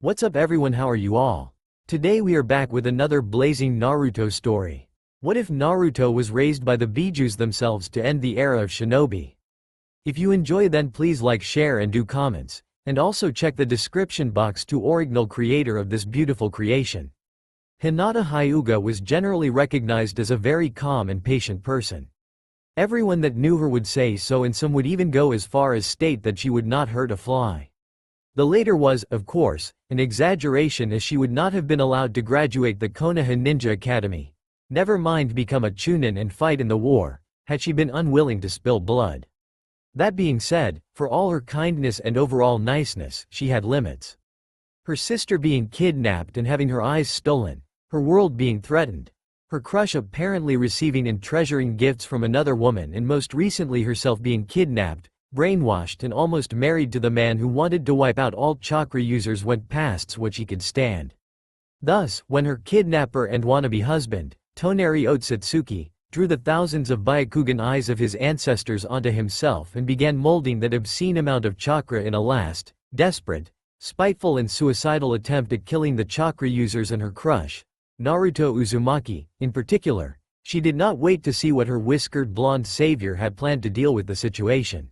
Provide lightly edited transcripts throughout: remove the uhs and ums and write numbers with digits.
What's up everyone, how are you all? Today we are back with another blazing Naruto story. What if Naruto was raised by the Bijuus themselves to end the era of Shinobi? If you enjoy, then please like, share and do comments, and also check the description box to original creator of this beautiful creation. Hinata Hyuga was generally recognized as a very calm and patient person. Everyone that knew her would say so, and some would even go as far as state that she would not hurt a fly. The later was, of course, an exaggeration, as she would not have been allowed to graduate the Konoha Ninja Academy, never mind become a chunin and fight in the war, had she been unwilling to spill blood. That being said, for all her kindness and overall niceness, she had limits. Her sister being kidnapped and having her eyes stolen, her world being threatened, her crush apparently receiving and treasuring gifts from another woman, and most recently herself being kidnapped, brainwashed and almost married to the man who wanted to wipe out all chakra users went past what she could stand. Thus, when her kidnapper and wannabe husband, Toneri Otsutsuki, drew the thousands of Byakugan eyes of his ancestors onto himself and began molding that obscene amount of chakra in a last, desperate, spiteful and suicidal attempt at killing the chakra users and her crush, Naruto Uzumaki, in particular, she did not wait to see what her whiskered blonde savior had planned to deal with the situation.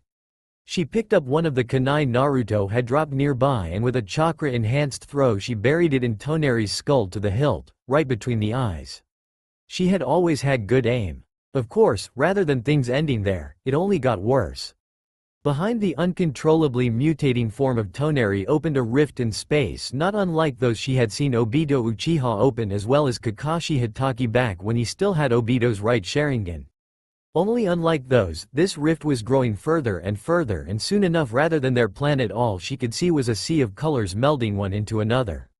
She picked up one of the kunai Naruto had dropped nearby, and with a chakra-enhanced throw she buried it in Toneri's skull to the hilt, right between the eyes. She had always had good aim. Of course, rather than things ending there, it only got worse. Behind the uncontrollably mutating form of Toneri opened a rift in space not unlike those she had seen Obito Uchiha open, as well as Kakashi Hitaki back when he still had Obito's right Sharingan. Only unlike those, this rift was growing further and further, and soon enough rather than their planet all she could see was a sea of colors melding one into another.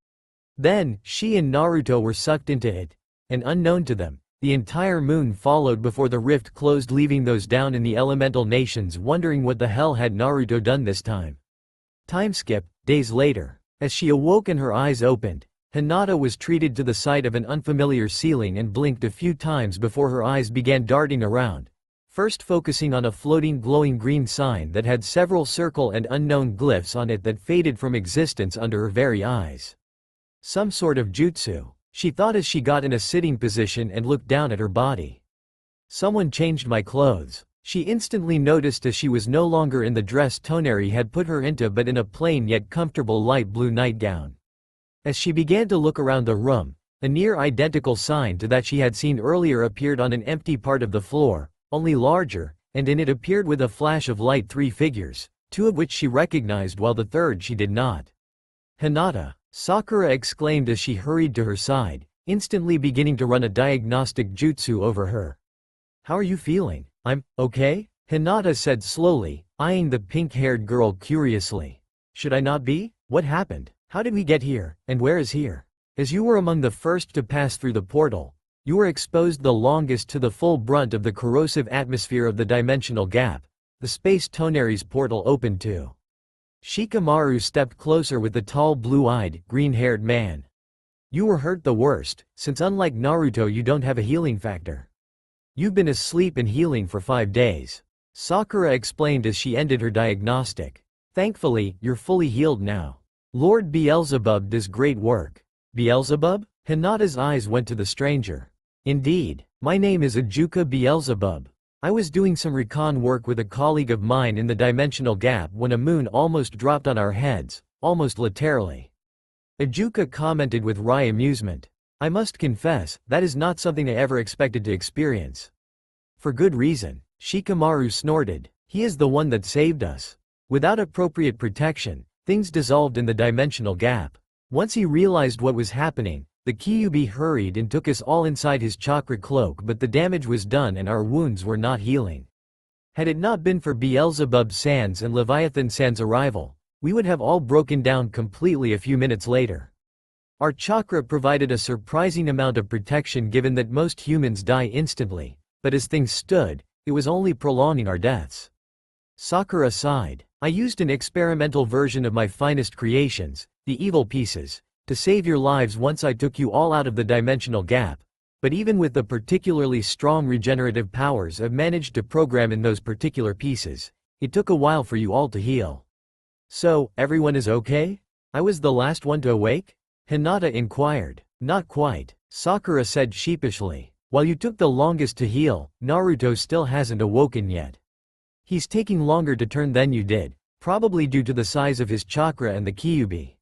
Then, she and Naruto were sucked into it, and unknown to them, the entire moon followed before the rift closed, leaving those down in the elemental nations wondering what the hell had Naruto done this time. Time skip, days later. As she awoke and her eyes opened, Hinata was treated to the sight of an unfamiliar ceiling and blinked a few times before her eyes began darting around, first focusing on a floating glowing green sign that had several circle and unknown glyphs on it that faded from existence under her very eyes. Some sort of jutsu, she thought as she got in a sitting position and looked down at her body. Someone changed my clothes. She instantly noticed as she was no longer in the dress Toneri had put her into, but in a plain yet comfortable light blue nightgown. As she began to look around the room, a near identical sign to that she had seen earlier appeared on an empty part of the floor, only larger, and in it appeared with a flash of light three figures, two of which she recognized while the third she did not. "Hinata!" Sakura exclaimed as she hurried to her side, instantly beginning to run a diagnostic jutsu over her. "How are you feeling?" "I'm okay," Hinata said slowly, eyeing the pink-haired girl curiously. "Should I not be? What happened? How did we get here, and where is here?" "As you were among the first to pass through the portal, you were exposed the longest to the full brunt of the corrosive atmosphere of the dimensional gap, the space Toneri's portal opened to." Shikamaru stepped closer with the tall blue-eyed, green-haired man. "You were hurt the worst, since unlike Naruto you don't have a healing factor. You've been asleep and healing for 5 days. Sakura explained as she ended her diagnostic. "Thankfully, you're fully healed now. Lord Beelzebub does great work." "Beelzebub?" Hinata's eyes went to the stranger. "Indeed. My name is Ajuka Beelzebub. I was doing some recon work with a colleague of mine in the dimensional gap when a moon almost dropped on our heads, almost literally." Ajuka commented with wry amusement. "I must confess, that is not something I ever expected to experience." "For good reason," Shikamaru snorted. "He is the one that saved us. Without appropriate protection, things dissolved in the dimensional gap. Once he realized what was happening, the Kyuubi hurried and took us all inside his chakra cloak, but the damage was done and our wounds were not healing. Had it not been for Beelzebub-san's and Leviathan-san's arrival, we would have all broken down completely a few minutes later. Our chakra provided a surprising amount of protection given that most humans die instantly, but as things stood, it was only prolonging our deaths." Sakura sighed. "I used an experimental version of my finest creations, the evil pieces, to save your lives once I took you all out of the dimensional gap, but even with the particularly strong regenerative powers I've managed to program in those particular pieces, it took a while for you all to heal." "So, everyone is okay?" I was the last one to awake? Hinata inquired. Not quite, Sakura said sheepishly. While you took the longest to heal, Naruto still hasn't awoken yet. He's taking longer to turn than you did, probably due to the size of his chakra and the Kyuubi.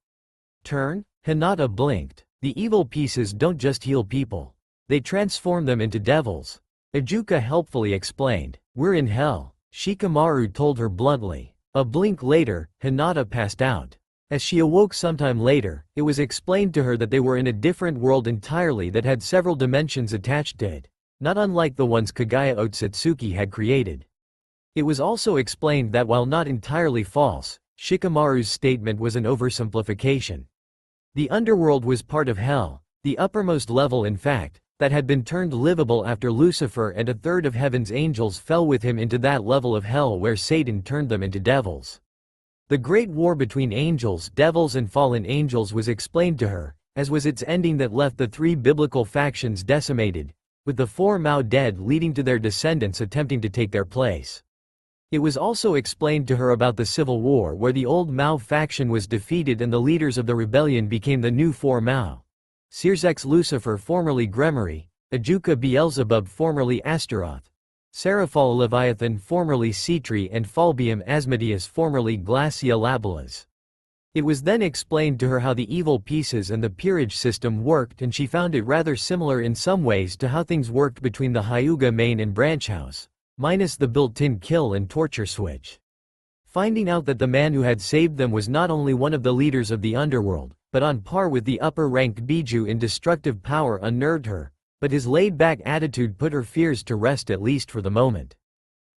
Turn? Hinata blinked. The evil pieces don't just heal people. They transform them into devils. Ijuka helpfully explained. We're in hell, Shikamaru told her bluntly. A blink later, Hinata passed out. As she awoke sometime later, it was explained to her that they were in a different world entirely that had several dimensions attached to it, not unlike the ones Kagaya Otsutsuki had created. It was also explained that while not entirely false, Shikamaru's statement was an oversimplification. The underworld was part of hell, the uppermost level in fact, that had been turned livable after Lucifer and a third of heaven's angels fell with him into that level of hell where Satan turned them into devils. The great war between angels, devils and fallen angels was explained to her, as was its ending that left the three biblical factions decimated, with the four Mao dead leading to their descendants attempting to take their place. It was also explained to her about the civil war where the old Mao faction was defeated and the leaders of the rebellion became the new four Mao. Circex Lucifer formerly Gremory, Ijuka Beelzebub formerly Astaroth, Seraphol Leviathan formerly Cetri and Falbium Asmodeus formerly Glacia Labelas. It was then explained to her how the evil pieces and the peerage system worked, and she found it rather similar in some ways to how things worked between the Hyuga main and branch house, minus the built-in kill and torture switch. Finding out that the man who had saved them was not only one of the leaders of the underworld, but on par with the upper-ranked Bijuu in destructive power unnerved her, but his laid-back attitude put her fears to rest at least for the moment.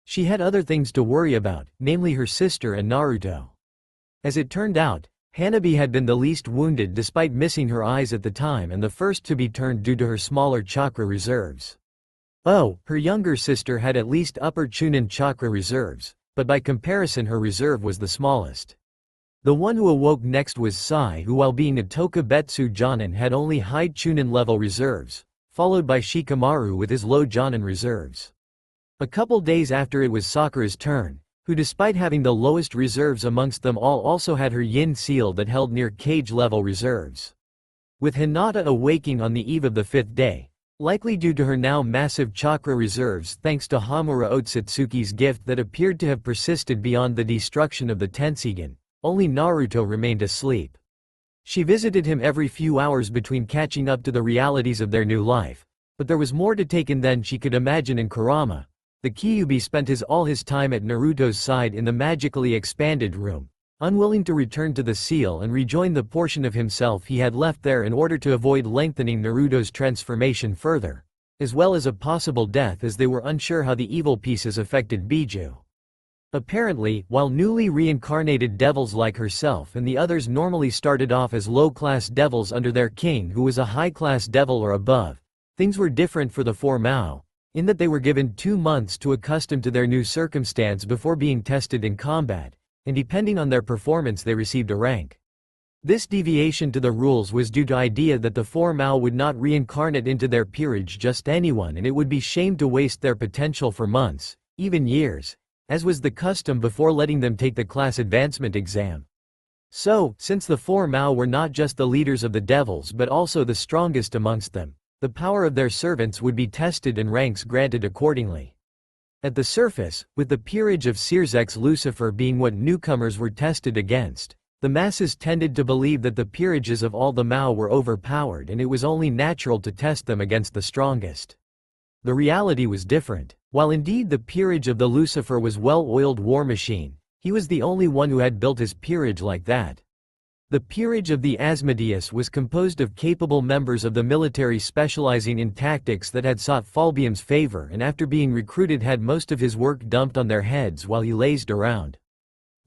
She had other things to worry about, namely her sister and Naruto. As it turned out, Hanabi had been the least wounded despite missing her eyes at the time and the first to be turned due to her smaller chakra reserves. Oh, her younger sister had at least upper Chunin chakra reserves, but by comparison her reserve was the smallest. The one who awoke next was Sai, who while being a Tokubetsu Jonin had only high Chunin level reserves, followed by Shikamaru with his low Jonin reserves. A couple days after it was Sakura's turn, who despite having the lowest reserves amongst them all also had her yin seal that held near cage level reserves. With Hinata awaking on the eve of the fifth day, likely due to her now massive chakra reserves thanks to Hamura Otsutsuki's gift that appeared to have persisted beyond the destruction of the Tensigen, only Naruto remained asleep. She visited him every few hours between catching up to the realities of their new life, but there was more to take in than she could imagine in Kurama. The Kyuubi spent all his time at Naruto's side in the magically expanded room, unwilling to return to the seal and rejoin the portion of himself he had left there in order to avoid lengthening Naruto's transformation further, as well as a possible death as they were unsure how the evil pieces affected Bijuu. Apparently, while newly reincarnated devils like herself and the others normally started off as low-class devils under their king who was a high-class devil or above, things were different for the four Mao, in that they were given 2 months to accustom to their new circumstance before being tested in combat, and depending on their performance they received a rank. This deviation to the rules was due to idea that the four Mao would not reincarnate into their peerage just anyone and it would be shame to waste their potential for months, even years, as was the custom before letting them take the class advancement exam. So, since the four Mao were not just the leaders of the devils but also the strongest amongst them, the power of their servants would be tested and ranks granted accordingly. At the surface, with the peerage of Circex Lucifer being what newcomers were tested against, the masses tended to believe that the peerages of all the Mao were overpowered and it was only natural to test them against the strongest. The reality was different. While indeed the peerage of the Lucifer was well-oiled war machine, he was the only one who had built his peerage like that. The peerage of the Asmodeus was composed of capable members of the military specializing in tactics that had sought Falbium's favor and after being recruited had most of his work dumped on their heads while he lazed around.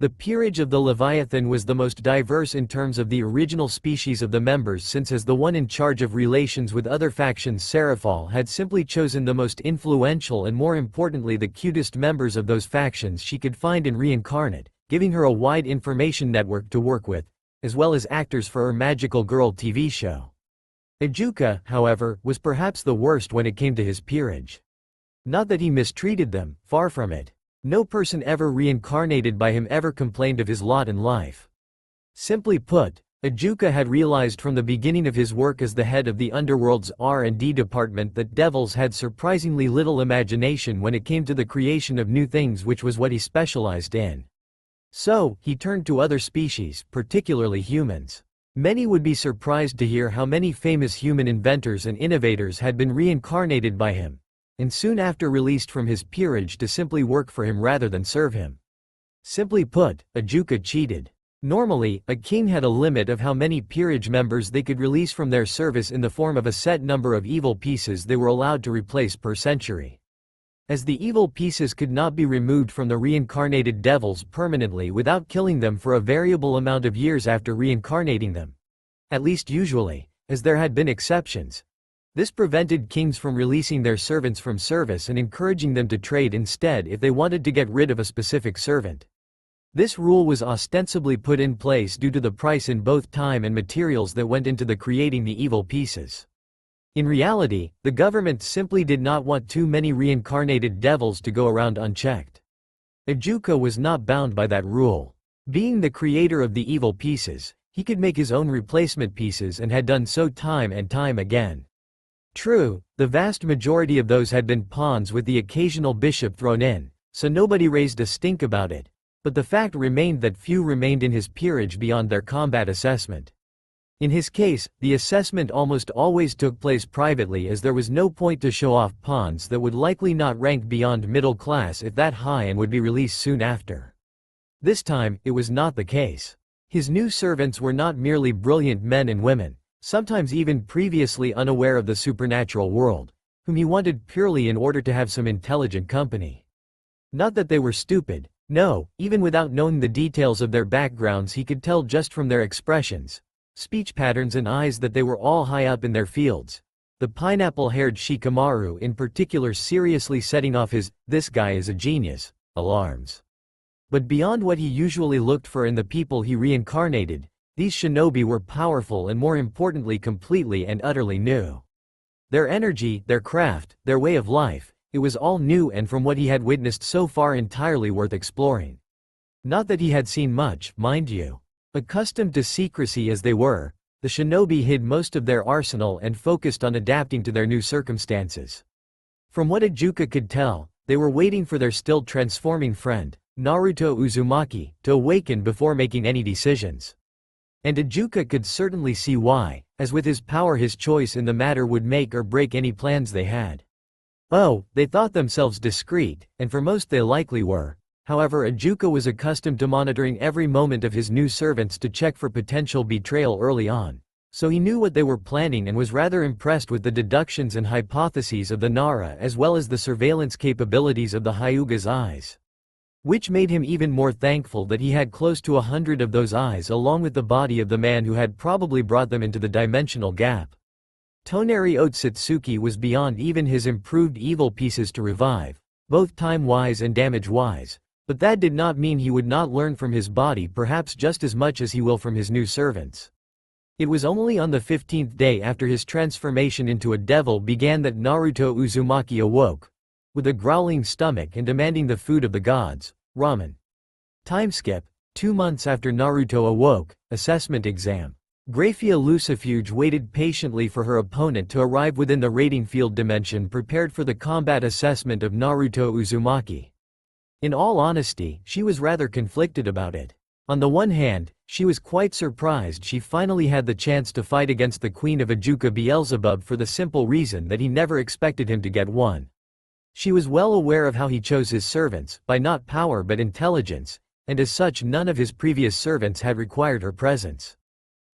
The peerage of the Leviathan was the most diverse in terms of the original species of the members since as the one in charge of relations with other factions Seraphol had simply chosen the most influential and more importantly the cutest members of those factions she could find and reincarnate, giving her a wide information network to work with, as well as actors for her Magical Girl TV show. Ijuka, however, was perhaps the worst when it came to his peerage. Not that he mistreated them, far from it. No person ever reincarnated by him ever complained of his lot in life. Simply put, Ajuka had realized from the beginning of his work as the head of the Underworld's R&D department that devils had surprisingly little imagination when it came to the creation of new things, which was what he specialized in. So, he turned to other species, particularly humans. Many would be surprised to hear how many famous human inventors and innovators had been reincarnated by him, and soon after released from his peerage to simply work for him rather than serve him. Simply put, Ajuka cheated. Normally, a king had a limit of how many peerage members they could release from their service in the form of a set number of evil pieces they were allowed to replace per century. As the evil pieces could not be removed from the reincarnated devils permanently without killing them for a variable amount of years after reincarnating them. At least usually, as there had been exceptions. This prevented kings from releasing their servants from service and encouraging them to trade instead if they wanted to get rid of a specific servant. This rule was ostensibly put in place due to the price in both time and materials that went into the creating the evil pieces. In reality, the government simply did not want too many reincarnated devils to go around unchecked. Ajuka was not bound by that rule. Being the creator of the evil pieces, he could make his own replacement pieces and had done so time and time again. True, the vast majority of those had been pawns with the occasional bishop thrown in, so nobody raised a stink about it, but the fact remained that few remained in his peerage beyond their combat assessment. In his case, the assessment almost always took place privately as there was no point to show off pawns that would likely not rank beyond middle class if that high and would be released soon after. This time, it was not the case. His new servants were not merely brilliant men and women, sometimes even previously unaware of the supernatural world, whom he wanted purely in order to have some intelligent company. Not that they were stupid, no, even without knowing the details of their backgrounds he could tell just from their expressions, speech patterns and eyes that they were all high up in their fields. The pineapple-haired Shikamaru in particular seriously setting off his, "this guy is a genius," alarms. But beyond what he usually looked for in the people he reincarnated, these shinobi were powerful and more importantly completely and utterly new. Their energy, their craft, their way of life, it was all new and from what he had witnessed so far entirely worth exploring. Not that he had seen much, mind you. Accustomed to secrecy as they were, the shinobi hid most of their arsenal and focused on adapting to their new circumstances. From what Ajuka could tell, they were waiting for their still transforming friend, Naruto Uzumaki, to awaken before making any decisions. And Ajuka could certainly see why, as with his power his choice in the matter would make or break any plans they had. Oh, they thought themselves discreet, and for most they likely were. However, Ajuka was accustomed to monitoring every moment of his new servants to check for potential betrayal early on, so he knew what they were planning and was rather impressed with the deductions and hypotheses of the Nara as well as the surveillance capabilities of the Hyuga's eyes. Which made him even more thankful that he had close to 100 of those eyes along with the body of the man who had probably brought them into the dimensional gap. Toneri Otsutsuki was beyond even his improved evil pieces to revive, both time-wise and damage-wise. But that did not mean he would not learn from his body perhaps just as much as he will from his new servants. It was only on the 15th day after his transformation into a devil began that Naruto Uzumaki awoke, with a growling stomach and demanding the food of the gods, ramen. Timeskip, 2 months after Naruto awoke, assessment exam. Graphia Lucifuge waited patiently for her opponent to arrive within the rating field dimension prepared for the combat assessment of Naruto Uzumaki. In all honesty, she was rather conflicted about it. On the one hand, she was quite surprised she finally had the chance to fight against the Queen of Ajuka Beelzebub for the simple reason that he never expected him to get one. She was well aware of how he chose his servants, by not power but intelligence, and as such none of his previous servants had required her presence.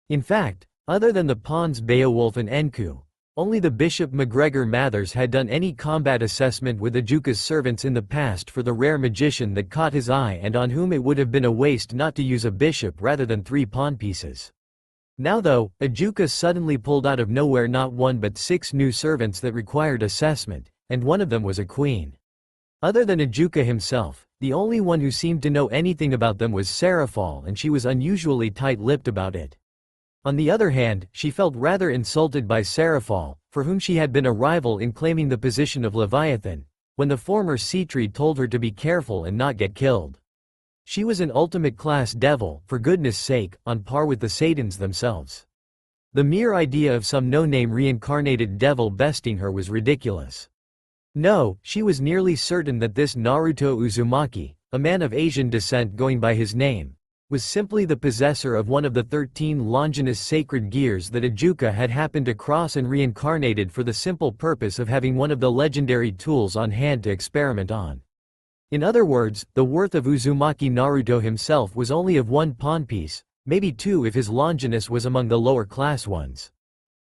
In fact, other than the pawns Beowulf and Enku, only the Bishop McGregor Mathers had done any combat assessment with Ajuka's servants in the past for the rare magician that caught his eye and on whom it would have been a waste not to use a bishop rather than 3 pawn pieces. Now though, Ajuka suddenly pulled out of nowhere not 1 but 6 new servants that required assessment, and one of them was a queen. Other than Ajuka himself, the only one who seemed to know anything about them was Seraphal, and she was unusually tight-lipped about it. On the other hand, she felt rather insulted by Seraphal, for whom she had been a rival in claiming the position of Leviathan, when the former Sitri told her to be careful and not get killed. She was an ultimate-class devil, for goodness sake, on par with the Satans themselves. The mere idea of some no-name reincarnated devil besting her was ridiculous. No, she was nearly certain that this Naruto Uzumaki, a man of Asian descent going by his name, was simply the possessor of one of the 13 Longinus sacred gears that Ajuka had happened to cross and reincarnated for the simple purpose of having one of the legendary tools on hand to experiment on. In other words, the worth of Uzumaki Naruto himself was only of one pawn piece, maybe two if his Longinus was among the lower class ones.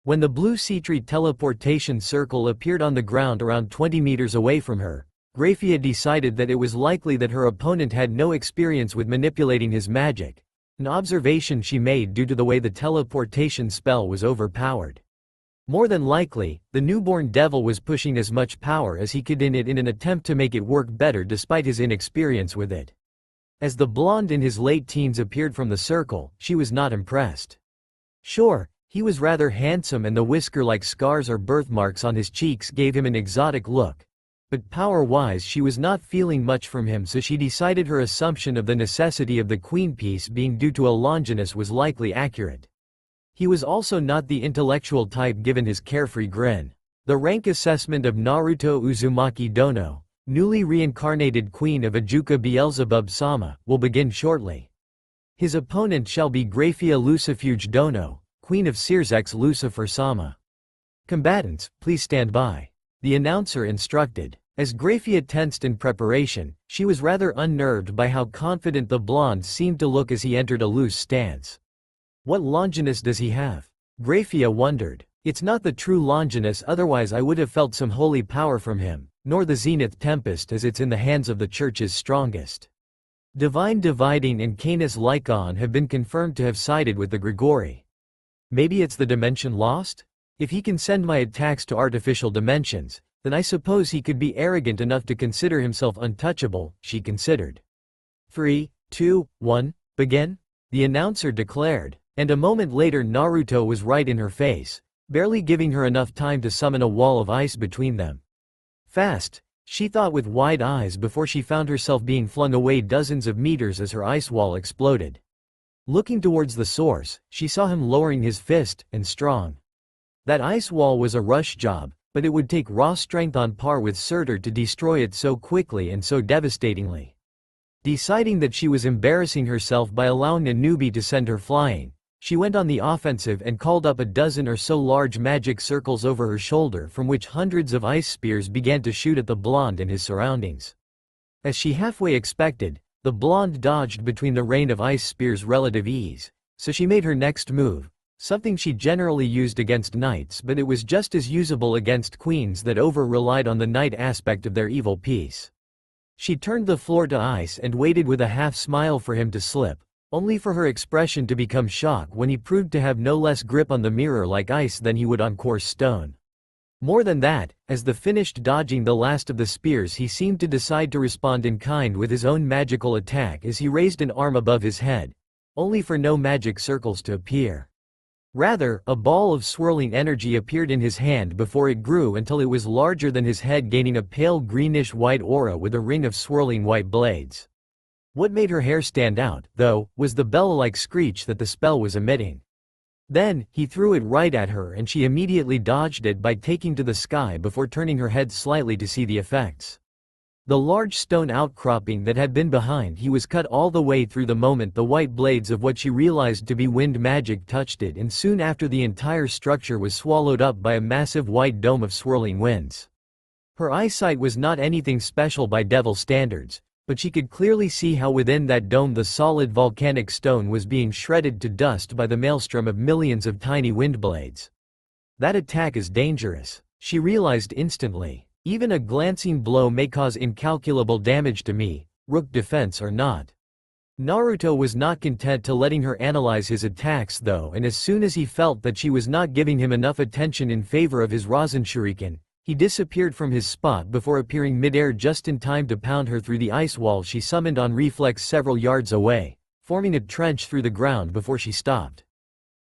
When the blue Seatree teleportation circle appeared on the ground around 20 meters away from her, Graphia decided that it was likely that her opponent had no experience with manipulating his magic, an observation she made due to the way the teleportation spell was overpowered. More than likely, the newborn devil was pushing as much power as he could in it in an attempt to make it work better despite his inexperience with it. As the blonde in his late teens appeared from the circle, she was not impressed. Sure, he was rather handsome and the whisker-like scars or birthmarks on his cheeks gave him an exotic look. But power-wise she was not feeling much from him, so she decided her assumption of the necessity of the queen piece being due to a Longinus was likely accurate. He was also not the intellectual type given his carefree grin. The rank assessment of Naruto Uzumaki Dono, newly reincarnated queen of Ajuka Beelzebub-sama, will begin shortly. His opponent shall be Graphia Lucifuge Dono, queen of Searsex Lucifer-sama. Combatants, please stand by. The announcer instructed. As Graphia tensed in preparation, she was rather unnerved by how confident the blonde seemed to look as he entered a loose stance. What Longinus does he have? Graphia wondered. It's not the true Longinus, otherwise I would have felt some holy power from him, nor the Zenith Tempest, as it's in the hands of the Church's strongest. Divine Dividing and Canis Lycaon have been confirmed to have sided with the Grigori. Maybe it's the dimension lost? If he can send my attacks to artificial dimensions, then I suppose he could be arrogant enough to consider himself untouchable, she considered. 3, 2, 1, begin? The announcer declared, and a moment later Naruto was right in her face, barely giving her enough time to summon a wall of ice between them. Fast, she thought with wide eyes before she found herself being flung away dozens of meters as her ice wall exploded. Looking towards the source, she saw him lowering his fist, and strong. That ice wall was a rush job, but it would take raw strength on par with Surtur to destroy it so quickly and so devastatingly. Deciding that she was embarrassing herself by allowing a newbie to send her flying, she went on the offensive and called up a dozen or so large magic circles over her shoulder from which hundreds of ice spears began to shoot at the blonde and his surroundings. As she halfway expected, the blonde dodged between the rain of ice spears relative ease, so she made her next move, something she generally used against knights, but it was just as usable against queens that over-relied on the knight aspect of their evil piece. She turned the floor to ice and waited with a half-smile for him to slip, only for her expression to become shock when he proved to have no less grip on the mirror like ice than he would on coarse stone. More than that, as the finished dodging the last of the spears, he seemed to decide to respond in kind with his own magical attack as he raised an arm above his head, only for no magic circles to appear. Rather, a ball of swirling energy appeared in his hand before it grew until it was larger than his head, gaining a pale greenish-white aura with a ring of swirling white blades. What made her hair stand out, though, was the bell-like screech that the spell was emitting. Then, he threw it right at her and she immediately dodged it by taking to the sky before turning her head slightly to see the effects. The large stone outcropping that had been behind he was cut all the way through the moment the white blades of what she realized to be wind magic touched it, and soon after the entire structure was swallowed up by a massive white dome of swirling winds. Her eyesight was not anything special by devil standards, but she could clearly see how within that dome the solid volcanic stone was being shredded to dust by the maelstrom of millions of tiny wind blades. That attack is dangerous, she realized instantly. Even a glancing blow may cause incalculable damage to me, rook defense or not. Naruto was not content to letting her analyze his attacks though, and as soon as he felt that she was not giving him enough attention in favor of his Rasen Shuriken, he disappeared from his spot before appearing midair just in time to pound her through the ice wall she summoned on reflex several yards away, forming a trench through the ground before she stopped.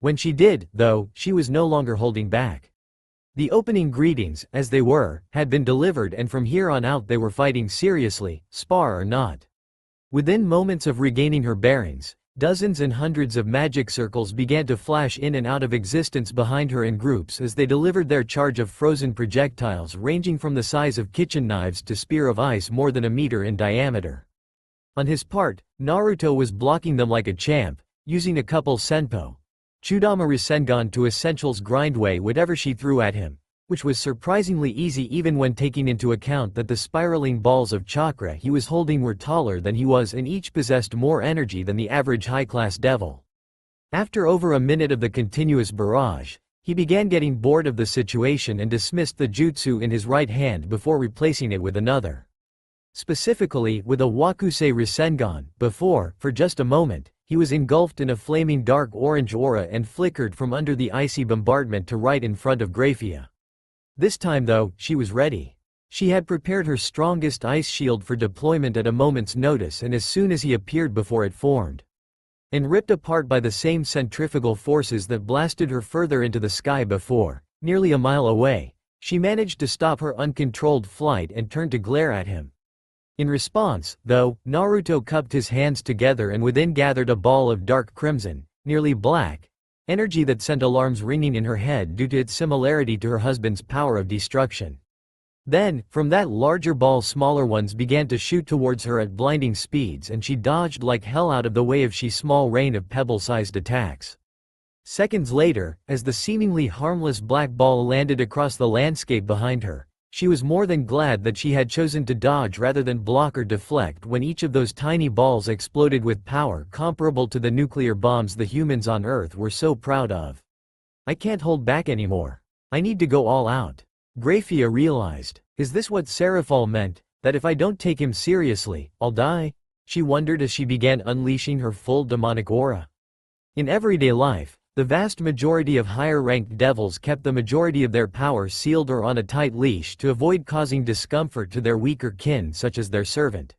When she did, though, she was no longer holding back. The opening greetings, as they were, had been delivered, and from here on out they were fighting seriously, spar or not. Within moments of regaining her bearings, dozens and hundreds of magic circles began to flash in and out of existence behind her in groups as they delivered their charge of frozen projectiles ranging from the size of kitchen knives to spear of ice more than a meter in diameter. On his part, Naruto was blocking them like a champ, using a couple senpo, Chudama Rasengan to essentials grindway whatever she threw at him, which was surprisingly easy even when taking into account that the spiraling balls of chakra he was holding were taller than he was and each possessed more energy than the average high-class devil. After over a minute of the continuous barrage, he began getting bored of the situation and dismissed the jutsu in his right hand before replacing it with another. Specifically, with a Wakusei Rasengan, before, for just a moment, he was engulfed in a flaming dark orange aura and flickered from under the icy bombardment to right in front of Graphia. This time though, she was ready. She had prepared her strongest ice shield for deployment at a moment's notice and as soon as he appeared before it formed and ripped apart by the same centrifugal forces that blasted her further into the sky before, nearly a mile away, she managed to stop her uncontrolled flight and turned to glare at him. In response, though, Naruto cupped his hands together and within gathered a ball of dark crimson, nearly black, energy that sent alarms ringing in her head due to its similarity to her husband's power of destruction. Then, from that larger ball smaller ones began to shoot towards her at blinding speeds and she dodged like hell out of the way of Shi's small rain of pebble-sized attacks. Seconds later, as the seemingly harmless black ball landed across the landscape behind her, she was more than glad that she had chosen to dodge rather than block or deflect when each of those tiny balls exploded with power comparable to the nuclear bombs the humans on Earth were so proud of. I can't hold back anymore. I need to go all out. Graphia realized. Is this what Seraphol meant, that if I don't take him seriously, I'll die? She wondered as she began unleashing her full demonic aura. In everyday life, the vast majority of higher-ranked devils kept the majority of their power sealed or on a tight leash to avoid causing discomfort to their weaker kin such as their servant.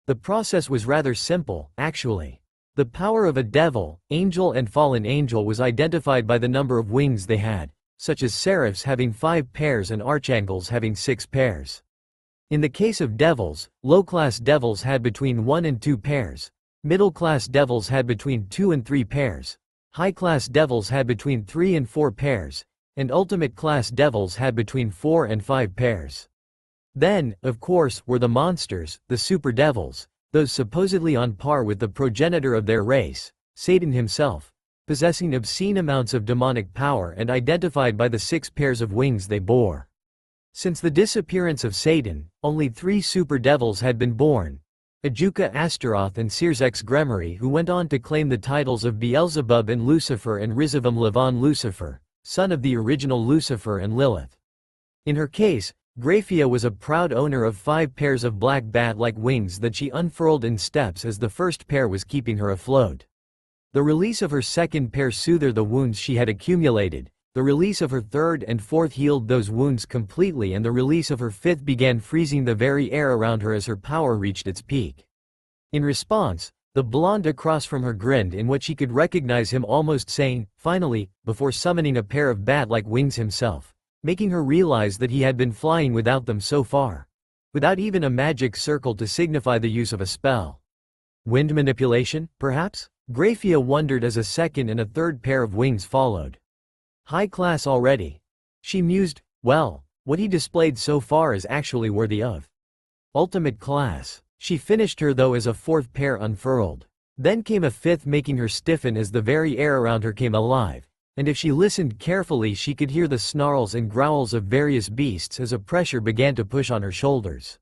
The process was rather simple, actually. The power of a devil, angel and fallen angel was identified by the number of wings they had, such as seraphs having 5 pairs and archangels having 6 pairs. In the case of devils, low-class devils had between 1 and 2 pairs, middle-class devils had between 2 and 3 pairs, high-class devils had between 3 and 4 pairs, and ultimate-class devils had between 4 and 5 pairs. Then, of course, were the monsters, the super devils, those supposedly on par with the progenitor of their race, Satan himself, possessing obscene amounts of demonic power and identified by the 6 pairs of wings they bore. Since the disappearance of Satan, only 3 super devils had been born, Ajuka Astaroth and Searsx Gremory, who went on to claim the titles of Beelzebub and Lucifer, and Rizavam Levon Lucifer, son of the original Lucifer and Lilith. In her case, Graphia was a proud owner of 5 pairs of black bat-like wings that she unfurled in steps as the first pair was keeping her afloat. The release of her second pair soothed the wounds she had accumulated, the release of her third and fourth healed those wounds completely, and the release of her fifth began freezing the very air around her as her power reached its peak. In response, the blonde across from her grinned in what she could recognize him almost saying, finally, before summoning a pair of bat-like wings himself, making her realize that he had been flying without them so far. Without even a magic circle to signify the use of a spell. Wind manipulation, perhaps? Graphia wondered as a second and a third pair of wings followed. High class already. She mused, well, what he displayed so far is actually worthy of ultimate class. She finished her though as a fourth pair unfurled. Then came a fifth, making her stiffen as the very air around her came alive, and if she listened carefully she could hear the snarls and growls of various beasts as a pressure began to push on her shoulders.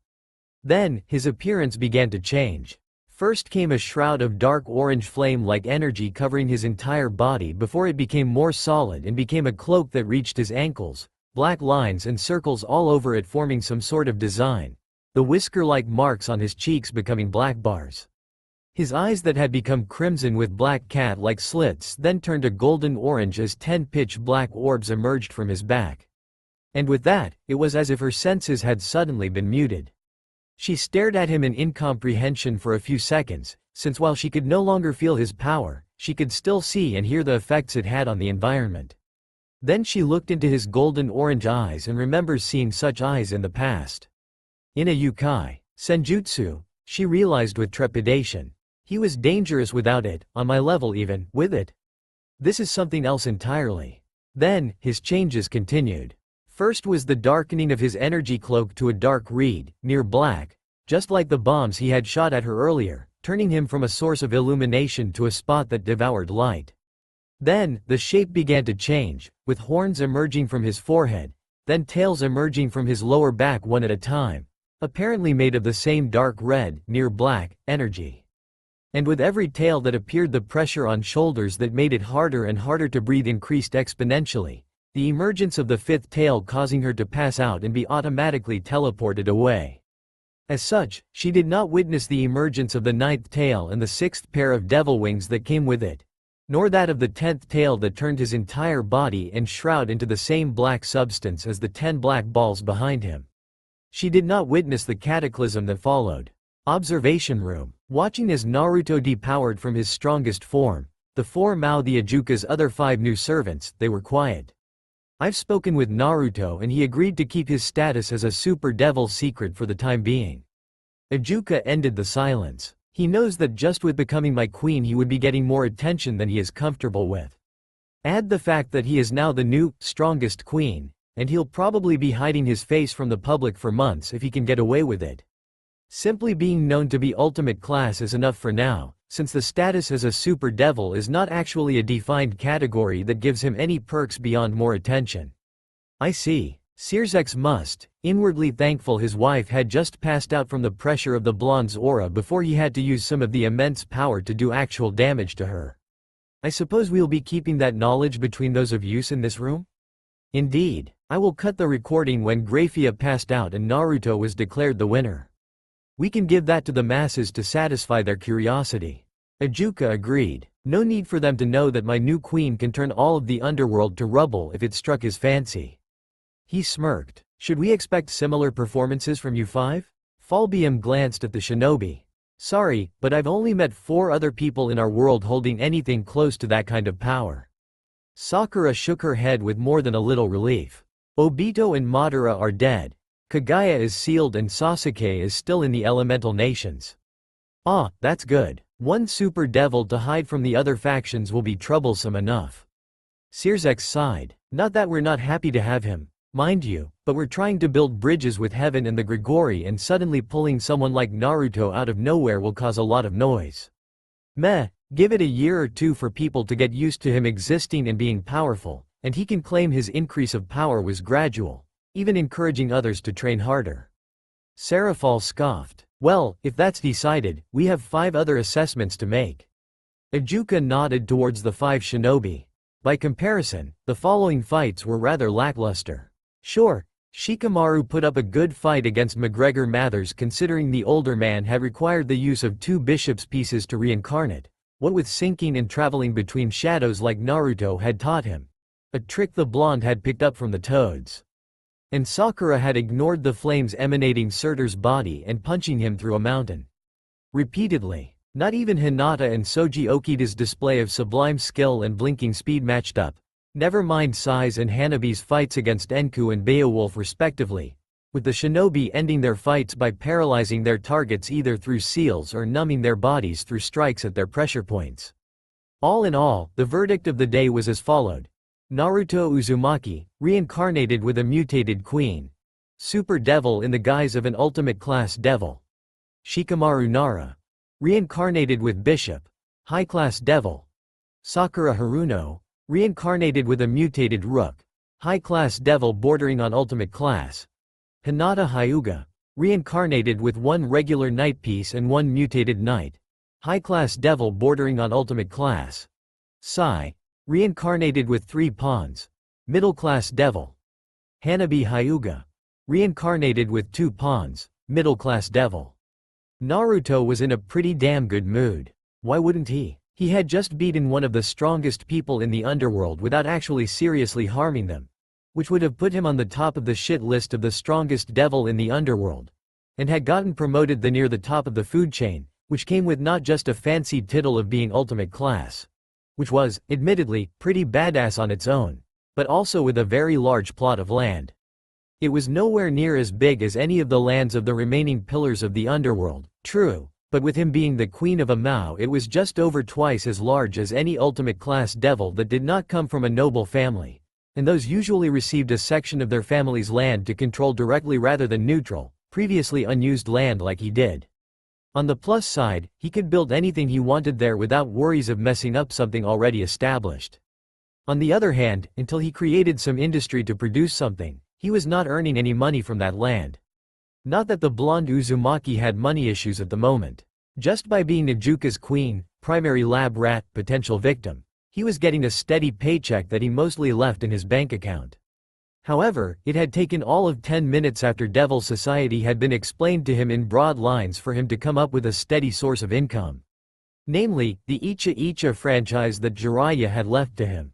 Then, his appearance began to change. First came a shroud of dark orange flame-like energy covering his entire body before it became more solid and became a cloak that reached his ankles, black lines and circles all over it forming some sort of design, the whisker-like marks on his cheeks becoming black bars. His eyes that had become crimson with black cat-like slits then turned a golden orange as 10 pitch black orbs emerged from his back. And with that, it was as if her senses had suddenly been muted. She stared at him in incomprehension for a few seconds, since while she could no longer feel his power, she could still see and hear the effects it had on the environment. Then she looked into his golden orange eyes and remembers seeing such eyes in the past. In a yukai senjutsu, She realized with trepidation. He was dangerous without it, on my level even, with it. This is something else entirely. Then, his changes continued. First was the darkening of his energy cloak to a dark reed, near black, just like the bombs he had shot at her earlier, turning him from a source of illumination to a spot that devoured light. Then, the shape began to change, with horns emerging from his forehead, then tails emerging from his lower back one at a time, apparently made of the same dark red, near black, energy. And with every tail that appeared, the pressure on shoulders that made it harder and harder to breathe increased exponentially, the emergence of the fifth tail causing her to pass out and be automatically teleported away. As such, she did not witness the emergence of the ninth tail and the sixth pair of devil wings that came with it, nor that of the 10th tail that turned his entire body and shroud into the same black substance as the 10 black balls behind him. She did not witness the cataclysm that followed. Observation room. Watching as Naruto depowered from his strongest form, the 4 Mao the Ajuka's other 5 new servants, they were quiet. I've spoken with Naruto and he agreed to keep his status as a super devil secret for the time being. Ajuka ended the silence. He knows that just with becoming my queen he would be getting more attention than he is comfortable with. Add the fact that he is now the new, strongest queen, and he'll probably be hiding his face from the public for months if he can get away with it. Simply being known to be ultimate class is enough for now, since the status as a super devil is not actually a defined category that gives him any perks beyond more attention. I see. Searsex must, inwardly thankful his wife had just passed out from the pressure of the blonde's aura before he had to use some of the immense power to do actual damage to her. I suppose we'll be keeping that knowledge between those of use in this room? Indeed. I will cut the recording when Graphia passed out and Naruto was declared the winner. We can give that to the masses to satisfy their curiosity. Ajuka agreed. No need for them to know that my new queen can turn all of the underworld to rubble if it struck his fancy. He smirked. Should we expect similar performances from you 5? Falbium glanced at the shinobi. Sorry, but I've only met 4 other people in our world holding anything close to that kind of power. Sakura shook her head with more than a little relief. Obito and Madara are dead. Kagaya is sealed and Sasuke is still in the elemental nations. Ah, that's good. One super devil to hide from the other factions will be troublesome enough. Searsex sighed. Not that we're not happy to have him, mind you, but we're trying to build bridges with heaven and the Grigori, and suddenly pulling someone like Naruto out of nowhere will cause a lot of noise. Meh, give it a year or 2 for people to get used to him existing and being powerful, and he can claim his increase of power was gradual, even encouraging others to train harder. Seraphal scoffed. Well, if that's decided, we have 5 other assessments to make. Ajuka nodded towards the 5 shinobi. By comparison, the following fights were rather lackluster. Sure, Shikamaru put up a good fight against McGregor Mathers considering the older man had required the use of 2 bishop's pieces to reincarnate, what with sinking and traveling between shadows like Naruto had taught him. A trick the blonde had picked up from the toads. And Sakura had ignored the flames emanating Surtur's body and punching him through a mountain. Repeatedly. Not even Hinata and Soji Okida's display of sublime skill and blinking speed matched up. Never mind Sai's and Hanabi's fights against Enku and Beowulf respectively, with the shinobi ending their fights by paralyzing their targets either through seals or numbing their bodies through strikes at their pressure points. All in all, the verdict of the day was as followed. Naruto Uzumaki, reincarnated with a mutated queen. Super devil in the guise of an ultimate class devil. Shikamaru Nara, reincarnated with bishop. High class devil. Sakura Haruno, reincarnated with a mutated rook. High class devil bordering on ultimate class. Hinata Hyuga, reincarnated with 1 regular knight piece and 1 mutated knight. High class devil bordering on ultimate class. Sai, reincarnated with 3 pawns. Middle class devil. Hanabi Hyuga, reincarnated with 2 pawns. Middle class devil. Naruto was in a pretty damn good mood. Why wouldn't he? He had just beaten one of the strongest people in the underworld without actually seriously harming them, which would have put him on the top of the shit list of the strongest devil in the underworld, and had gotten promoted near the top of the food chain, which came with not just a fancied title of being ultimate class, which was, admittedly, pretty badass on its own, but also with a very large plot of land. It was nowhere near as big as any of the lands of the remaining pillars of the underworld, true, but with him being the queen of Amao it was just over twice as large as any ultimate class devil that did not come from a noble family, and those usually received a section of their family's land to control directly rather than neutral, previously unused land like he did. On the plus side, he could build anything he wanted there without worries of messing up something already established. On the other hand, until he created some industry to produce something, he was not earning any money from that land. Not that the blonde Uzumaki had money issues at the moment. Just by being Nijuka's queen, primary lab rat, potential victim, he was getting a steady paycheck that he mostly left in his bank account. However, it had taken all of 10 minutes after Devil Society had been explained to him in broad lines for him to come up with a steady source of income. Namely, the Icha Icha franchise that Jiraiya had left to him.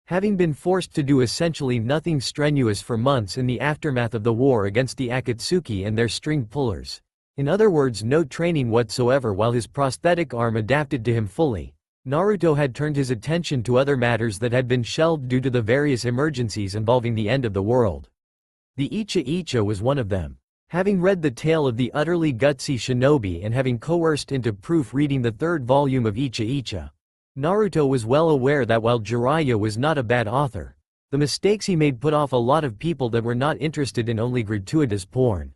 Having been forced to do essentially nothing strenuous for months in the aftermath of the war against the Akatsuki and their string pullers. In other words, no training whatsoever while his prosthetic arm adapted to him fully. Naruto had turned his attention to other matters that had been shelved due to the various emergencies involving the end of the world. The Icha Icha was one of them. Having read the tale of the utterly gutsy shinobi and having coerced into proofreading the third volume of Icha Icha, Naruto was well aware that while Jiraiya was not a bad author, the mistakes he made put off a lot of people that were not interested in only gratuitous porn.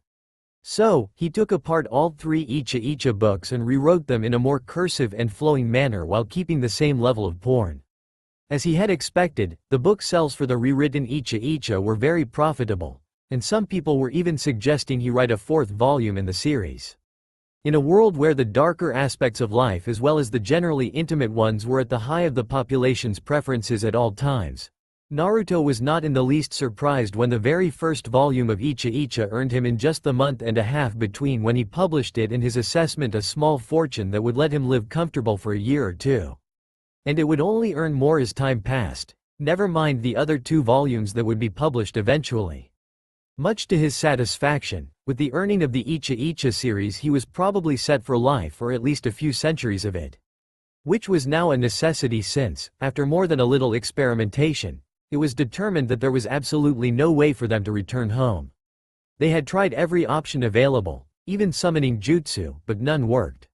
So, he took apart all 3 Icha Icha books and rewrote them in a more cursive and flowing manner while keeping the same level of porn. As he had expected, the book sales for the rewritten Icha Icha were very profitable, and some people were even suggesting he write a 4th volume in the series. In a world where the darker aspects of life as well as the generally intimate ones were at the high of the population's preferences at all times, Naruto was not in the least surprised when the very first volume of Icha Icha earned him in just the month and a half between when he published it and his assessment a small fortune that would let him live comfortable for a year or two. And it would only earn more as time passed, never mind the other 2 volumes that would be published eventually. Much to his satisfaction, with the earning of the Icha Icha series he was probably set for life or at least a few centuries of it. Which was now a necessity since, after more than a little experimentation, it was determined that there was absolutely no way for them to return home. They had tried every option available, even summoning jutsu, but none worked.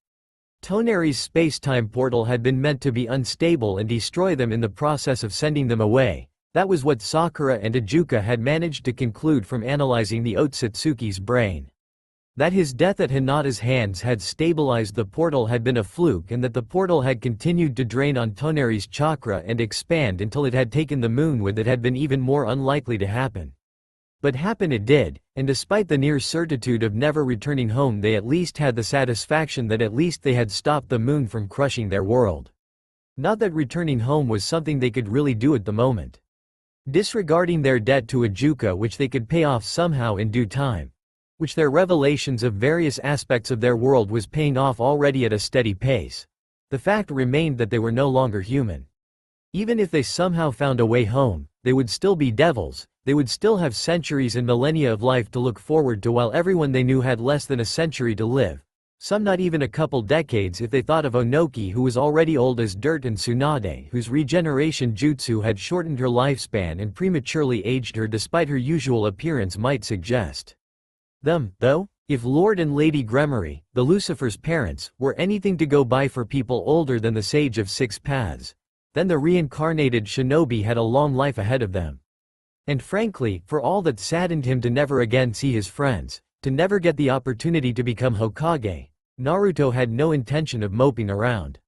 Toneri's space-time portal had been meant to be unstable and destroy them in the process of sending them away. That was what Sakura and Ijuka had managed to conclude from analyzing the Otsutsuki's brain. That his death at Hinata's hands had stabilized the portal had been a fluke and that the portal had continued to drain on Toneri's chakra and expand until it had taken the moon with it had been even more unlikely to happen. But happen it did, and despite the near certitude of never returning home they at least had the satisfaction that at least they had stopped the moon from crushing their world. Not that returning home was something they could really do at the moment. Disregarding their debt to Ijuka which they could pay off somehow in due time, which their revelations of various aspects of their world was paying off already at a steady pace, the fact remained that they were no longer human. Even if they somehow found a way home, they would still be devils, they would still have centuries and millennia of life to look forward to while everyone they knew had less than a century to live. Some not even a couple decades if they thought of Onoki who was already old as dirt and Tsunade whose regeneration jutsu had shortened her lifespan and prematurely aged her despite her usual appearance might suggest. Them, though, if Lord and Lady Gremory, the Lucifer's parents, were anything to go by for people older than the Sage of Six Paths, then the reincarnated shinobi had a long life ahead of them. And frankly, for all that saddened him to never again see his friends, to never get the opportunity to become Hokage, Naruto had no intention of moping around.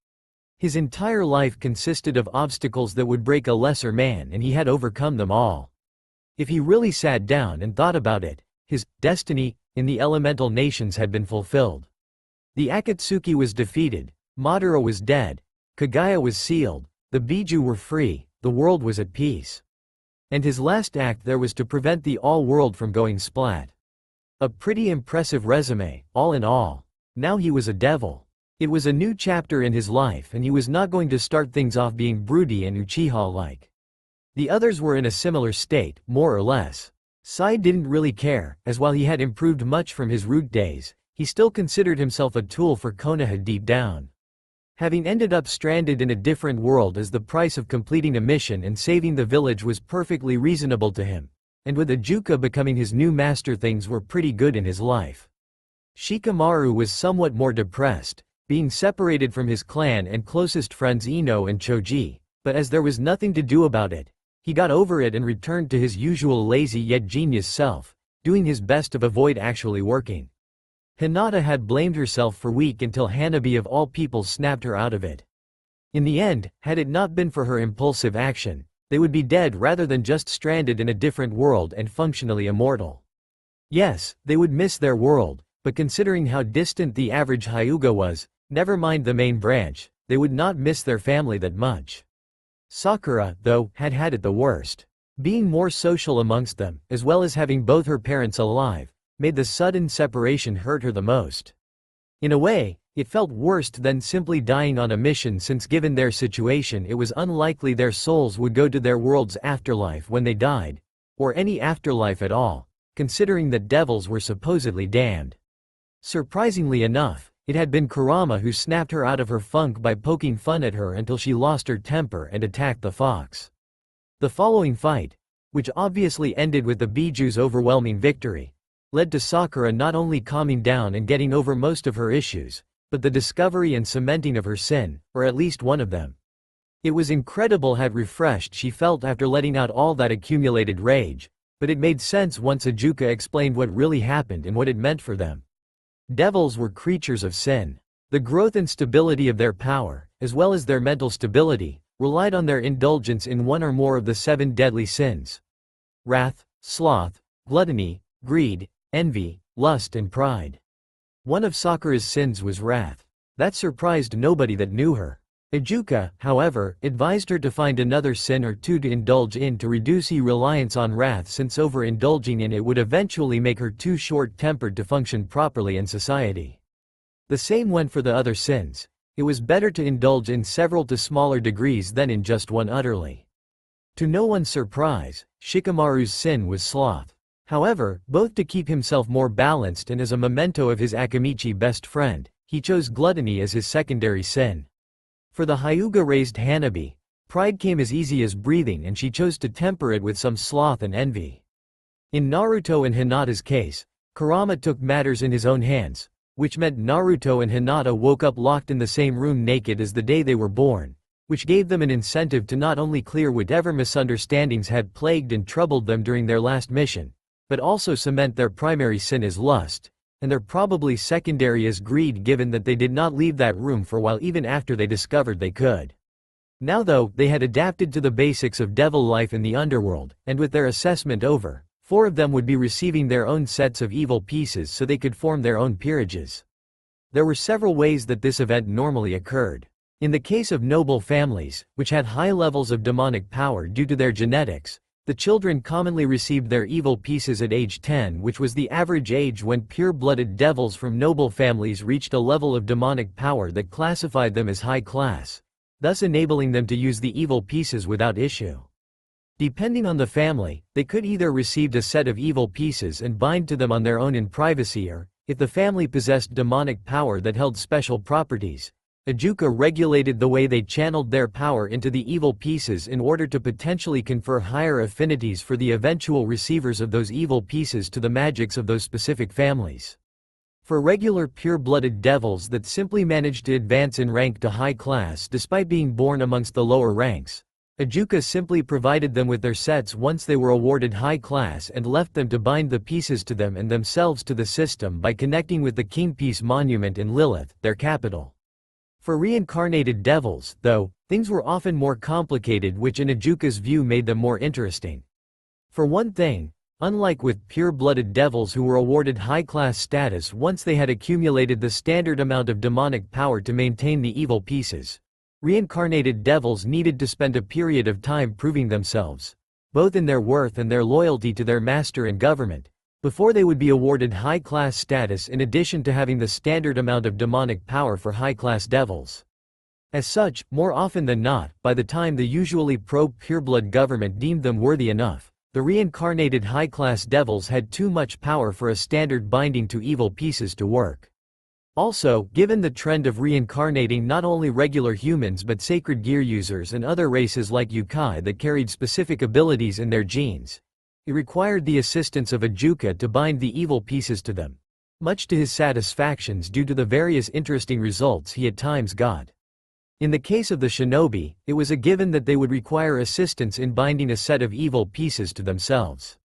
His entire life consisted of obstacles that would break a lesser man and he had overcome them all. If he really sat down and thought about it, his destiny in the elemental nations had been fulfilled. The Akatsuki was defeated, Madara was dead, Kagaya was sealed, the Bijuu were free, the world was at peace. And his last act there was to prevent the all-world from going splat. A pretty impressive resume, all in all. Now he was a devil. It was a new chapter in his life and he was not going to start things off being broody and Uchiha-like. The others were in a similar state, more or less. Sai didn't really care, as while he had improved much from his root days, he still considered himself a tool for Konoha deep down. Having ended up stranded in a different world as the price of completing a mission and saving the village was perfectly reasonable to him. and with Ajuka becoming his new master, things were pretty good in his life. Shikamaru was somewhat more depressed, being separated from his clan and closest friends Ino and Choji, but as there was nothing to do about it, he got over it and returned to his usual lazy yet genius self, doing his best to avoid actually working. Hinata had blamed herself for weak until Hanabi of all people snapped her out of it. In the end, had it not been for her impulsive action, they would be dead rather than just stranded in a different world and functionally immortal. Yes, they would miss their world, but considering how distant the average Hyuga was, never mind the main branch, they would not miss their family that much. Sakura, though, had had it the worst. Being more social amongst them, as well as having both her parents alive, made the sudden separation hurt her the most. In a way, it felt worse than simply dying on a mission, since given their situation it was unlikely their souls would go to their world's afterlife when they died, or any afterlife at all, considering that devils were supposedly damned. Surprisingly enough, it had been Kurama who snapped her out of her funk by poking fun at her until she lost her temper and attacked the fox. The following fight, which obviously ended with the Bijuu's overwhelming victory, led to Sakura not only calming down and getting over most of her issues, but the discovery and cementing of her sin, or at least one of them. It was incredible how refreshed she felt after letting out all that accumulated rage, but it made sense once Ajuka explained what really happened and what it meant for them. Devils were creatures of sin. The growth and stability of their power, as well as their mental stability, relied on their indulgence in one or more of the 7 deadly sins: wrath, sloth, gluttony, greed, envy, lust and pride. One of Sakura's sins was wrath. That surprised nobody that knew her. Ajuka, however, advised her to find another sin or two to indulge in to reduce her reliance on wrath, since overindulging in it would eventually make her too short-tempered to function properly in society. The same went for the other sins. It was better to indulge in several to smaller degrees than in just one utterly. To no one's surprise, Shikamaru's sin was sloth. However, both to keep himself more balanced and as a memento of his Akamichi best friend, he chose gluttony as his secondary sin. For the Hyuga-raised Hanabi, pride came as easy as breathing, and she chose to temper it with some sloth and envy. In Naruto and Hinata's case, Kurama took matters in his own hands, which meant Naruto and Hinata woke up locked in the same room naked as the day they were born, which gave them an incentive to not only clear whatever misunderstandings had plagued and troubled them during their last mission, but also cement their primary sin as lust, and their probably secondary as greed, given that they did not leave that room for a while even after they discovered they could. Now though, they had adapted to the basics of devil life in the underworld, and with their assessment over, 4 of them would be receiving their own sets of evil pieces so they could form their own peerages. There were several ways that this event normally occurred. In the case of noble families, which had high levels of demonic power due to their genetics, the children commonly received their evil pieces at age 10, which was the average age when pure-blooded devils from noble families reached a level of demonic power that classified them as high class, thus enabling them to use the evil pieces without issue. Depending on the family, they could either receive a set of evil pieces and bind to them on their own in privacy, or, if the family possessed demonic power that held special properties, Ajuka regulated the way they channeled their power into the evil pieces in order to potentially confer higher affinities for the eventual receivers of those evil pieces to the magics of those specific families. For regular pure-blooded devils that simply managed to advance in rank to high class despite being born amongst the lower ranks, Ajuka simply provided them with their sets once they were awarded high class and left them to bind the pieces to them and themselves to the system by connecting with the King Peace Monument in Lilith, their capital. For reincarnated devils, though, things were often more complicated, which in Ajuka's view made them more interesting. For one thing, unlike with pure-blooded devils who were awarded high-class status once they had accumulated the standard amount of demonic power to maintain the evil pieces, reincarnated devils needed to spend a period of time proving themselves, both in their worth and their loyalty to their master and government, before they would be awarded high-class status, in addition to having the standard amount of demonic power for high-class devils. As such, more often than not, by the time the usually pro-pureblood government deemed them worthy enough, the reincarnated high-class devils had too much power for a standard binding to evil pieces to work. Also, given the trend of reincarnating not only regular humans but sacred gear users and other races like yokai that carried specific abilities in their genes, It required the assistance of a Juka to bind the evil pieces to them, much to his satisfactions due to the various interesting results he at times got. In the case of the Shinobi, it was a given that they would require assistance in binding a set of evil pieces to themselves.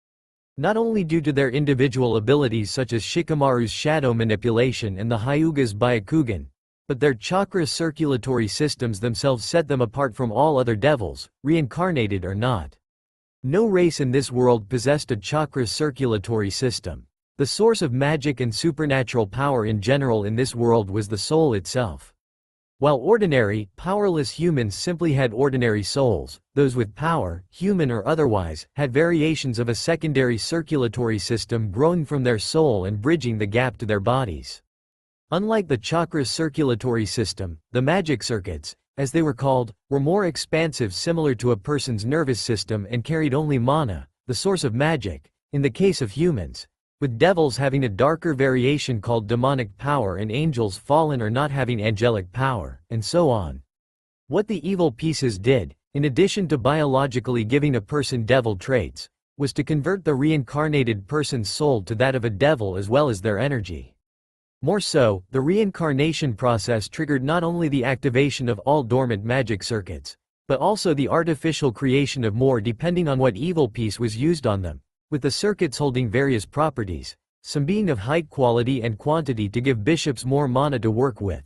Not only due to their individual abilities such as Shikamaru's shadow manipulation and the Hyuga's Byakugan, but their chakra circulatory systems themselves set them apart from all other devils, reincarnated or not. No race in this world possessed a chakra circulatory system. The source of magic and supernatural power in general in this world was the soul itself. While ordinary, powerless humans simply had ordinary souls, those with power, human or otherwise, had variations of a secondary circulatory system growing from their soul and bridging the gap to their bodies. Unlike the chakra circulatory system, the magic circuits, as they were called, were more expansive, similar to a person's nervous system, and carried only mana, the source of magic, in the case of humans, with devils having a darker variation called demonic power and angels fallen or not having angelic power, and so on. What the evil pieces did, in addition to biologically giving a person devil traits, was to convert the reincarnated person's soul to that of a devil as well as their energy. More so, the reincarnation process triggered not only the activation of all dormant magic circuits, but also the artificial creation of more depending on what evil piece was used on them, with the circuits holding various properties, some being of height, quality and quantity to give bishops more mana to work with,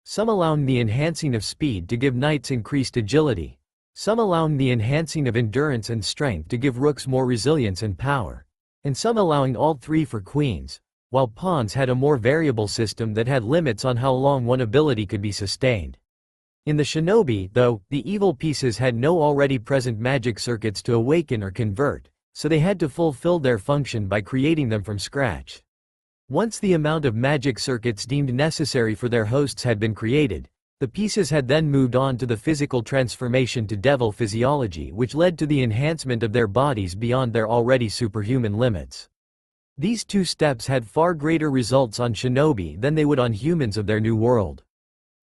some allowing the enhancing of speed to give knights increased agility, some allowing the enhancing of endurance and strength to give rooks more resilience and power, and some allowing all three for queens, while pawns had a more variable system that had limits on how long one ability could be sustained. In the Shinobi, though, the evil pieces had no already present magic circuits to awaken or convert, so they had to fulfill their function by creating them from scratch. Once the amount of magic circuits deemed necessary for their hosts had been created, the pieces had then moved on to the physical transformation to devil physiology, which led to the enhancement of their bodies beyond their already superhuman limits. These two steps had far greater results on Shinobi than they would on humans of their new world.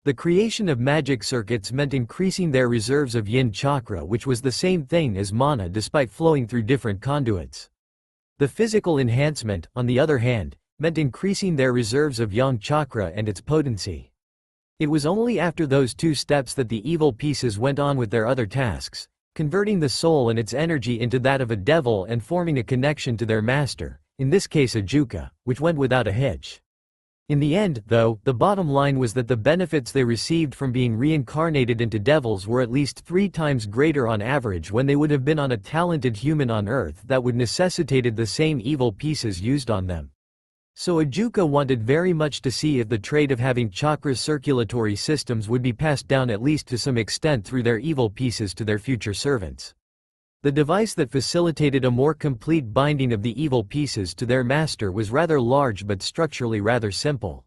The creation of magic circuits meant increasing their reserves of yin chakra, which was the same thing as mana despite flowing through different conduits. The physical enhancement, on the other hand, meant increasing their reserves of yang chakra and its potency. It was only after those two steps that the evil pieces went on with their other tasks, converting the soul and its energy into that of a devil and forming a connection to their master, in this case a Juka, which went without a hitch. In the end, though, the bottom line was that the benefits they received from being reincarnated into devils were at least 3 times greater on average when they would have been on a talented human on Earth that would necessitated the same evil pieces used on them. So Ajuka wanted very much to see if the trait of having chakra circulatory systems would be passed down at least to some extent through their evil pieces to their future servants. The device that facilitated a more complete binding of the evil pieces to their master was rather large but structurally rather simple.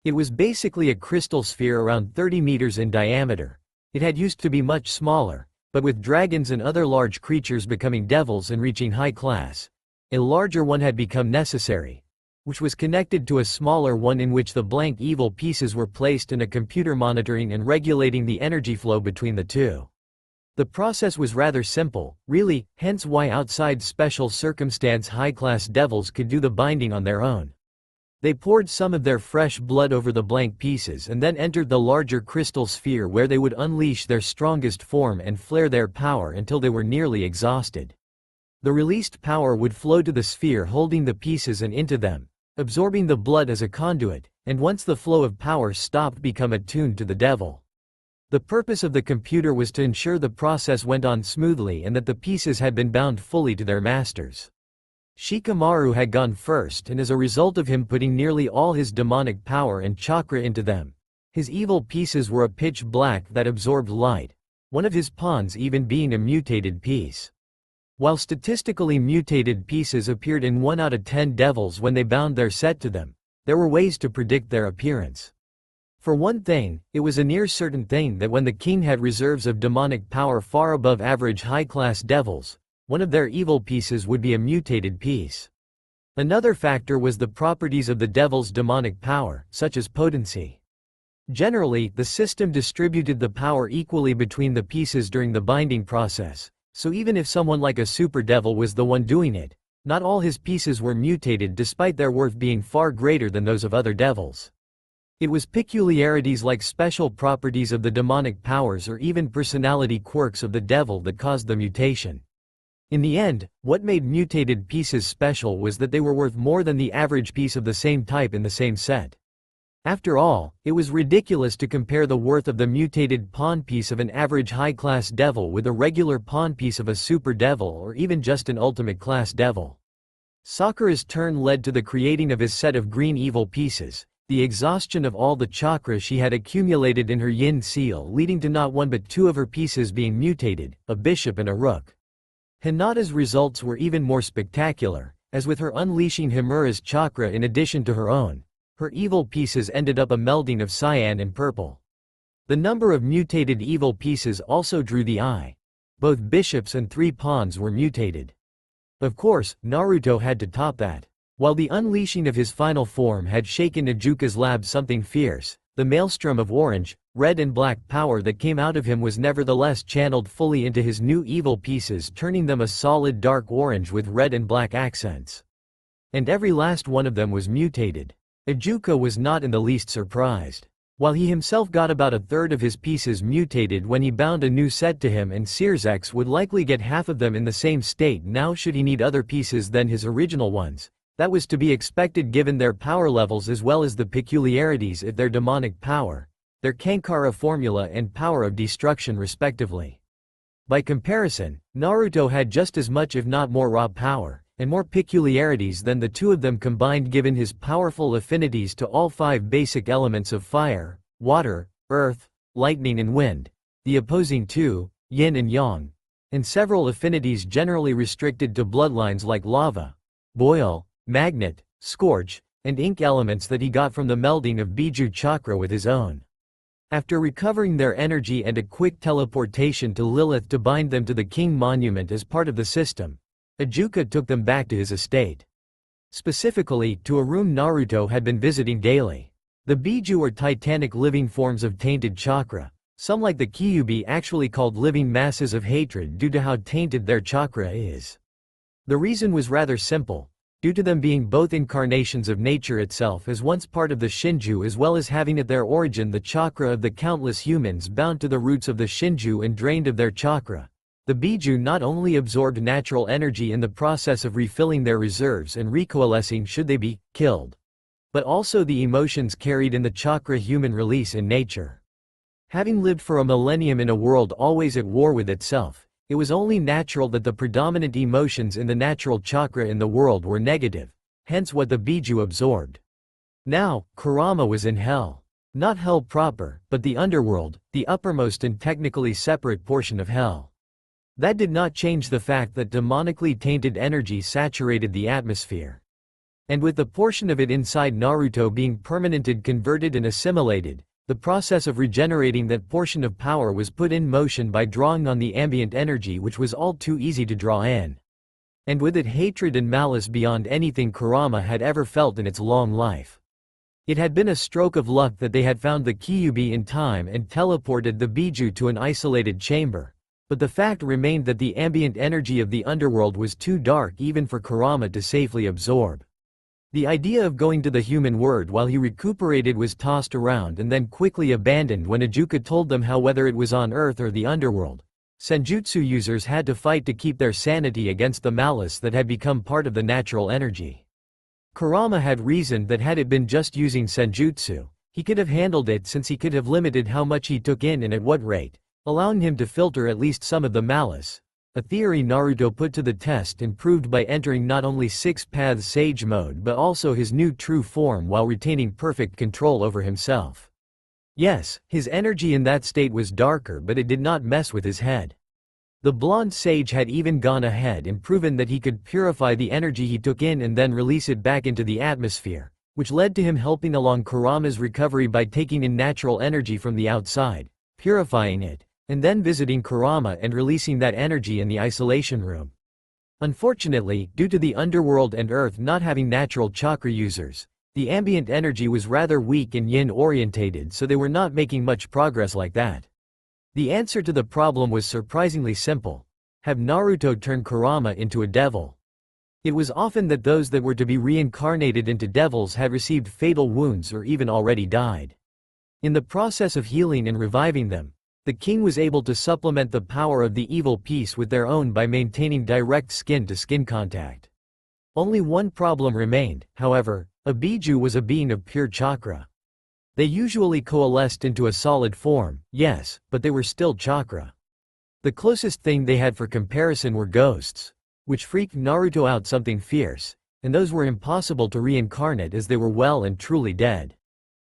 It was basically a crystal sphere around 30 meters in diameter. It had used to be much smaller, but with dragons and other large creatures becoming devils and reaching high class, a larger one had become necessary, which was connected to a smaller one in which the blank evil pieces were placed and a computer monitoring and regulating the energy flow between the two. The process was rather simple, really, hence why outside special circumstance high-class devils could do the binding on their own. They poured some of their fresh blood over the blank pieces and then entered the larger crystal sphere where they would unleash their strongest form and flare their power until they were nearly exhausted. The released power would flow to the sphere holding the pieces and into them, absorbing the blood as a conduit, and once the flow of power stopped become attuned to the devil. The purpose of the computer was to ensure the process went on smoothly and that the pieces had been bound fully to their masters. Shikamaru had gone first, and as a result of him putting nearly all his demonic power and chakra into them, his evil pieces were a pitch black that absorbed light, one of his pawns even being a mutated piece. While statistically mutated pieces appeared in 1 out of 10 devils when they bound their set to them, there were ways to predict their appearance. For one thing, it was a near certain thing that when the king had reserves of demonic power far above average high-class devils, one of their evil pieces would be a mutated piece. Another factor was the properties of the devil's demonic power, such as potency. Generally, the system distributed the power equally between the pieces during the binding process, So even if someone like a super devil was the one doing it, not all his pieces were mutated despite their worth being far greater than those of other devils. It was peculiarities like special properties of the demonic powers or even personality quirks of the devil that caused the mutation. In the end, what made mutated pieces special was that they were worth more than the average piece of the same type in the same set. After all, it was ridiculous to compare the worth of the mutated pawn piece of an average high-class devil with a regular pawn piece of a super devil or even just an ultimate class devil. Sakura's turn led to the creating of his set of green evil pieces, the exhaustion of all the chakra she had accumulated in her yin seal leading to not one but two of her pieces being mutated, a bishop and a rook. Hinata's results were even more spectacular, as with her unleashing Himura's chakra in addition to her own, her evil pieces ended up a melding of cyan and purple. The number of mutated evil pieces also drew the eye. Both bishops and 3 pawns were mutated. Of course, Naruto had to top that. While the unleashing of his final form had shaken Ijuka's lab something fierce, the maelstrom of orange, red and black power that came out of him was nevertheless channeled fully into his new evil pieces, turning them a solid dark orange with red and black accents. And every last one of them was mutated. Ijuka was not in the least surprised. While he himself got about a third of his pieces mutated when he bound a new set to him, and Searsax would likely get half of them in the same state now should he need other pieces than his original ones. That was to be expected given their power levels as well as the peculiarities of their demonic power, their Kankara formula and power of destruction respectively. By comparison, Naruto had just as much if not more raw power, and more peculiarities than the two of them combined given his powerful affinities to all 5 basic elements of fire, water, earth, lightning and wind, the opposing 2, yin and yang, and several affinities generally restricted to bloodlines like lava, boil, magnet, scorch, and ink elements that he got from the melding of Bijuu chakra with his own. After recovering their energy and a quick teleportation to Lilith to bind them to the King Monument as part of the system, Ijuka took them back to his estate. Specifically, to a room Naruto had been visiting daily. The Bijuu are titanic living forms of tainted chakra, some like the Kyuubi actually called living masses of hatred due to how tainted their chakra is. The reason was rather simple, due to them being both incarnations of nature itself as once part of the Shinju as well as having at their origin the chakra of the countless humans bound to the roots of the Shinju and drained of their chakra. The Bijuu not only absorbed natural energy in the process of refilling their reserves and recoalescing should they be killed, but also the emotions carried in the chakra human release in nature. Having lived for a millennium in a world always at war with itself, it was only natural that the predominant emotions in the natural chakra in the world were negative, hence what the Bijuu absorbed. Now, Kurama was in hell. Not hell proper, but the underworld, the uppermost and technically separate portion of hell. That did not change the fact that demonically tainted energy saturated the atmosphere. And with the portion of it inside Naruto being permanented, converted and assimilated, the process of regenerating that portion of power was put in motion by drawing on the ambient energy which was all too easy to draw in. And with it hatred and malice beyond anything Kurama had ever felt in its long life. It had been a stroke of luck that they had found the Kyuubi in time and teleported the Bijuu to an isolated chamber. But the fact remained that the ambient energy of the underworld was too dark even for Kurama to safely absorb. The idea of going to the human world while he recuperated was tossed around and then quickly abandoned when Ijuka told them how whether it was on Earth or the underworld, Senjutsu users had to fight to keep their sanity against the malice that had become part of the natural energy. Kurama had reasoned that had it been just using Senjutsu, he could have handled it since he could have limited how much he took in and at what rate, allowing him to filter at least some of the malice, a theory Naruto put to the test and proved by entering not only 6 Paths Sage mode but also his new true form while retaining perfect control over himself. Yes, his energy in that state was darker but it did not mess with his head. The blonde sage had even gone ahead and proven that he could purify the energy he took in and then release it back into the atmosphere, which led to him helping along Kurama's recovery by taking in natural energy from the outside, purifying it, and then visiting Kurama and releasing that energy in the isolation room. Unfortunately, due to the underworld and Earth not having natural chakra users, the ambient energy was rather weak and yin-orientated, so they were not making much progress like that. The answer to the problem was surprisingly simple. have Naruto turn Kurama into a devil. It was often that those that were to be reincarnated into devils had received fatal wounds or even already died. In the process of healing and reviving them, the king was able to supplement the power of the evil piece with their own by maintaining direct skin-to-skin contact. Only one problem remained, however: a Bijuu was a being of pure chakra. They usually coalesced into a solid form, yes, but they were still chakra. The closest thing they had for comparison were ghosts, which freaked Naruto out something fierce, and those were impossible to reincarnate as they were well and truly dead.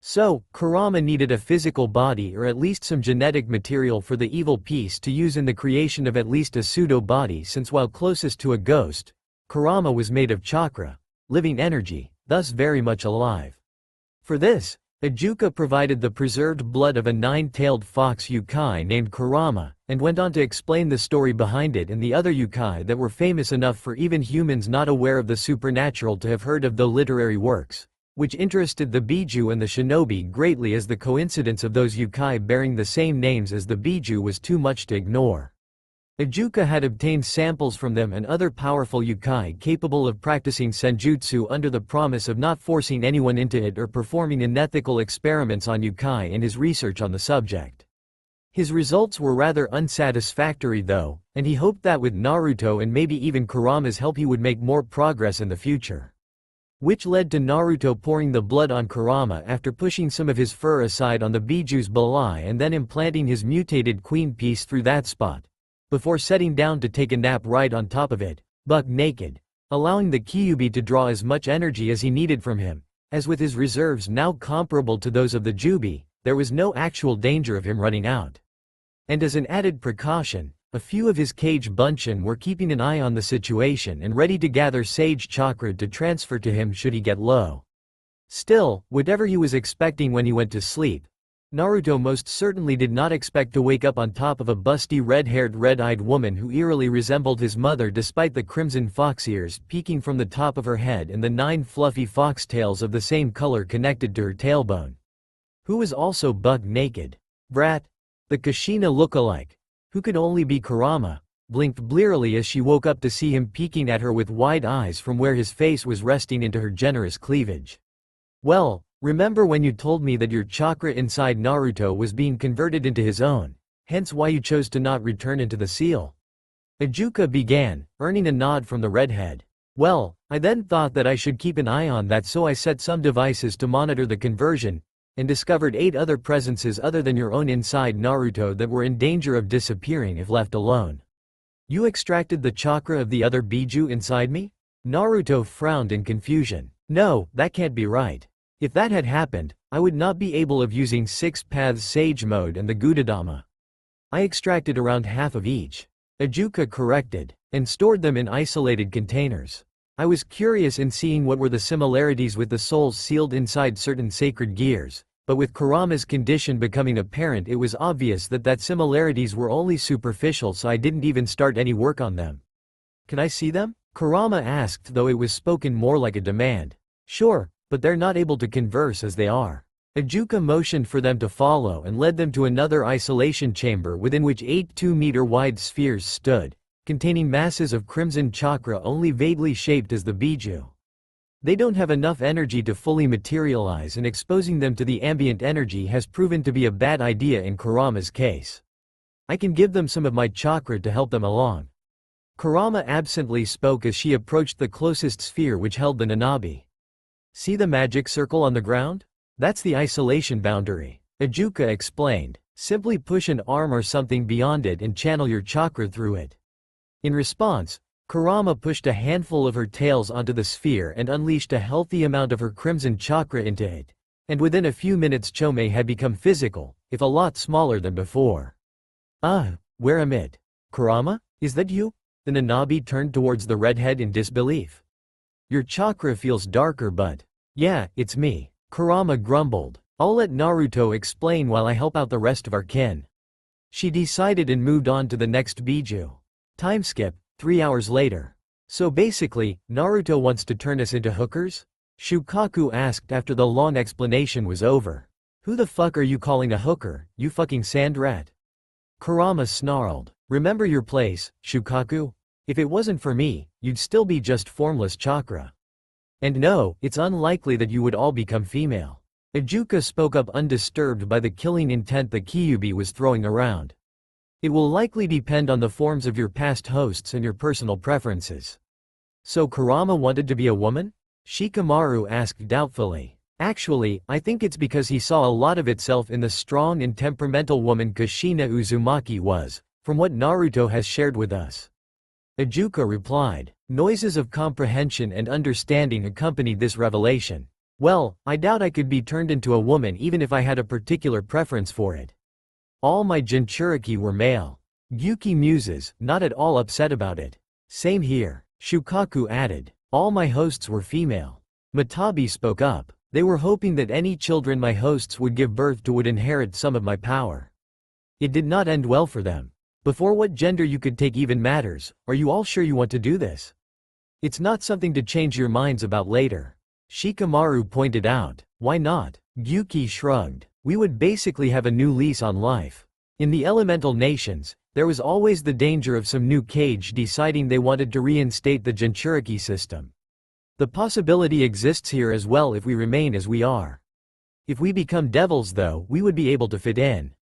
So, Kurama needed a physical body or at least some genetic material for the evil piece to use in the creation of at least a pseudo-body, since while closest to a ghost, Kurama was made of chakra, living energy, thus very much alive. For this, Ijuka provided the preserved blood of a nine-tailed fox yokai named Kurama, and went on to explain the story behind it and the other yokai that were famous enough for even humans not aware of the supernatural to have heard of the literary works, which interested the Bijuu and the Shinobi greatly, as the coincidence of those yokai bearing the same names as the Bijuu was too much to ignore. Ijuka had obtained samples from them and other powerful yokai capable of practicing senjutsu under the promise of not forcing anyone into it or performing unethical experiments on yokai in his research on the subject. His results were rather unsatisfactory though, and he hoped that with Naruto and maybe even Kurama's help he would make more progress in the future. Which led to Naruto pouring the blood on Kurama after pushing some of his fur aside on the Bijuu's belai and then implanting his mutated queen piece through that spot, before setting down to take a nap right on top of it, buck naked, allowing the Kyuubi to draw as much energy as he needed from him, as with his reserves now comparable to those of the Jubi, there was no actual danger of him running out. And as an added precaution, a few of his cage bunshin were keeping an eye on the situation and ready to gather sage chakra to transfer to him should he get low. Still, whatever he was expecting when he went to sleep, Naruto most certainly did not expect to wake up on top of a busty red-haired red-eyed woman who eerily resembled his mother despite the crimson fox ears peeking from the top of her head and the 9 fluffy foxtails of the same color connected to her tailbone. Who was also buck naked. Brat. The Kushina look-alike, who could only be Kurama, blinked blearily as she woke up to see him peeking at her with wide eyes from where his face was resting into her generous cleavage. Well, remember when you told me that your chakra inside Naruto was being converted into his own, hence why you chose to not return into the seal? Ijuka began, earning a nod from the redhead. Well, I then thought that I should keep an eye on that, so I set some devices to monitor the conversion, and discovered 8 other presences other than your own inside Naruto that were in danger of disappearing if left alone. You extracted the chakra of the other Bijuu inside me? Naruto frowned in confusion. No, that can't be right. If that had happened, I would not be able of using 6 paths Sage Mode and the Gudadama. I extracted around half of each. Ijuka corrected, and stored them in isolated containers. I was curious in seeing what were the similarities with the souls sealed inside certain sacred gears, but with Kurama's condition becoming apparent it was obvious that similarities were only superficial, so I didn't even start any work on them. Can I see them? Kurama asked, though it was spoken more like a demand. Sure, but they're not able to converse as they are. Ijuka motioned for them to follow and led them to another isolation chamber within which 8 2-meter-wide spheres stood, containing masses of crimson chakra only vaguely shaped as the Bijuu. They don't have enough energy to fully materialize, and exposing them to the ambient energy has proven to be a bad idea in Kurama's case. I can give them some of my chakra to help them along. Kurama absently spoke as she approached the closest sphere which held the Nanabi. See the magic circle on the ground? That's the isolation boundary, Ijuka explained. Simply push an arm or something beyond it and channel your chakra through it. In response, Kurama pushed a handful of her tails onto the sphere and unleashed a healthy amount of her crimson chakra into it, and within a few minutes Chome had become physical, if a lot smaller than before. Where am it? Kurama, is that you? The Nanabi turned towards the redhead in disbelief. Your chakra feels darker, but... Yeah, it's me, Kurama grumbled. I'll let Naruto explain while I help out the rest of our kin. She decided and moved on to the next Bijuu. Time skip, 3 hours later. So basically, Naruto wants to turn us into hookers? Shukaku asked after the long explanation was over. Who the fuck are you calling a hooker, you fucking sand rat? Kurama snarled. Remember your place, Shukaku? If it wasn't for me, you'd still be just formless chakra. And no, it's unlikely that you would all become female. Ijuka spoke up undisturbed by the killing intent that Kyuubi was throwing around. It will likely depend on the forms of your past hosts and your personal preferences. So Kurama wanted to be a woman? Shikamaru asked doubtfully. Actually, I think it's because he saw a lot of itself in the strong and temperamental woman Kushina Uzumaki was, from what Naruto has shared with us. Ijuka replied. Noises of comprehension and understanding accompanied this revelation. Well, I doubt I could be turned into a woman even if I had a particular preference for it. All my Jinchuriki were male. Gyuki muses, not at all upset about it. Same here, Shukaku added. All my hosts were female. Matabi spoke up. They were hoping that any children my hosts would give birth to would inherit some of my power. It did not end well for them. Before what gender you could take even matters, are you all sure you want to do this? It's not something to change your minds about later. Shikamaru pointed out. Why not? Gyuki shrugged. We would basically have a new lease on life. In the elemental nations, there was always the danger of some new cage deciding they wanted to reinstate the Jinchuriki system. The possibility exists here as well if we remain as we are. If we become devils though, we would be able to fit in.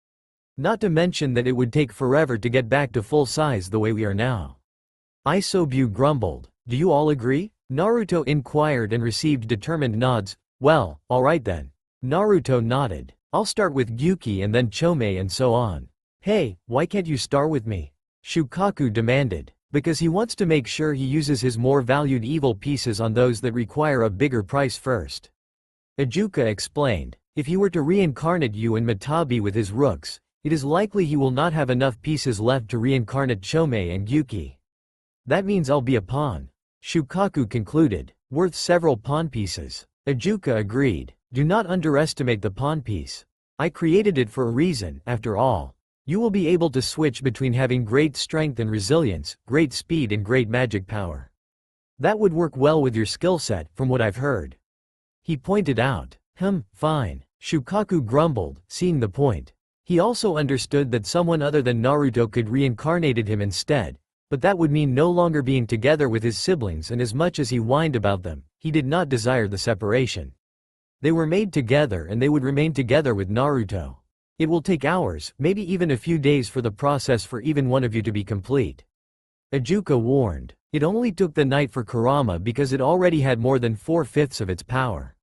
Not to mention that it would take forever to get back to full size the way we are now. Isobu grumbled. Do you all agree? Naruto inquired and received determined nods. Well, alright then. Naruto nodded. I'll start with Gyuki and then Chome and so on. Hey, why can't you start with me? Shukaku demanded. Because he wants to make sure he uses his more valued evil pieces on those that require a bigger price first. Ijuka explained. If he were to reincarnate you and Matabi with his rooks, it is likely he will not have enough pieces left to reincarnate Chome and Gyuki. That means I'll be a pawn. Shukaku concluded. Worth several pawn pieces. Ijuka agreed. Do not underestimate the pawn piece. I created it for a reason, after all. You will be able to switch between having great strength and resilience, great speed and great magic power. That would work well with your skill set, from what I've heard. He pointed out. Fine. Shukaku grumbled, seeing the point. He also understood that someone other than Naruto could reincarnated him instead, but that would mean no longer being together with his siblings, and as much as he whined about them, he did not desire the separation. They were made together and they would remain together with Naruto. It will take hours, maybe even a few days for the process for even one of you to be complete. Ijuka warned. It only took the night for Kurama because it already had more than 4/5 of its power.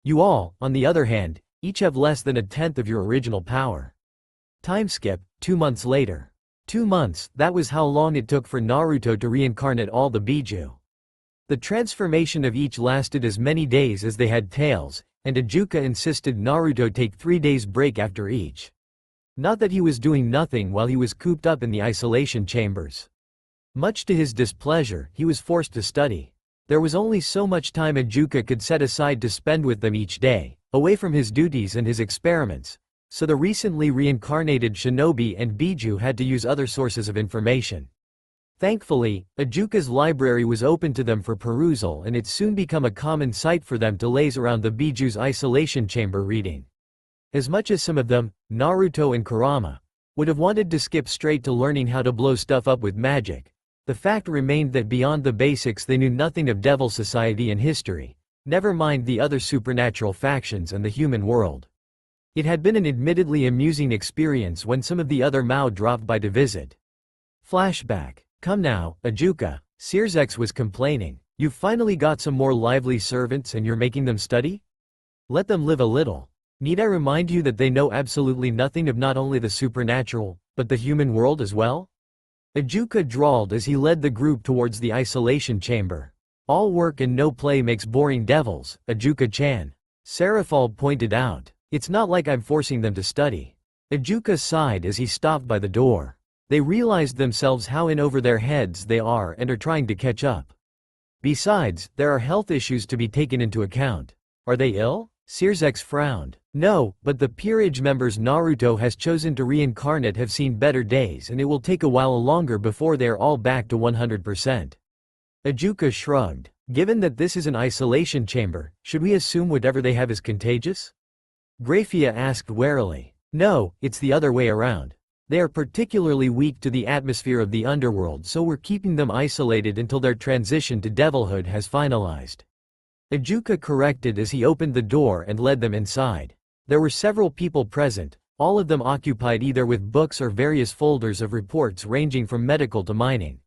You all, on the other hand, each have less than 1/10 of your original power. Time skip, 2 months later. 2 months, that was how long it took for Naruto to reincarnate all the Bijuu. The transformation of each lasted as many days as they had tails, and Ijuka insisted Naruto take 3 days break after each. Not that he was doing nothing while he was cooped up in the isolation chambers. Much to his displeasure, he was forced to study. There was only so much time Ijuka could set aside to spend with them each day, away from his duties and his experiments, so the recently reincarnated Shinobi and Bijuu had to use other sources of information. Thankfully, Ijuka's library was open to them for perusal, and it soon became a common sight for them to laze around the Bijuu's isolation chamber reading. As much as some of them, Naruto and Kurama, would have wanted to skip straight to learning how to blow stuff up with magic, the fact remained that beyond the basics they knew nothing of Devil Society and history, never mind the other supernatural factions and the human world. It had been an admittedly amusing experience when some of the other Mao dropped by to visit. Flashback. Come now, Ijuka, Searsex was complaining. You've finally got some more lively servants and you're making them study? Let them live a little. Need I remind you that they know absolutely nothing of not only the supernatural, but the human world as well? Ijuka drawled as he led the group towards the isolation chamber. All work and no play makes boring devils, Ijuka-chan. Seraphal pointed out. It's not like I'm forcing them to study. Ijuka sighed as he stopped by the door. They realized themselves how in over their heads they are and are trying to catch up. Besides, there are health issues to be taken into account. Are they ill? Searsex frowned. No, but the peerage members Naruto has chosen to reincarnate have seen better days and it will take a while longer before they are all back to 100%. Ijuka shrugged. Given that this is an isolation chamber, should we assume whatever they have is contagious? Graphia asked warily. No, it's the other way around. They are particularly weak to the atmosphere of the underworld, so we're keeping them isolated until their transition to devilhood has finalized. Ijuka corrected as he opened the door and led them inside. There were several people present, all of them occupied either with books or various folders of reports ranging from medical to mining.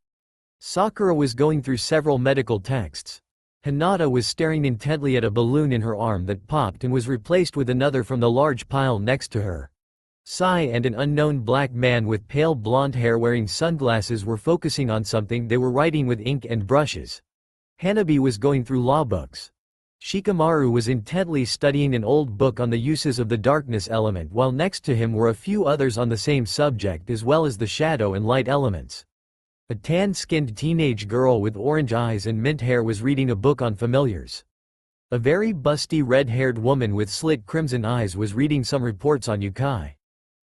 Sakura was going through several medical texts. Hinata was staring intently at a balloon in her arm that popped and was replaced with another from the large pile next to her. Sai and an unknown black man with pale blonde hair wearing sunglasses were focusing on something. They were writing with ink and brushes. Hanabi was going through law books. Shikamaru was intently studying an old book on the uses of the darkness element, while next to him were a few others on the same subject as well as the shadow and light elements. A tan-skinned teenage girl with orange eyes and mint hair was reading a book on familiars. A very busty red-haired woman with slit crimson eyes was reading some reports on yokai.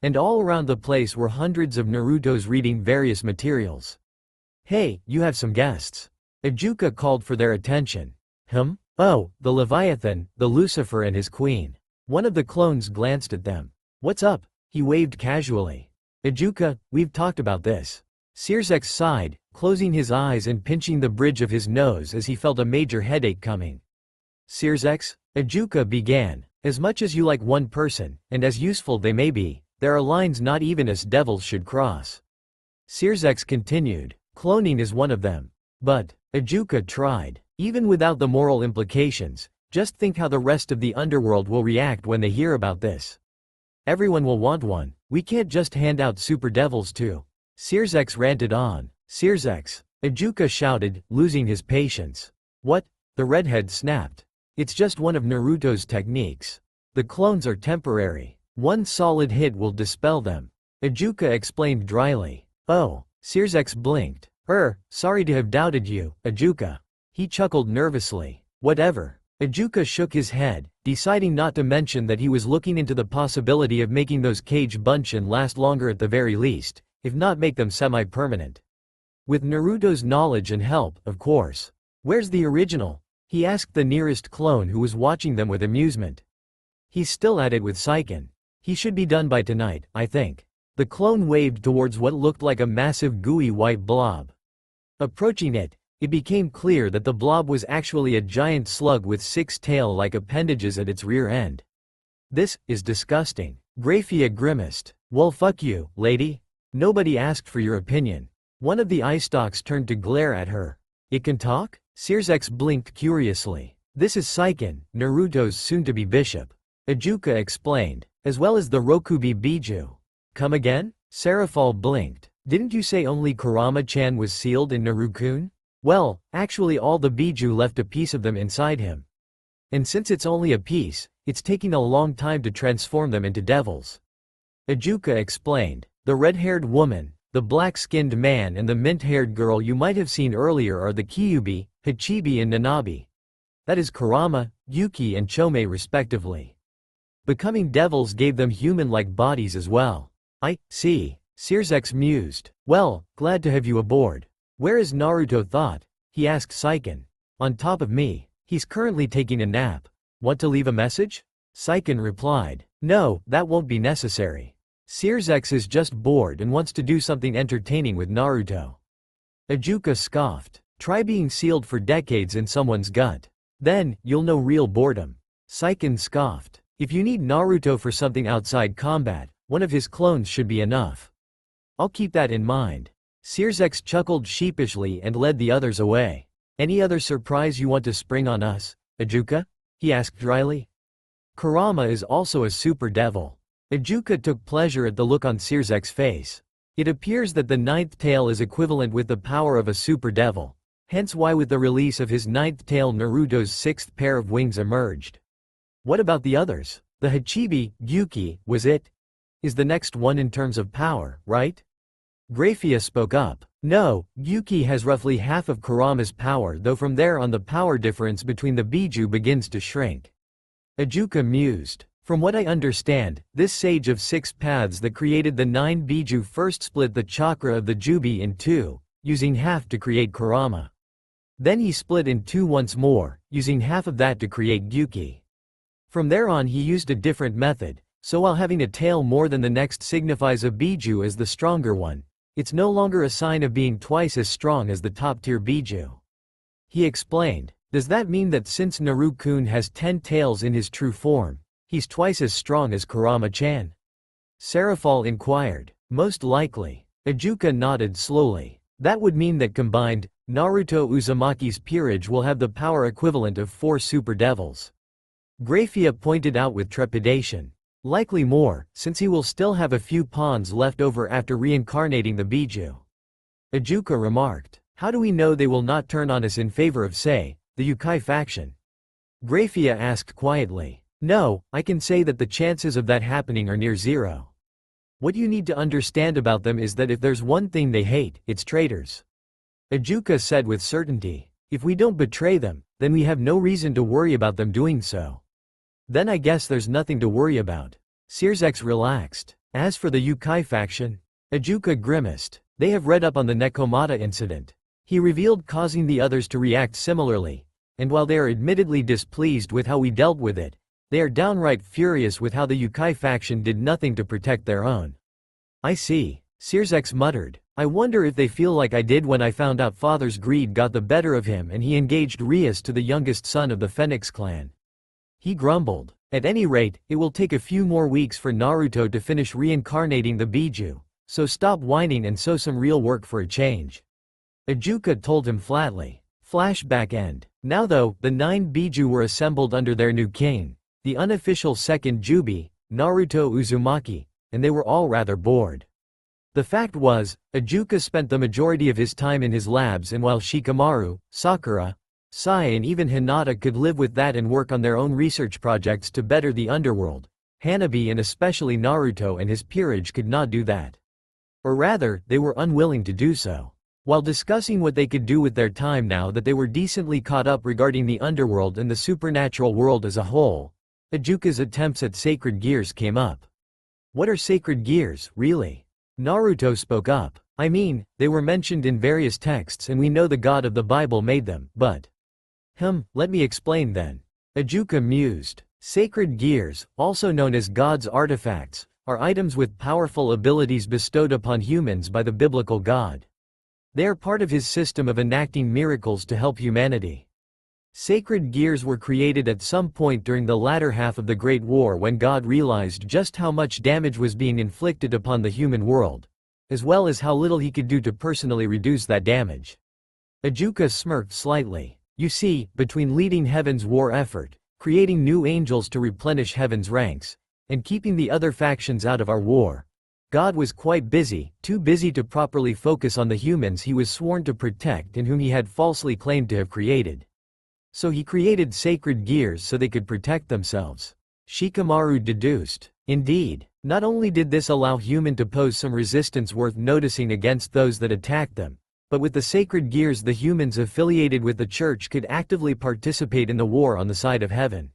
And all around the place were hundreds of Narutos reading various materials. "Hey, you have some guests." Ijuka called for their attention. Oh, the Leviathan, the Lucifer and his queen. One of the clones glanced at them. "What's up?" He waved casually. "Ijuka, we've talked about this." Sirzex sighed, closing his eyes and pinching the bridge of his nose as he felt a major headache coming. "Sirzex," Ijuka began, "as much as you like one person, and as useful they may be, there are lines not even us devils should cross." Sirzex continued, "Cloning is one of them." "But," Ijuka tried, "even without the moral implications, just think how the rest of the underworld will react when they hear about this. Everyone will want one, we can't just hand out super devils too." Sirzex ranted on. "Sirzex," Ijuka shouted, losing his patience. "What?" The redhead snapped. "It's just one of Naruto's techniques. The clones are temporary. One solid hit will dispel them." Ijuka explained dryly. "Oh." Sirzex blinked. Sorry to have doubted you, Ijuka." He chuckled nervously. "Whatever." Ijuka shook his head, deciding not to mention that he was looking into the possibility of making those cage bunshin last longer at the very least, if not make them semi-permanent. With Naruto's knowledge and help, of course. "Where's the original?" he asked the nearest clone who was watching them with amusement. "He's still at it with Saiken. He should be done by tonight, I think." The clone waved towards what looked like a massive gooey white blob. Approaching it, it became clear that the blob was actually a giant slug with 6 tail-like appendages at its rear end. "This is disgusting." Graphia grimaced. "Well, fuck you, lady. Nobody asked for your opinion." One of the eye stalks turned to glare at her. "It can talk?" Sirzex blinked curiously. "This is Saiken, Naruto's soon-to-be bishop," Ijuka explained, "as well as the Rokubi Bijuu." "Come again?" Seraphol blinked. "Didn't you say only Kurama-chan was sealed in Narukun?" "Well, actually all the Bijuu left a piece of them inside him. And since it's only a piece, it's taking a long time to transform them into devils." Ijuka explained. "The red-haired woman, the black-skinned man and the mint-haired girl you might have seen earlier are the Kyuubi, Hachibi and Nanabi. That is Kurama, Yuki and Chome respectively. Becoming devils gave them human-like bodies as well." "I see." Sirzex mused. "Well, glad to have you aboard." "Where is Naruto thought?" he asked Saiken. "On top of me. He's currently taking a nap." "Want to leave a message?" Saiken replied. "No, that won't be necessary. Sirzex is just bored and wants to do something entertaining with Naruto." Ijuka scoffed. "Try being sealed for decades in someone's gut. Then, you'll know real boredom." Saiken scoffed. "If you need Naruto for something outside combat, one of his clones should be enough." "I'll keep that in mind." Sirzex chuckled sheepishly and led the others away. "Any other surprise you want to spring on us, Ijuka?" he asked dryly. "Kurama is also a super devil." Ijuka took pleasure at the look on Sirzek's face. "It appears that the 9th tail is equivalent with the power of a super devil. Hence why with the release of his 9th tail Naruto's 6th pair of wings emerged." "What about the others? The Hachibi, Yuki, was it? Is the next one in terms of power, right?" Graphia spoke up. "No, Yuki has roughly half of Kurama's power, though from there on the power difference between the Bijuu begins to shrink." Ijuka mused. "From what I understand, this sage of 6 paths that created the 9 Bijuu first split the chakra of the Jubi in 2, using half to create Kurama. Then he split in 2 once more, using half of that to create Yuki. From there on he used a different method, So while having a tail more than the next signifies a Bijuu as the stronger one, it's no longer a sign of being twice as strong as the top-tier Bijuu. He explained, does that mean that since Naruto-kun has 10 tails in his true form, he's twice as strong as Kurama-chan? Sarafal inquired. Most likely. Ijuka nodded slowly. That would mean that combined, Naruto Uzumaki's peerage will have the power equivalent of 4 super devils. Graphia pointed out with trepidation. Likely more, since he will still have a few pawns left over after reincarnating the Bijuu. Ijuka remarked. How do we know they will not turn on us in favor of, say, the Ukai faction? Graphia asked quietly. No, I can say that the chances of that happening are near zero. What you need to understand about them is that if there's one thing they hate, it's traitors. Ijuka said with certainty. If we don't betray them, then we have no reason to worry about them doing so. Then I guess there's nothing to worry about. Sirzex relaxed. As for the Ukai faction, Ijuka grimaced. They have read up on the Nekomata incident. He revealed, causing the others to react similarly, and while they are admittedly displeased with how we dealt with it, they are downright furious with how the Ukai faction did nothing to protect their own. I see. Sirzex muttered. I wonder if they feel like I did when I found out father's greed got the better of him and he engaged Rias to the youngest son of the Phoenix clan. He grumbled. At any rate, it will take a few more weeks for Naruto to finish reincarnating the Bijuu, so stop whining and sow some real work for a change. Ijuka told him flatly. Flashback end. Now though, the 9 Bijuu were assembled under their new king, the unofficial second Jubi, Naruto Uzumaki, and they were all rather bored. The fact was, Ijuka spent the majority of his time in his labs, and while Shikamaru, Sakura, Sai and even Hinata could live with that and work on their own research projects to better the underworld, Hanabi and especially Naruto and his peerage could not do that. Or rather, they were unwilling to do so. While discussing what they could do with their time now that they were decently caught up regarding the underworld and the supernatural world as a whole, Ijuka's attempts at sacred gears came up. What are sacred gears, really? Naruto spoke up. I mean, they were mentioned in various texts and we know the god of the Bible made them, but… let me explain then. Ijuka mused. Sacred gears, also known as God's artifacts, are items with powerful abilities bestowed upon humans by the biblical God. They are part of his system of enacting miracles to help humanity. Sacred gears were created at some point during the latter half of the Great War when God realized just how much damage was being inflicted upon the human world, as well as how little he could do to personally reduce that damage. Ijuka smirked slightly. You see, between leading Heaven's war effort, creating new angels to replenish Heaven's ranks, and keeping the other factions out of our war, God was quite busy, too busy to properly focus on the humans he was sworn to protect and whom he had falsely claimed to have created. So he created sacred gears so they could protect themselves. Shikamaru deduced. Indeed, not only did this allow human to pose some resistance worth noticing against those that attacked them, but with the sacred gears the humans affiliated with the church could actively participate in the war on the side of heaven.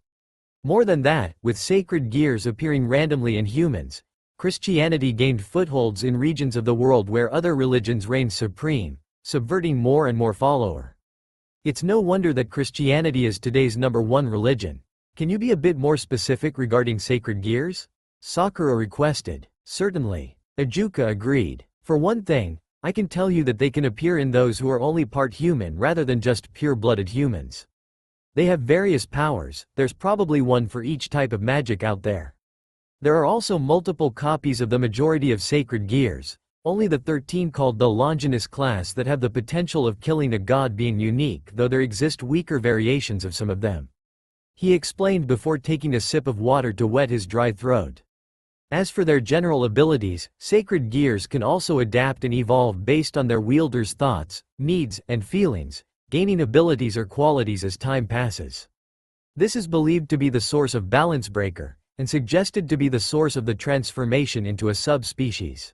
More than that, with sacred gears appearing randomly in humans, Christianity gained footholds in regions of the world where other religions reigned supreme, subverting more and more followers. It's no wonder that Christianity is today's #1 religion. Can you be a bit more specific regarding sacred gears? Sakura requested. Certainly. Ijuka agreed. For one thing, I can tell you that they can appear in those who are only part human rather than just pure-blooded humans. They have various powers, there's probably one for each type of magic out there. There are also multiple copies of the majority of sacred gears, only the 13 called the Longinus class that have the potential of killing a god being unique, though there exist weaker variations of some of them. He explained before taking a sip of water to wet his dry throat. As for their general abilities, sacred gears can also adapt and evolve based on their wielder's thoughts, needs, and feelings, gaining abilities or qualities as time passes. This is believed to be the source of balance breaker, and suggested to be the source of the transformation into a subspecies.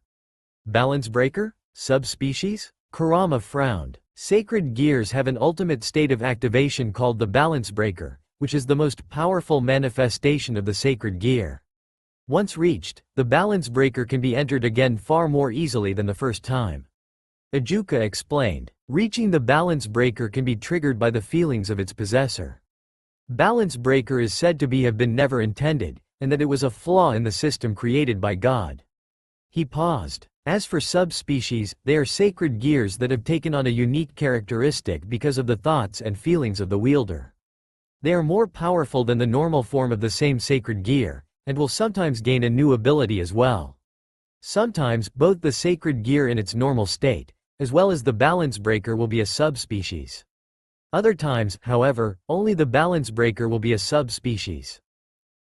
Balance breaker? Subspecies? Kurama frowned. Sacred gears have an ultimate state of activation called the balance breaker, which is the most powerful manifestation of the sacred gear. Once reached, the balance breaker can be entered again far more easily than the first time. Ijuka explained. Reaching the balance breaker can be triggered by the feelings of its possessor. Balance breaker is said to have been never intended, and that it was a flaw in the system created by God. He paused. As for subspecies, they are sacred gears that have taken on a unique characteristic because of the thoughts and feelings of the wielder. They are more powerful than the normal form of the same sacred gear, and will sometimes gain a new ability as well. Sometimes, both the sacred gear in its normal state, as well as the balance breaker will be a subspecies. Other times, however, only the balance breaker will be a subspecies.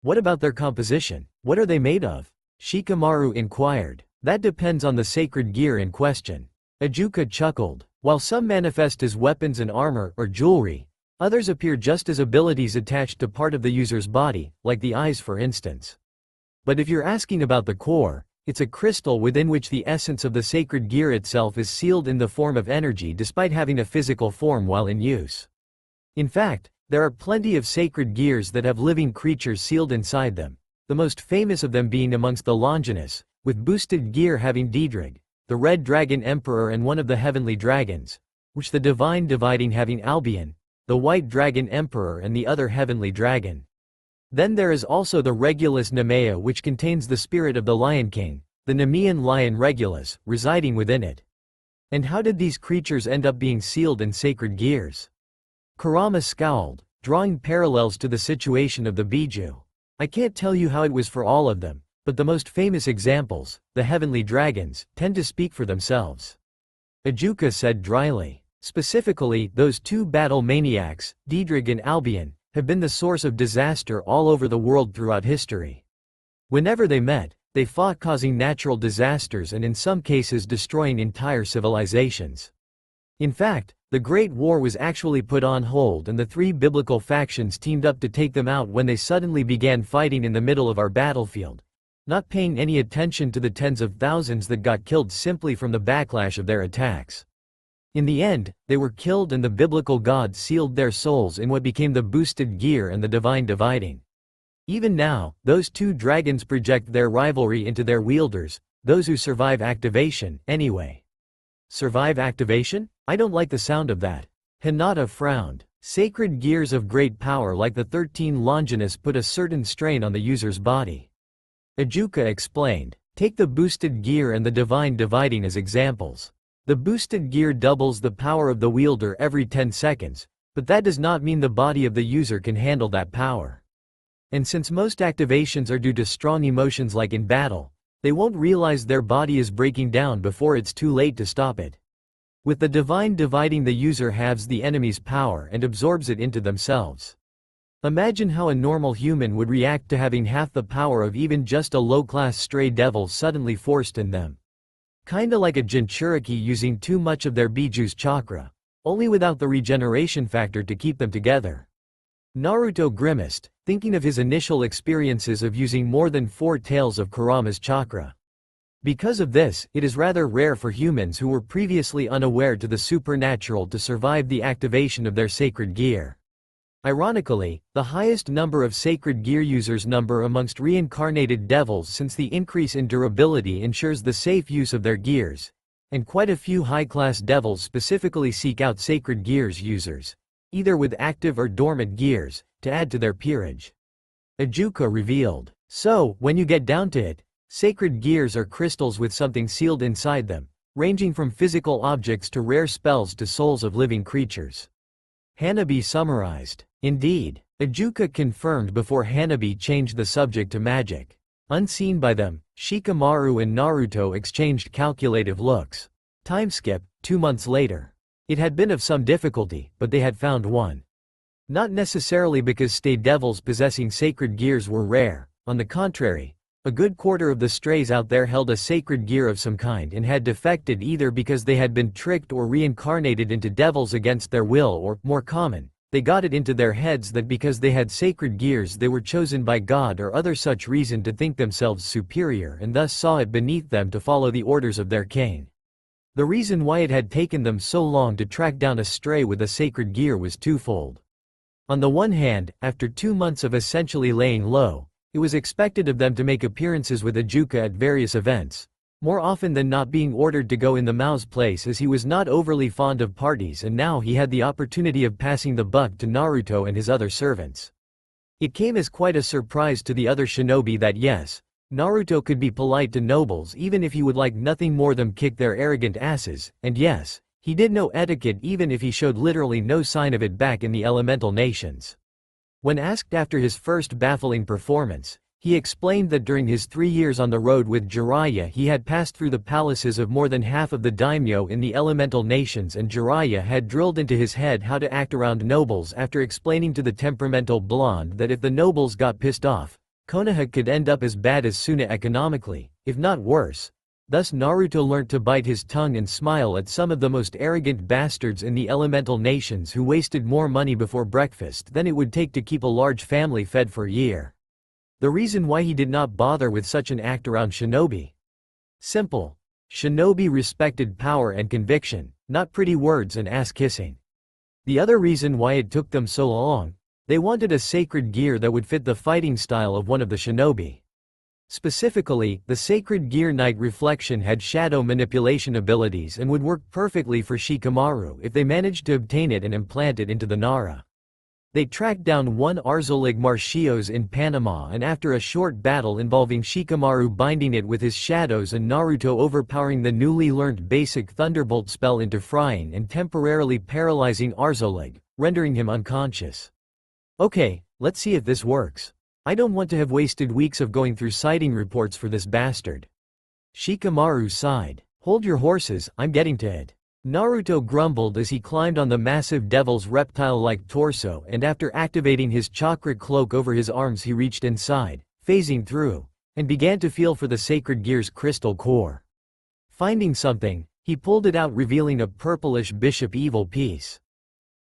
What about their composition? What are they made of? Shikamaru inquired. That depends on the sacred gear in question. Ijuka chuckled. While some manifest as weapons and armor or jewelry, others appear just as abilities attached to part of the user's body, like the eyes for instance. But if you're asking about the core, it's a crystal within which the essence of the sacred gear itself is sealed in the form of energy despite having a physical form while in use. In fact, there are plenty of sacred gears that have living creatures sealed inside them, the most famous of them being amongst the Longinus, with boosted gear having Diedrich, the Red Dragon Emperor and one of the Heavenly Dragons, which the Divine Dividing having Albion, the White Dragon Emperor and the other Heavenly Dragon. Then there is also the Regulus Nemea which contains the spirit of the Lion King, the Nemean Lion Regulus, residing within it. And how did these creatures end up being sealed in sacred gears? Kurama scowled, drawing parallels to the situation of the Bijuu. I can't tell you how it was for all of them, but the most famous examples, the heavenly dragons, tend to speak for themselves. Ijuka said dryly. Specifically, those two battle maniacs, Diedrich and Albion, have been the source of disaster all over the world throughout history. Whenever they met, they fought, causing natural disasters and in some cases destroying entire civilizations. In fact, the Great War was actually put on hold and the three biblical factions teamed up to take them out when they suddenly began fighting in the middle of our battlefield, not paying any attention to the tens of thousands that got killed simply from the backlash of their attacks. In the end, they were killed and the biblical gods sealed their souls in what became the boosted gear and the divine dividing. Even now, those two dragons project their rivalry into their wielders, those who survive activation, anyway. Survive activation? I don't like the sound of that. Hinata frowned. Sacred gears of great power like the 13 Longinus put a certain strain on the user's body. Ijuka explained. Take the boosted gear and the divine dividing as examples. The boosted gear doubles the power of the wielder every 10 seconds, but that does not mean the body of the user can handle that power. And since most activations are due to strong emotions like in battle, they won't realize their body is breaking down before it's too late to stop it. With the divine dividing, the user halves the enemy's power and absorbs it into themselves. Imagine how a normal human would react to having half the power of even just a low-class stray devil suddenly forced in them. Kinda like a Jinchuriki using too much of their Bijuus chakra, only without the regeneration factor to keep them together. Naruto grimaced, thinking of his initial experiences of using more than 4 tails of Kurama's chakra. Because of this, it is rather rare for humans who were previously unaware to the supernatural to survive the activation of their sacred gear. Ironically, the highest number of sacred gear users number amongst reincarnated devils, since the increase in durability ensures the safe use of their gears, and quite a few high-class devils specifically seek out sacred gears users, either with active or dormant gears, to add to their peerage. Ijuka revealed. So, when you get down to it, sacred gears are crystals with something sealed inside them, ranging from physical objects to rare spells to souls of living creatures. Hanabi summarized. Indeed, Ijuka confirmed before Hanabi changed the subject to magic. Unseen by them, Shikamaru and Naruto exchanged calculative looks. Time skip, 2 months later. It had been of some difficulty, but they had found one. Not necessarily because stray devils possessing sacred gears were rare, on the contrary, a good quarter of the strays out there held a sacred gear of some kind and had defected either because they had been tricked or reincarnated into devils against their will, or, more common, they got it into their heads that because they had sacred gears they were chosen by God or other such reason to think themselves superior and thus saw it beneath them to follow the orders of their king. The reason why it had taken them so long to track down a stray with a sacred gear was twofold. On the one hand, after 2 months of essentially laying low, it was expected of them to make appearances with Ijuka at various events, more often than not being ordered to go in the Mao's place as he was not overly fond of parties, and now he had the opportunity of passing the buck to Naruto and his other servants. It came as quite a surprise to the other shinobi that yes, Naruto could be polite to nobles even if he would like nothing more than kick their arrogant asses, and yes, he did know etiquette even if he showed literally no sign of it back in the elemental nations. When asked after his first baffling performance, he explained that during his 3 years on the road with Jiraiya he had passed through the palaces of more than half of the daimyo in the elemental nations, and Jiraiya had drilled into his head how to act around nobles after explaining to the temperamental blonde that if the nobles got pissed off, Konoha could end up as bad as Suna economically, if not worse. Thus Naruto learnt to bite his tongue and smile at some of the most arrogant bastards in the elemental nations who wasted more money before breakfast than it would take to keep a large family fed for a year. The reason why he did not bother with such an act around shinobi. Simple. Shinobi respected power and conviction, not pretty words and ass-kissing. The other reason why it took them so long, they wanted a sacred gear that would fit the fighting style of one of the shinobi. Specifically, the sacred gear Night Reflection had shadow manipulation abilities and would work perfectly for Shikamaru if they managed to obtain it and implant it into the Nara. They tracked down one Arzolig Marchios in Panama, and after a short battle involving Shikamaru binding it with his shadows and Naruto overpowering the newly learned basic Thunderbolt spell into frying and temporarily paralyzing Arzolig, rendering him unconscious. Okay, let's see if this works. I don't want to have wasted weeks of going through sighting reports for this bastard. Shikamaru sighed. Hold your horses, I'm getting to it. Naruto grumbled as he climbed on the massive devil's reptile-like torso, and after activating his chakra cloak over his arms he reached inside, phasing through, and began to feel for the sacred gear's crystal core. Finding something, he pulled it out, revealing a purplish bishop evil piece.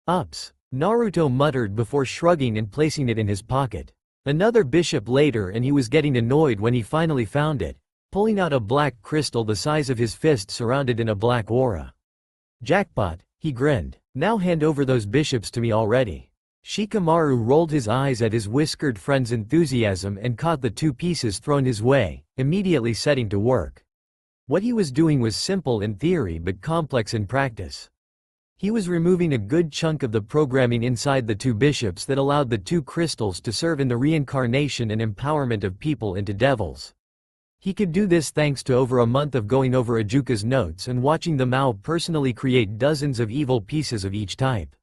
Ups, Naruto muttered before shrugging and placing it in his pocket. Another bishop later, and he was getting annoyed when he finally found it, pulling out a black crystal the size of his fist surrounded in a black aura. Jackpot, he grinned. Now hand over those bishops to me already. Shikamaru rolled his eyes at his whiskered friend's enthusiasm and caught the 2 pieces thrown his way, immediately setting to work. What he was doing was simple in theory but complex in practice. He was removing a good chunk of the programming inside the 2 bishops that allowed the 2 crystals to serve in the reincarnation and empowerment of people into devils. He could do this thanks to over a month of going over Ajuka's notes and watching the Mao personally create dozens of evil pieces of each type.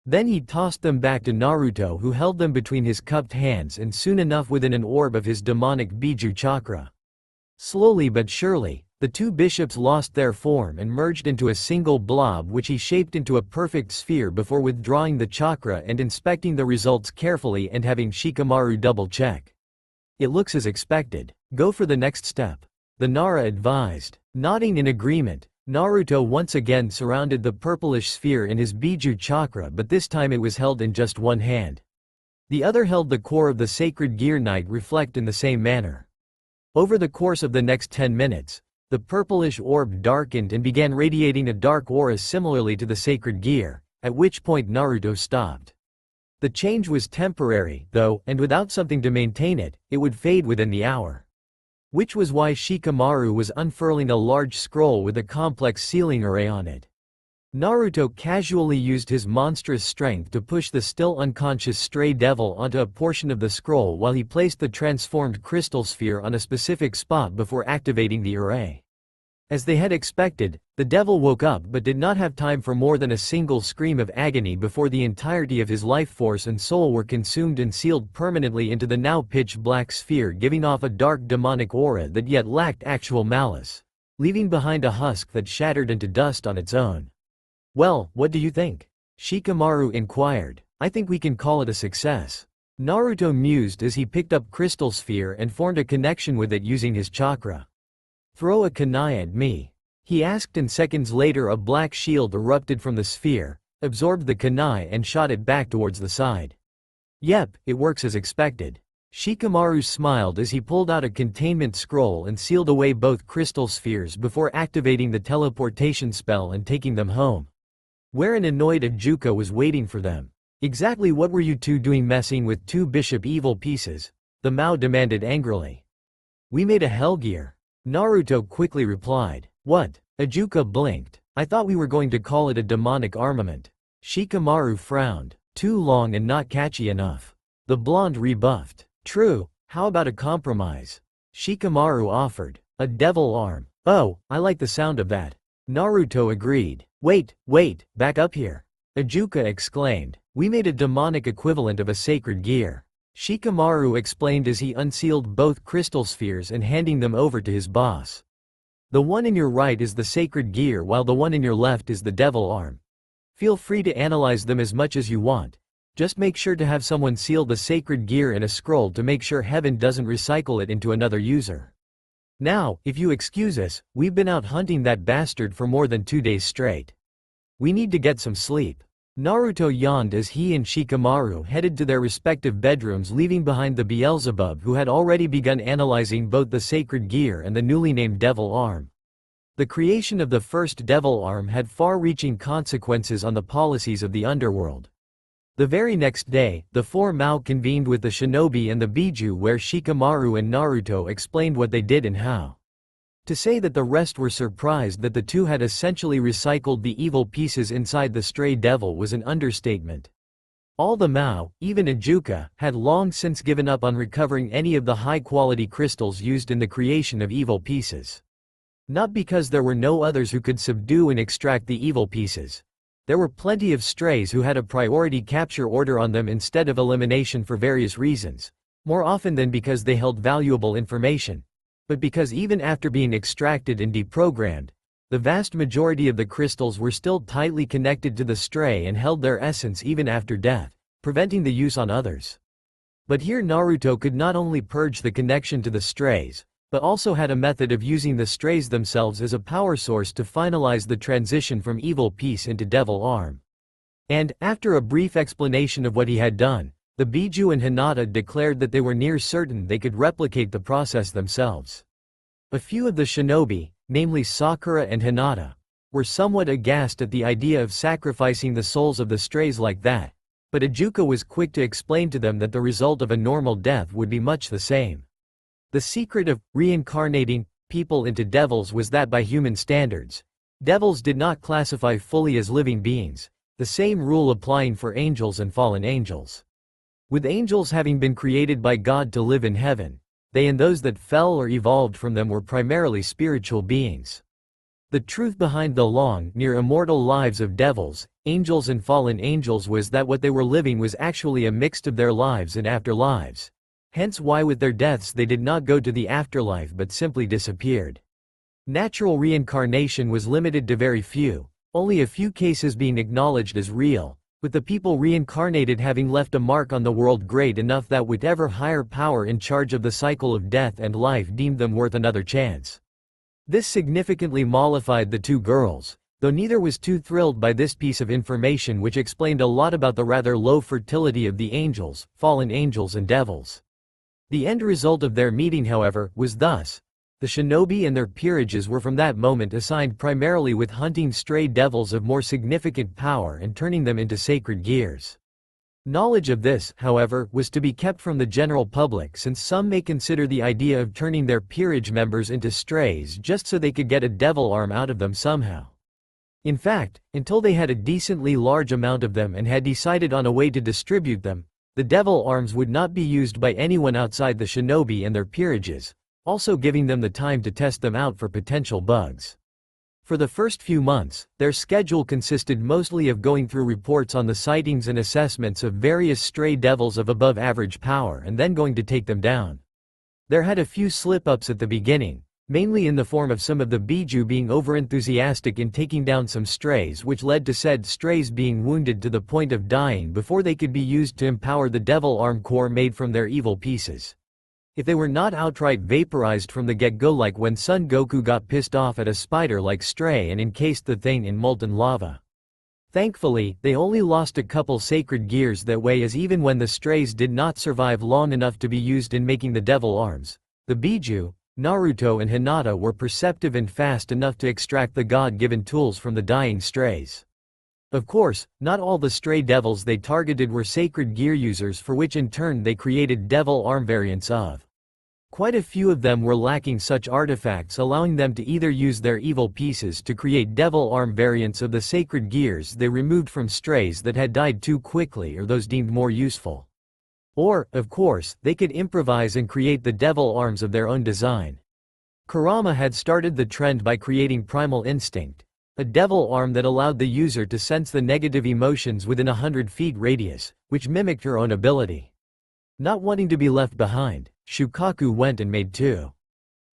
Then he tossed them back to Naruto, who held them between his cupped hands and soon enough within an orb of his demonic Bijuu chakra. Slowly but surely, the 2 bishops lost their form and merged into a single blob, which he shaped into a perfect sphere before withdrawing the chakra and inspecting the results carefully and having Shikamaru double-check. It looks as expected. Go for the next step. The Nara advised. Nodding in agreement, Naruto once again surrounded the purplish sphere in his Bijuu chakra, but this time it was held in just one hand. The other held the core of the sacred gear Night Reflect in the same manner. Over the course of the next 10 minutes, the purplish orb darkened and began radiating a dark aura similarly to the sacred gear, at which point Naruto stopped. The change was temporary, though, and without something to maintain it, it would fade within the hour. Which was why Shikamaru was unfurling a large scroll with a complex sealing array on it. Naruto casually used his monstrous strength to push the still unconscious stray devil onto a portion of the scroll while he placed the transformed crystal sphere on a specific spot before activating the array. As they had expected, the devil woke up but did not have time for more than a single scream of agony before the entirety of his life force and soul were consumed and sealed permanently into the now pitch-black sphere, giving off a dark demonic aura that yet lacked actual malice, leaving behind a husk that shattered into dust on its own. Well, what do you think? Shikamaru inquired. I think we can call it a success. Naruto mused as he picked up Crystal Sphere and formed a connection with it using his chakra. Throw a kunai at me, he asked, and seconds later a black shield erupted from the sphere, absorbed the kunai and shot it back towards the side. Yep, it works as expected. Shikamaru smiled as he pulled out a containment scroll and sealed away both crystal spheres before activating the teleportation spell and taking them home, where an annoyed Ajuka was waiting for them. Exactly what were you 2 doing messing with 2 bishop evil pieces? The Mao demanded angrily. We made a hellgear, Naruto quickly replied. What? Ajuka blinked. I thought we were going to call it a demonic armament. Shikamaru frowned. Too long and not catchy enough. The blonde rebuffed. True, how about a compromise? Shikamaru offered. A devil arm. Oh, I like the sound of that. Naruto agreed. Wait, back up here. Ijuka exclaimed. We made a demonic equivalent of a sacred gear. Shikamaru explained as he unsealed both crystal spheres and handing them over to his boss. The one in your right is the sacred gear while the one in your left is the devil arm. Feel free to analyze them as much as you want. Just make sure to have someone seal the sacred gear in a scroll to make sure heaven doesn't recycle it into another user. Now, if you excuse us, we've been out hunting that bastard for more than 2 days straight. We need to get some sleep. Naruto yawned as he and Shikamaru headed to their respective bedrooms, leaving behind the Beelzebub who had already begun analyzing both the sacred gear and the newly named devil arm. The creation of the first devil arm had far-reaching consequences on the policies of the underworld. The very next day, the four Mao convened with the Shinobi and the Bijuu, where Shikamaru and Naruto explained what they did and how. To say that the rest were surprised that the two had essentially recycled the evil pieces inside the stray devil was an understatement. All the Mao, even Ijuka, had long since given up on recovering any of the high-quality crystals used in the creation of evil pieces. Not because there were no others who could subdue and extract the evil pieces. There were plenty of strays who had a priority capture order on them instead of elimination for various reasons, more often than because they held valuable information, but because even after being extracted and deprogrammed, the vast majority of the crystals were still tightly connected to the stray and held their essence even after death, preventing the use on others. But here Naruto could not only purge the connection to the strays, but also had a method of using the strays themselves as a power source to finalize the transition from evil piece into devil arm. And, after a brief explanation of what he had done, the Bijuu and Hinata declared that they were near certain they could replicate the process themselves. A few of the shinobi, namely Sakura and Hinata, were somewhat aghast at the idea of sacrificing the souls of the strays like that, but Ijuka was quick to explain to them that the result of a normal death would be much the same. The secret of reincarnating people into devils was that by human standards, devils did not classify fully as living beings, the same rule applying for angels and fallen angels. With angels having been created by God to live in heaven, they and those that fell or evolved from them were primarily spiritual beings. The truth behind the long, near immortal lives of devils, angels and fallen angels was that what they were living was actually a mix of their lives and afterlives. Hence why with their deaths they did not go to the afterlife but simply disappeared. Natural reincarnation was limited to very few, only a few cases being acknowledged as real, with the people reincarnated having left a mark on the world great enough that whatever higher power in charge of the cycle of death and life deemed them worth another chance. This significantly mollified the two girls, though neither was too thrilled by this piece of information, which explained a lot about the rather low fertility of the angels, fallen angels and devils. The end result of their meeting, however, was thus. The shinobi and their peerages were from that moment assigned primarily with hunting stray devils of more significant power and turning them into sacred gears. Knowledge of this, however, was to be kept from the general public, since some may consider the idea of turning their peerage members into strays just so they could get a devil arm out of them somehow. In fact, until they had a decently large amount of them and had decided on a way to distribute them, the devil arms would not be used by anyone outside the shinobi and their peerages, also giving them the time to test them out for potential bugs. For the first few months, their schedule consisted mostly of going through reports on the sightings and assessments of various stray devils of above average power and then going to take them down. There had a few slip-ups at the beginning, mainly in the form of some of the Bijuu being overenthusiastic in taking down some strays, which led to said strays being wounded to the point of dying before they could be used to empower the devil arm core made from their evil pieces. If they were not outright vaporized from the get-go, like when Son Goku got pissed off at a spider-like stray and encased the thing in molten lava. Thankfully, they only lost a couple sacred gears that way, as even when the strays did not survive long enough to be used in making the devil arms, the Bijuu, Naruto and Hinata were perceptive and fast enough to extract the God-given tools from the dying strays. Of course, not all the stray devils they targeted were sacred gear users, for which in turn they created devil arm variants of. Quite a few of them were lacking such artifacts, allowing them to either use their evil pieces to create devil arm variants of the sacred gears they removed from strays that had died too quickly, or those deemed more useful. Or, of course, they could improvise and create the devil arms of their own design. Kurama had started the trend by creating Primal Instinct, a devil arm that allowed the user to sense the negative emotions within 100 feet radius, which mimicked her own ability. Not wanting to be left behind, Shukaku went and made two.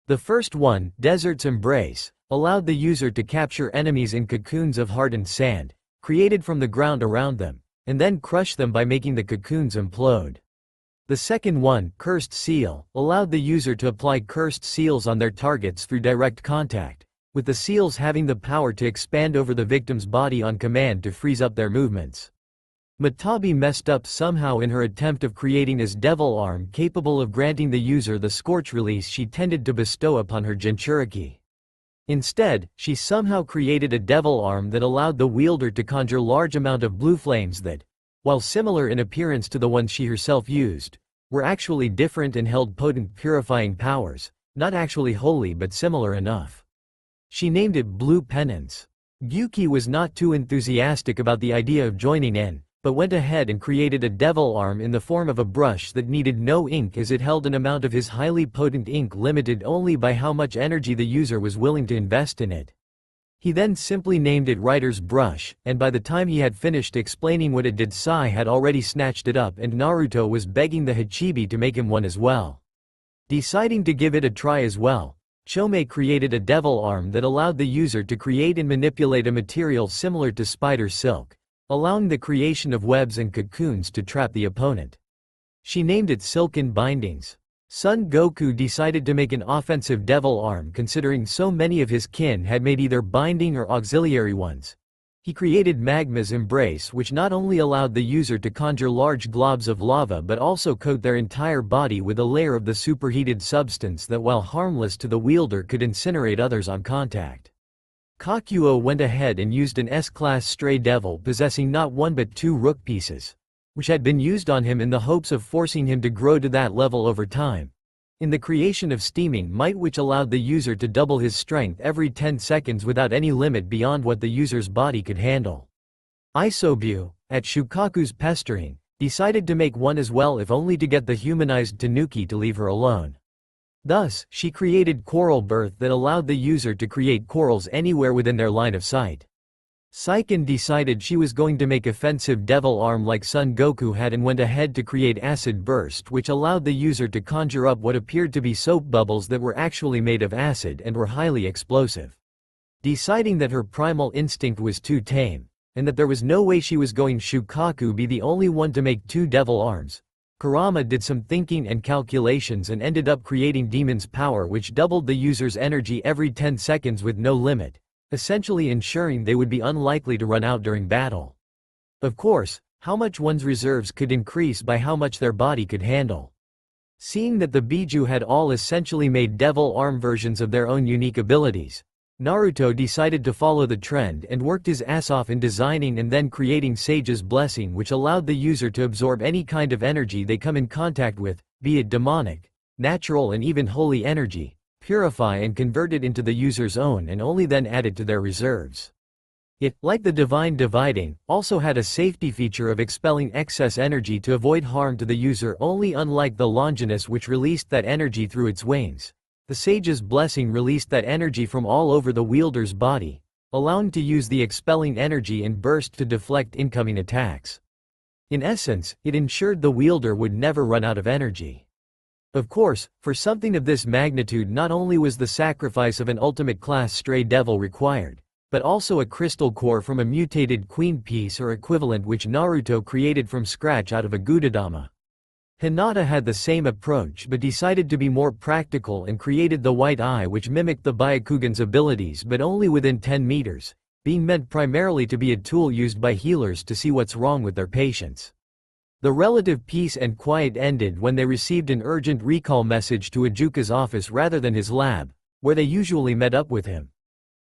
The first one, Desert's Embrace, allowed the user to capture enemies in cocoons of hardened sand, created from the ground around them, and then crush them by making the cocoons implode. The second one, Cursed Seal, allowed the user to apply cursed seals on their targets through direct contact, with the seals having the power to expand over the victim's body on command to freeze up their movements. Matabi messed up somehow in her attempt of creating his devil arm capable of granting the user the scorch release she tended to bestow upon her Jinchuriki. Instead, she somehow created a devil arm that allowed the wielder to conjure large amount of blue flames that, while similar in appearance to the ones she herself used, were actually different and held potent purifying powers, not actually holy but similar enough. She named it Blue Penance. Gyuki was not too enthusiastic about the idea of joining in, but went ahead and created a devil arm in the form of a brush that needed no ink as it held an amount of his highly potent ink limited only by how much energy the user was willing to invest in it. He then simply named it Writer's Brush, and by the time he had finished explaining what it did, Sai had already snatched it up and Naruto was begging the Hachibi to make him one as well. Deciding to give it a try as well, Chome created a devil arm that allowed the user to create and manipulate a material similar to spider silk, allowing the creation of webs and cocoons to trap the opponent. She named it Silken Bindings. Son Goku decided to make an offensive devil arm considering so many of his kin had made either binding or auxiliary ones. He created Magma's Embrace, which not only allowed the user to conjure large globs of lava but also coat their entire body with a layer of the superheated substance that, while harmless to the wielder, could incinerate others on contact. Kakuo went ahead and used an S-class stray devil possessing not one but two rook pieces, which had been used on him in the hopes of forcing him to grow to that level over time, in the creation of Steaming Might, which allowed the user to double his strength every 10 seconds without any limit beyond what the user's body could handle. Isobu, at Shukaku's pestering, decided to make one as well, if only to get the humanized Tanuki to leave her alone. Thus, she created Coral Birth that allowed the user to create corals anywhere within their line of sight. Saiken decided she was going to make offensive devil arm like Son Goku had and went ahead to create Acid Burst, which allowed the user to conjure up what appeared to be soap bubbles that were actually made of acid and were highly explosive. Deciding that her primal instinct was too tame, and that there was no way she was going Shukaku be the only one to make two devil arms, Kurama did some thinking and calculations and ended up creating Demon's Power, which doubled the user's energy every 10 seconds with no limit, essentially ensuring they would be unlikely to run out during battle. Of course, how much one's reserves could increase by how much their body could handle. Seeing that the Bijuu had all essentially made devil arm versions of their own unique abilities, Naruto decided to follow the trend and worked his ass off in designing and then creating Sage's Blessing, which allowed the user to absorb any kind of energy they come in contact with, be it demonic, natural and even holy energy, purify and convert it into the user's own and only then add it to their reserves. It, like the Divine Dividing, also had a safety feature of expelling excess energy to avoid harm to the user only, unlike the Longinus, which released that energy through its wings. The Sage's Blessing released that energy from all over the wielder's body, allowing to use the expelling energy in burst to deflect incoming attacks. In essence, it ensured the wielder would never run out of energy. Of course, for something of this magnitude, not only was the sacrifice of an ultimate class stray devil required, but also a crystal core from a mutated queen piece or equivalent, which Naruto created from scratch out of a Gudadama. Hinata had the same approach but decided to be more practical and created the White Eye, which mimicked the Byakugan's abilities but only within 10 meters, being meant primarily to be a tool used by healers to see what's wrong with their patients. The relative peace and quiet ended when they received an urgent recall message to Ajuka's office rather than his lab, where they usually met up with him.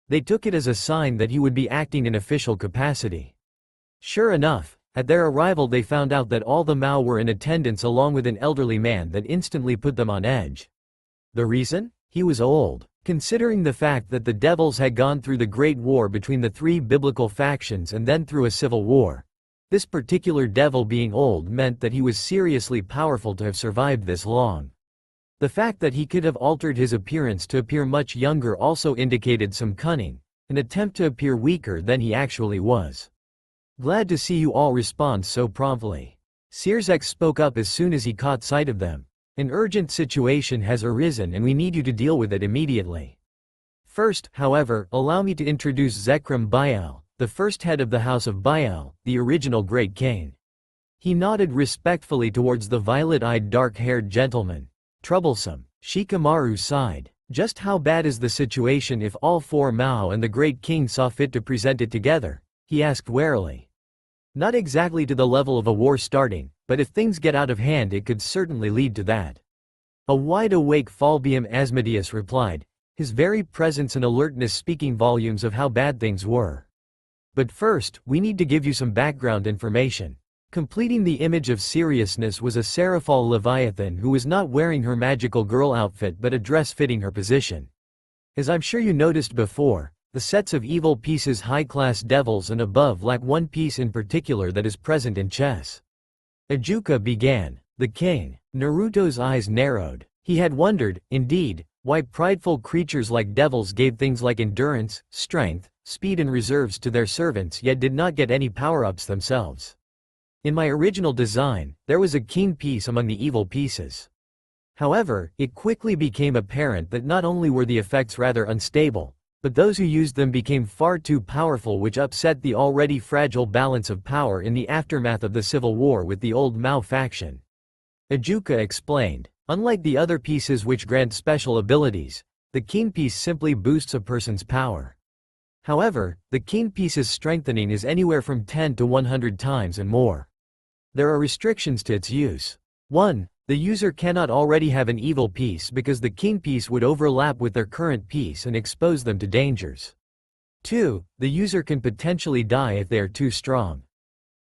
They took it as a sign that he would be acting in official capacity. Sure enough, at their arrival they found out that all the Mao were in attendance along with an elderly man that instantly put them on edge. The reason? He was old. Considering the fact that the devils had gone through the Great War between the three biblical factions and then through a civil war, This particular devil being old meant that he was seriously powerful to have survived this long. The fact that he could have altered his appearance to appear much younger also indicated some cunning, an attempt to appear weaker than he actually was. Glad to see you all respond so promptly. Sirzek spoke up as soon as he caught sight of them. An urgent situation has arisen and we need you to deal with it immediately. First, however, allow me to introduce Zekrom Bijuu, the first head of the House of Bijuu, the original Great King. He nodded respectfully towards the violet-eyed dark-haired gentleman. Troublesome. Shikamaru sighed. Just how bad is the situation if all four Mao and the Great King saw fit to present it together? He asked warily. Not exactly to the level of a war starting, but if things get out of hand it could certainly lead to that. A wide-awake Falbium Asmodeus replied, his very presence and alertness speaking volumes of how bad things were. But first, we need to give you some background information. Completing the image of seriousness was a Seraphal Leviathan who was not wearing her magical girl outfit but a dress fitting her position. As I'm sure you noticed before, the sets of evil pieces high-class devils and above lack one piece in particular that is present in chess. Ajuka began. The king. Naruto's eyes narrowed. He had wondered, indeed, why prideful creatures like devils gave things like endurance, strength, speed and reserves to their servants yet did not get any power-ups themselves. In my original design, there was a king piece among the evil pieces. However, it quickly became apparent that not only were the effects rather unstable, but those who used them became far too powerful, which upset the already fragile balance of power in the aftermath of the civil war with the old Mao faction. Ajuka explained, unlike the other pieces which grant special abilities, the king piece simply boosts a person's power. However, the king piece's strengthening is anywhere from 10 to 100 times and more. There are restrictions to its use. 1. The user cannot already have an evil piece because the king piece would overlap with their current piece and expose them to dangers. 2. The user can potentially die if they are too strong.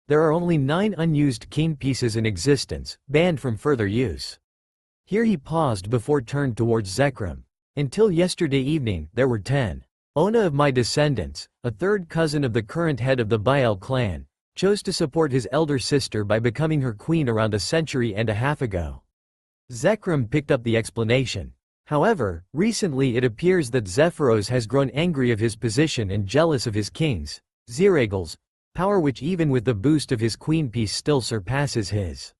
There are only 9 unused king pieces in existence, banned from further use. Here he paused before turned towards Zekrom. Until yesterday evening, there were 10. Ona of my descendants, a third cousin of the current head of the Bijuu clan, chose to support his elder sister by becoming her queen around a century and a half ago. Zekrom picked up the explanation. However, recently it appears that Zephyros has grown angry of his position and jealous of his king's, Ziragal's, power, which even with the boost of his queen piece still surpasses his.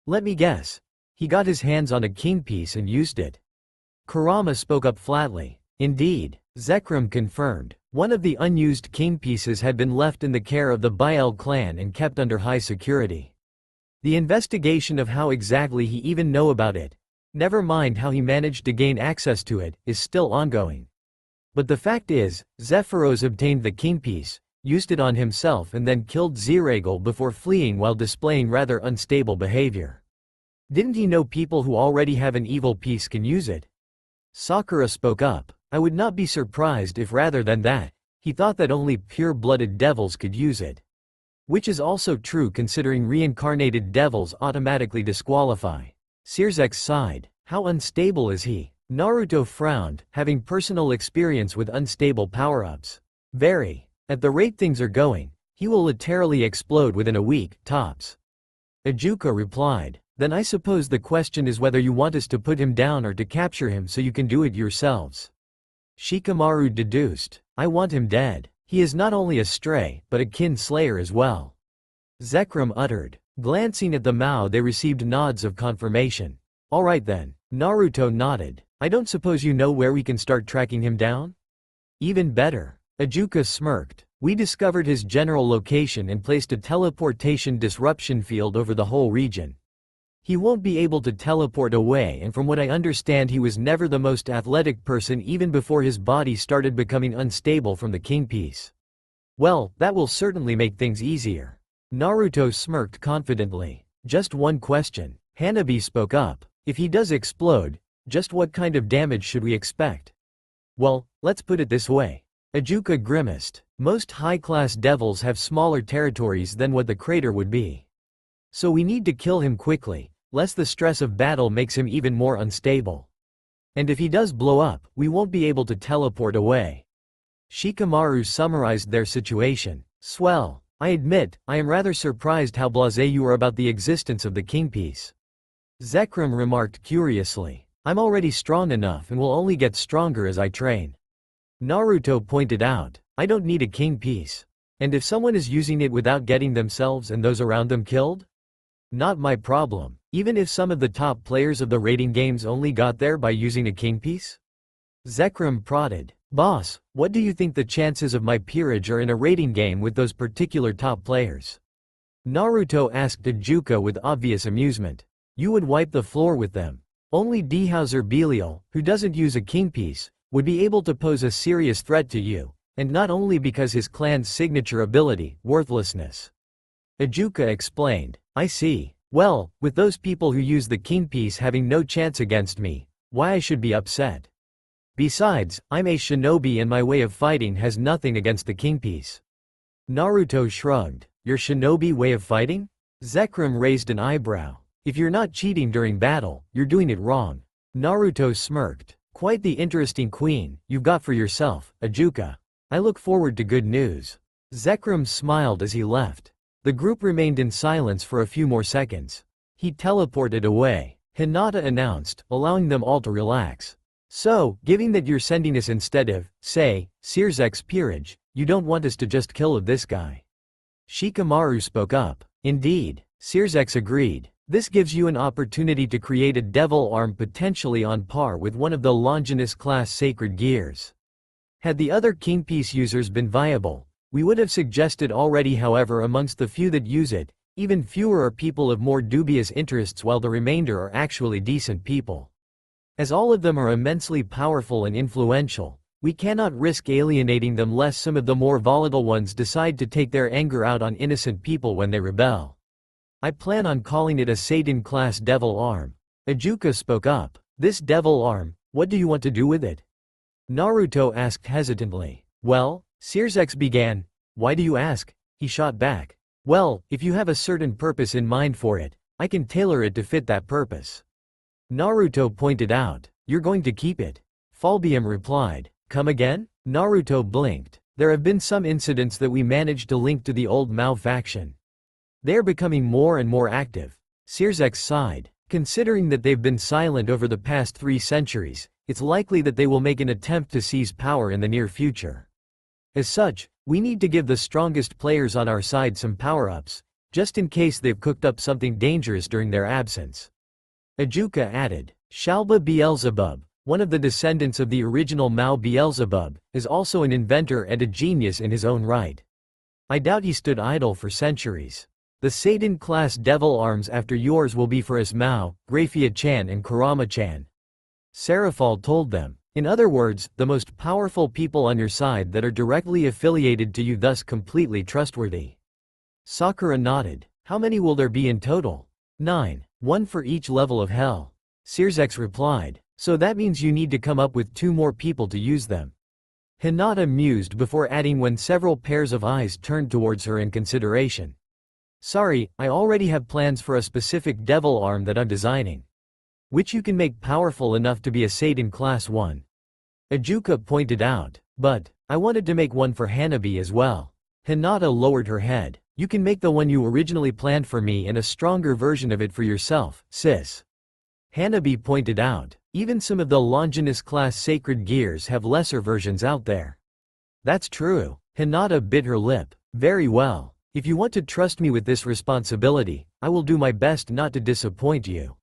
Let me guess. He got his hands on a king piece and used it. Kurama spoke up flatly. Indeed, Zekrom confirmed. One of the unused king pieces had been left in the care of the Bijuu clan and kept under high security. The investigation of how exactly he even know about it, never mind how he managed to gain access to it, is still ongoing. But the fact is, Zephyros obtained the king piece, used it on himself and then killed Ziragal before fleeing while displaying rather unstable behavior. Didn't he know people who already have an evil piece can use it? Sakura spoke up. I would not be surprised if rather than that, he thought that only pure-blooded devils could use it. Which is also true considering reincarnated devils automatically disqualify. Sirzek sighed. How unstable is he? Naruto frowned, having personal experience with unstable power-ups. Very. At the rate things are going, he will literally explode within a week, tops. Ajuka replied. Then I suppose the question is whether you want us to put him down or to capture him so you can do it yourselves. Shikamaru deduced. I want him dead. He is not only a stray, but a kin slayer as well. Zekrom uttered. Glancing at the Mao, they received nods of confirmation. Alright then. Naruto nodded. I don't suppose you know where we can start tracking him down? Even better. Ajuka smirked. We discovered his general location and placed a teleportation disruption field over the whole region. He won't be able to teleport away, and from what I understand he was never the most athletic person even before his body started becoming unstable from the king piece. Well, that will certainly make things easier. Naruto smirked confidently. Just one question. Hanabi spoke up. If he does explode, just what kind of damage should we expect? Well, let's put it this way. Ajuka grimaced. Most high-class devils have smaller territories than what the crater would be. So we need to kill him quickly, lest the stress of battle makes him even more unstable. And if he does blow up, we won't be able to teleport away. Shikamaru summarized their situation. Swell. I admit, I am rather surprised how blasé you are about the existence of the king piece. Zekrom remarked curiously. I'm already strong enough and will only get stronger as I train. Naruto pointed out, I don't need a king piece. And if someone is using it without getting themselves and those around them killed? Not my problem, even if some of the top players of the raiding games only got there by using a king piece? Zekrom prodded. Boss, what do you think the chances of my peerage are in a raiding game with those particular top players? Naruto asked Ijuka with obvious amusement. You would wipe the floor with them. Only Dehauser Belial, who doesn't use a king piece, would be able to pose a serious threat to you, and not only because his clan's signature ability, worthlessness. Ijuka explained. I see. Well, with those people who use the king piece having no chance against me, why I should be upset. Besides, I'm a shinobi and my way of fighting has nothing against the king piece. Naruto shrugged. Your shinobi way of fighting? Zekrom raised an eyebrow. If you're not cheating during battle, you're doing it wrong. Naruto smirked. Quite the interesting queen you've got for yourself, Ijuka. I look forward to good news. Zekrom smiled as he left. The group remained in silence for a few more seconds. He teleported away. Hinata announced, allowing them all to relax. So, given that you're sending us instead of, say, Searzek's peerage, you don't want us to just kill this guy. Shikamaru spoke up. Indeed, Searzek agreed. This gives you an opportunity to create a devil arm potentially on par with one of the Longinus class sacred gears. Had the other king piece users been viable, we would have suggested already. However, amongst the few that use it, even fewer are people of more dubious interests while the remainder are actually decent people. As all of them are immensely powerful and influential, we cannot risk alienating them lest some of the more volatile ones decide to take their anger out on innocent people when they rebel. I plan on calling it a Satan-class devil arm. Ijuka spoke up. This devil arm, what do you want to do with it? Naruto asked hesitantly. Well, Searzek began. Why do you ask? He shot back. Well, if you have a certain purpose in mind for it, I can tailor it to fit that purpose. Naruto pointed out. You're going to keep it? Falbium replied. Come again? Naruto blinked. There have been some incidents that we managed to link to the old Mao faction. They are becoming more and more active. Searzek sighed. Considering that they've been silent over the past 3 centuries, it's likely that they will make an attempt to seize power in the near future. As such, we need to give the strongest players on our side some power-ups, just in case they've cooked up something dangerous during their absence. Ijuka added. Shalba Beelzebub, one of the descendants of the original Mao Beelzebub, is also an inventor and a genius in his own right. I doubt he stood idle for centuries. The Satan-class devil arms after yours will be for Mao, Graphia-chan and Kurama-chan. Serafal told them. In other words, the most powerful people on your side that are directly affiliated to you, thus completely trustworthy. Sakura nodded. How many will there be in total? 9. 1 for each level of hell. Searzek replied. So that means you need to come up with 2 more people to use them. Hinata mused before adding when several pairs of eyes turned towards her in consideration. Sorry, I already have plans for a specific devil arm that I'm designing. Which you can make powerful enough to be a Satan class 1. Ijuka pointed out. But, I wanted to make one for Hanabi as well. Hinata lowered her head. You can make the one you originally planned for me and a stronger version of it for yourself, sis. Hanabi pointed out. Even some of the Longinus class sacred gears have lesser versions out there. That's true. Hinata bit her lip. Very well. If you want to trust me with this responsibility, I will do my best not to disappoint you.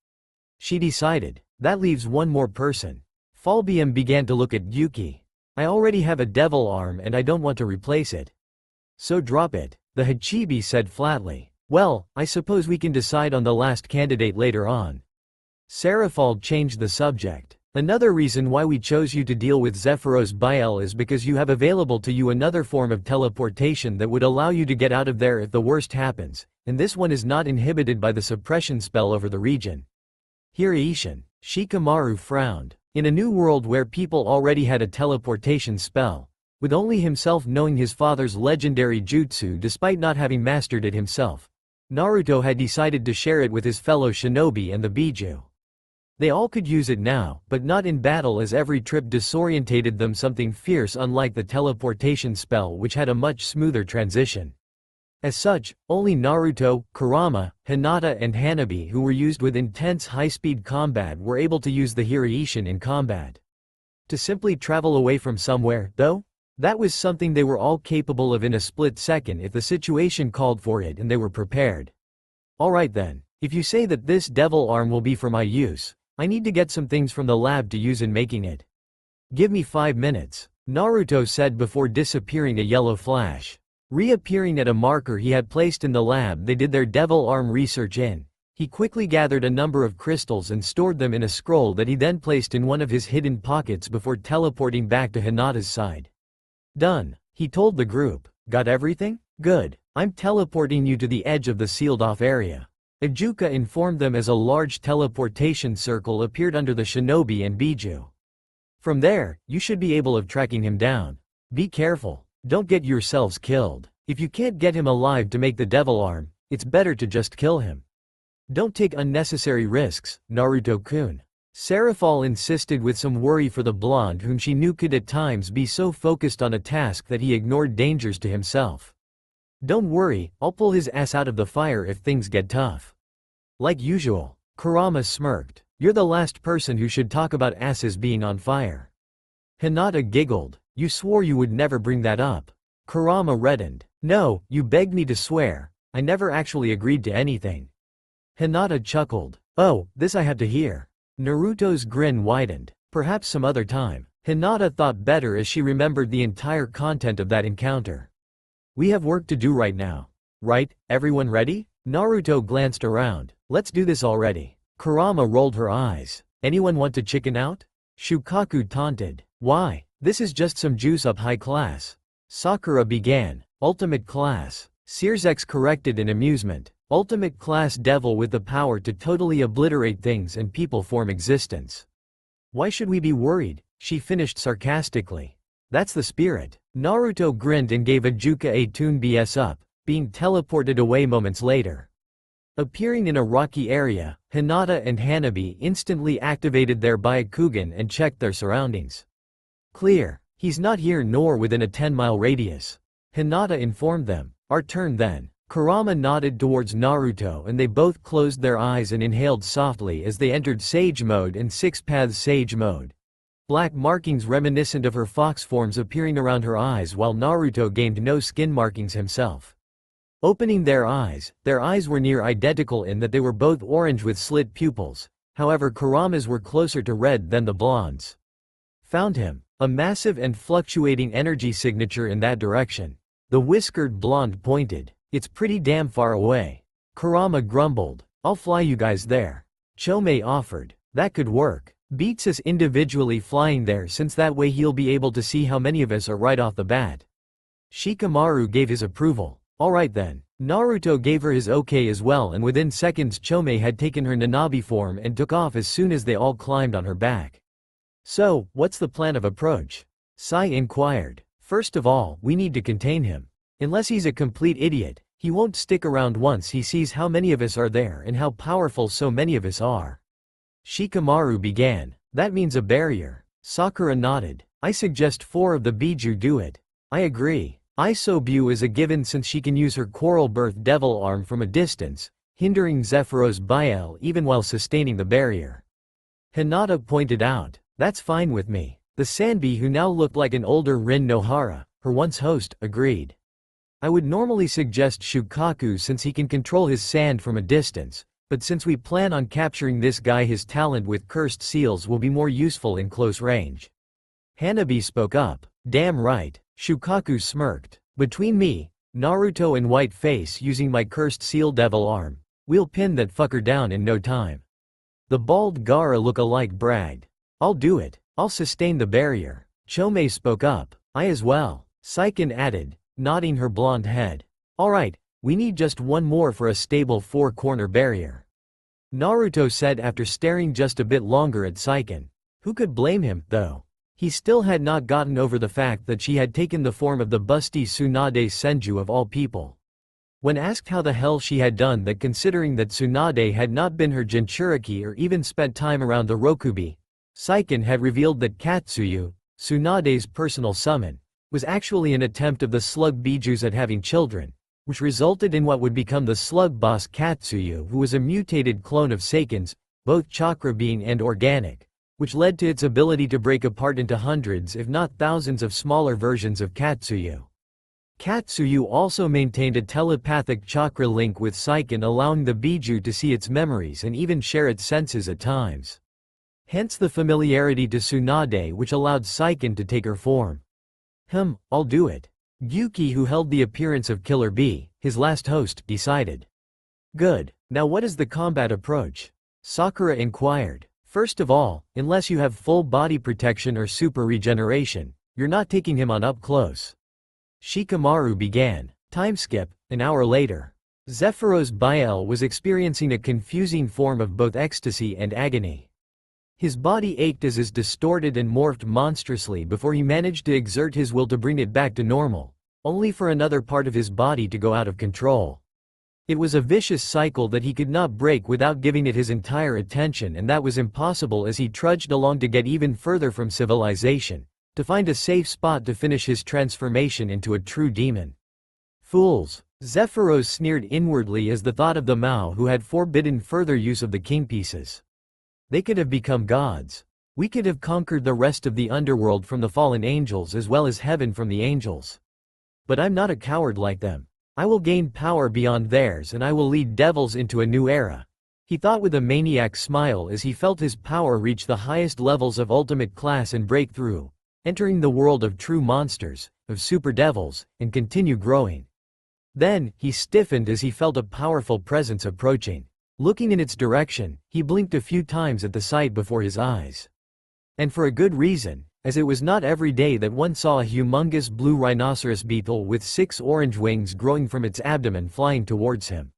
She decided. That leaves one more person. Falbium began to look at Yuki. I already have a devil arm and I don't want to replace it. So drop it, the Hachibi said flatly. Well, I suppose we can decide on the last candidate later on. Serafal changed the subject. Another reason why we chose you to deal with Zephyros Biel is because you have available to you another form of teleportation that would allow you to get out of there if the worst happens, and this one is not inhibited by the suppression spell over the region. Hiraishin. Shikamaru frowned. In a new world where people already had a teleportation spell, with only himself knowing his father's legendary jutsu despite not having mastered it himself, Naruto had decided to share it with his fellow shinobi and the Bijuu. They all could use it now, but not in battle as every trip disorientated them something fierce, unlike the teleportation spell which had a much smoother transition. As such, only Naruto, Kurama, Hinata and Hanabi who were used with intense high-speed combat were able to use the Hiraishin in combat. To simply travel away from somewhere, though? That was something they were all capable of in a split second if the situation called for it and they were prepared. Alright then, if you say that this devil arm will be for my use, I need to get some things from the lab to use in making it. Give me 5 minutes, Naruto said before disappearing a yellow flash. Reappearing at a marker he had placed in the lab they did their devil arm research in. He quickly gathered a number of crystals and stored them in a scroll that he then placed in one of his hidden pockets before teleporting back to Hinata's side. Done, he told the group. Got everything? Good. I'm teleporting you to the edge of the sealed-off area. Ijuka informed them as a large teleportation circle appeared under the Shinobi and Bijuu. From there, you should be able of tracking him down. Be careful. Don't get yourselves killed. If you can't get him alive to make the devil arm, it's better to just kill him. Don't take unnecessary risks, Naruto-kun. Seraphol insisted with some worry for the blonde whom she knew could at times be so focused on a task that he ignored dangers to himself. Don't worry, I'll pull his ass out of the fire if things get tough. Like usual, Kurama smirked. You're the last person who should talk about asses being on fire. Hinata giggled. You swore you would never bring that up. Kurama reddened. No, you begged me to swear. I never actually agreed to anything. Hinata chuckled. Oh, this I had to hear. Naruto's grin widened. Perhaps some other time. Hinata thought better as she remembered the entire content of that encounter. We have work to do right now. Right, everyone ready? Naruto glanced around. Let's do this already. Kurama rolled her eyes. Anyone want to chicken out? Shukaku taunted. Why? This is just some juice up high class. Sakura began. Ultimate class. Searsex corrected in amusement. Ultimate class devil with the power to totally obliterate things and people form existence. Why should we be worried? She finished sarcastically. That's the spirit. Naruto grinned and gave Ijuka a tune BS up, being teleported away moments later. Appearing in a rocky area, Hinata and Hanabi instantly activated their Byakugan and checked their surroundings. Clear. He's not here nor within a 10-mile radius. Hinata informed them. Our turn then. Kurama nodded towards Naruto and they both closed their eyes and inhaled softly as they entered Sage Mode and Six Paths Sage Mode. Black markings reminiscent of her fox forms appearing around her eyes while Naruto gained no skin markings himself. Opening their eyes were near identical in that they were both orange with slit pupils, however Kurama's were closer to red than the blonde's. Found him. A massive and fluctuating energy signature in that direction. The whiskered blonde pointed. It's pretty damn far away. Kurama grumbled. I'll fly you guys there. Chomei offered. That could work. Beats us individually flying there since that way he'll be able to see how many of us are right off the bat. Shikamaru gave his approval. Alright then. Naruto gave her his okay as well and within seconds Chomei had taken her Nanabi form and took off as soon as they all climbed on her back. So, what's the plan of approach? Sai inquired. First of all, we need to contain him. Unless he's a complete idiot, he won't stick around once he sees how many of us are there and how powerful so many of us are. Shikamaru began. That means a barrier. Sakura nodded. I suggest 4 of the Bijuu do it. I agree. Isobue is a given since she can use her Coral Birth Devil Arm from a distance, hindering Zephyros Biel even while sustaining the barrier. Hinata pointed out. That's fine with me. The Sanbi who now looked like an older Rin Nohara, her once host, agreed. I would normally suggest Shukaku since he can control his sand from a distance, but since we plan on capturing this guy his talent with cursed seals will be more useful in close range. Hanabi spoke up. Damn right. Shukaku smirked. Between me, Naruto and White Face using my cursed seal devil arm, we'll pin that fucker down in no time. The bald Gaara look-alike bragged. I'll do it. I'll sustain the barrier. Chomei spoke up. I as well. Saiken added, nodding her blonde head. Alright, we need just one more for a stable 4-corner barrier. Naruto said after staring just a bit longer at Saiken. Who could blame him, though? He still had not gotten over the fact that she had taken the form of the busty Tsunade Senju of all people. When asked how the hell she had done that considering that Tsunade had not been her Jinchuriki or even spent time around the Rokubi, Saiken had revealed that Katsuyu, Tsunade's personal summon, was actually an attempt of the slug Bijuus at having children, which resulted in what would become the slug boss Katsuyu, who was a mutated clone of Seiken's, both chakra being and organic, which led to its ability to break apart into hundreds if not thousands of smaller versions of Katsuyu. Katsuyu also maintained a telepathic chakra link with Seiken, allowing the Bijuu to see its memories and even share its senses at times. Hence the familiarity to Tsunade, which allowed Seiken to take her form. I'll do it. Gyuki, who held the appearance of Killer Bee, his last host, decided. Good. Now what is the combat approach? Sakura inquired. First of all, unless you have full body protection or super regeneration, you're not taking him on up close. Shikamaru began. Time skip, an hour later. Zephyros Biel was experiencing a confusing form of both ecstasy and agony. His body ached as is distorted and morphed monstrously before he managed to exert his will to bring it back to normal, only for another part of his body to go out of control. It was a vicious cycle that he could not break without giving it his entire attention, and that was impossible as he trudged along to get even further from civilization, to find a safe spot to finish his transformation into a true demon. Fools! Zephyros sneered inwardly as the thought of the Mao who had forbidden further use of the king pieces. They could have become gods. We could have conquered the rest of the underworld from the fallen angels as well as heaven from the angels. But I'm not a coward like them. I will gain power beyond theirs and I will lead devils into a new era. He thought with a maniac smile as he felt his power reach the highest levels of ultimate class and break through, entering the world of true monsters, of super devils, and continue growing. Then, he stiffened as he felt a powerful presence approaching. Looking in its direction, he blinked a few times at the sight before his eyes. And for a good reason, as it was not every day that one saw a humongous blue rhinoceros beetle with 6 orange wings growing from its abdomen flying towards him.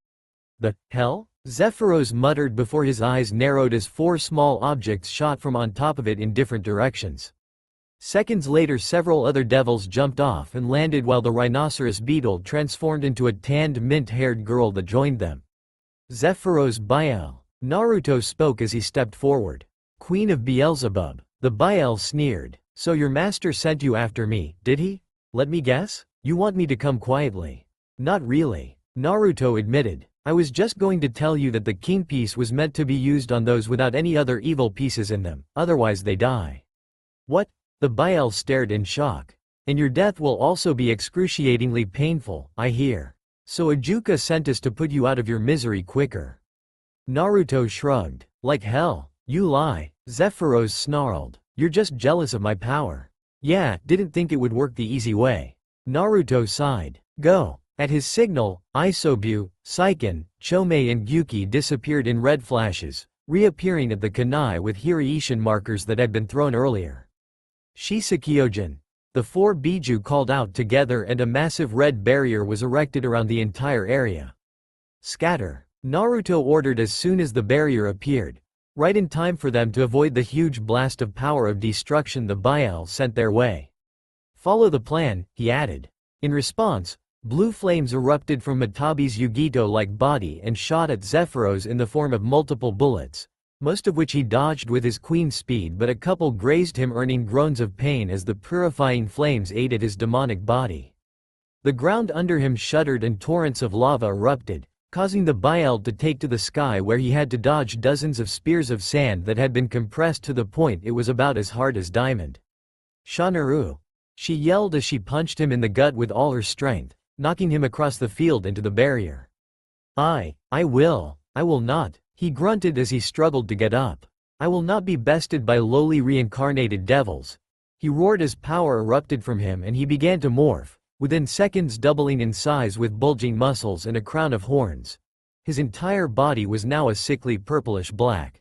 The hell? Zephyros muttered before his eyes narrowed as 4 small objects shot from on top of it in different directions. Seconds later several other devils jumped off and landed while the rhinoceros beetle transformed into a tanned mint-haired girl that joined them. Zephyros Biel. Naruto spoke as he stepped forward. Queen of Beelzebub. The Biel sneered. So your master sent you after me, did he? Let me guess? You want me to come quietly? Not really. Naruto admitted. I was just going to tell you that the king piece was meant to be used on those without any other evil pieces in them, otherwise they die. What? The Biel stared in shock. And your death will also be excruciatingly painful, I hear. So Ajuka sent us to put you out of your misery quicker. Naruto shrugged. Like hell. You lie. Zephyros snarled. You're just jealous of my power. Yeah, didn't think it would work the easy way. Naruto sighed. Go. At his signal, Isobu, Seiken, Chomei and Gyuki disappeared in red flashes, reappearing at the kunai with Hiraishin markers that had been thrown earlier. Shisekyojin. The 4 Bijuu called out together and a massive red barrier was erected around the entire area. Scatter. Naruto ordered as soon as the barrier appeared, right in time for them to avoid the huge blast of power of destruction the Biel sent their way. Follow the plan, he added. In response, blue flames erupted from Matabi's Yugito-like body and shot at Zephyros in the form of multiple bullets, most of which he dodged with his queen speed, but a couple grazed him, earning groans of pain as the purifying flames ate at his demonic body. The ground under him shuddered and torrents of lava erupted, causing the Biel to take to the sky where he had to dodge dozens of spears of sand that had been compressed to the point it was about as hard as diamond. Shanaru. She yelled as she punched him in the gut with all her strength, knocking him across the field into the barrier. I will not. He grunted as he struggled to get up. I will not be bested by lowly reincarnated devils. He roared as power erupted from him and he began to morph, within seconds doubling in size with bulging muscles and a crown of horns. His entire body was now a sickly purplish black.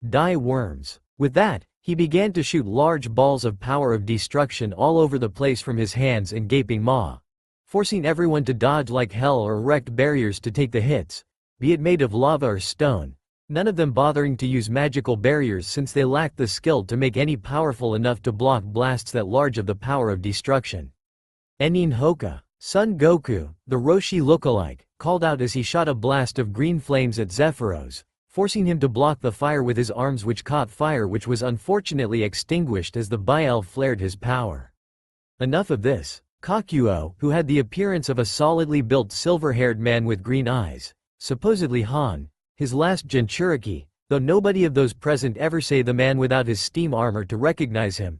Die worms. With that, he began to shoot large balls of power of destruction all over the place from his hands and gaping maw, forcing everyone to dodge like hell or erect barriers to take the hits, be it made of lava or stone, none of them bothering to use magical barriers since they lacked the skill to make any powerful enough to block blasts that large of the power of destruction. Enin Hoka, Son Goku, the Roshi lookalike, called out as he shot a blast of green flames at Zephyros, forcing him to block the fire with his arms, which caught fire, which was unfortunately extinguished as the Biel flared his power. Enough of this. Kakuo, who had the appearance of a solidly built silver-haired man with green eyes, supposedly Han, his last Jinchuriki, though nobody of those present ever say the man without his steam armor to recognize him,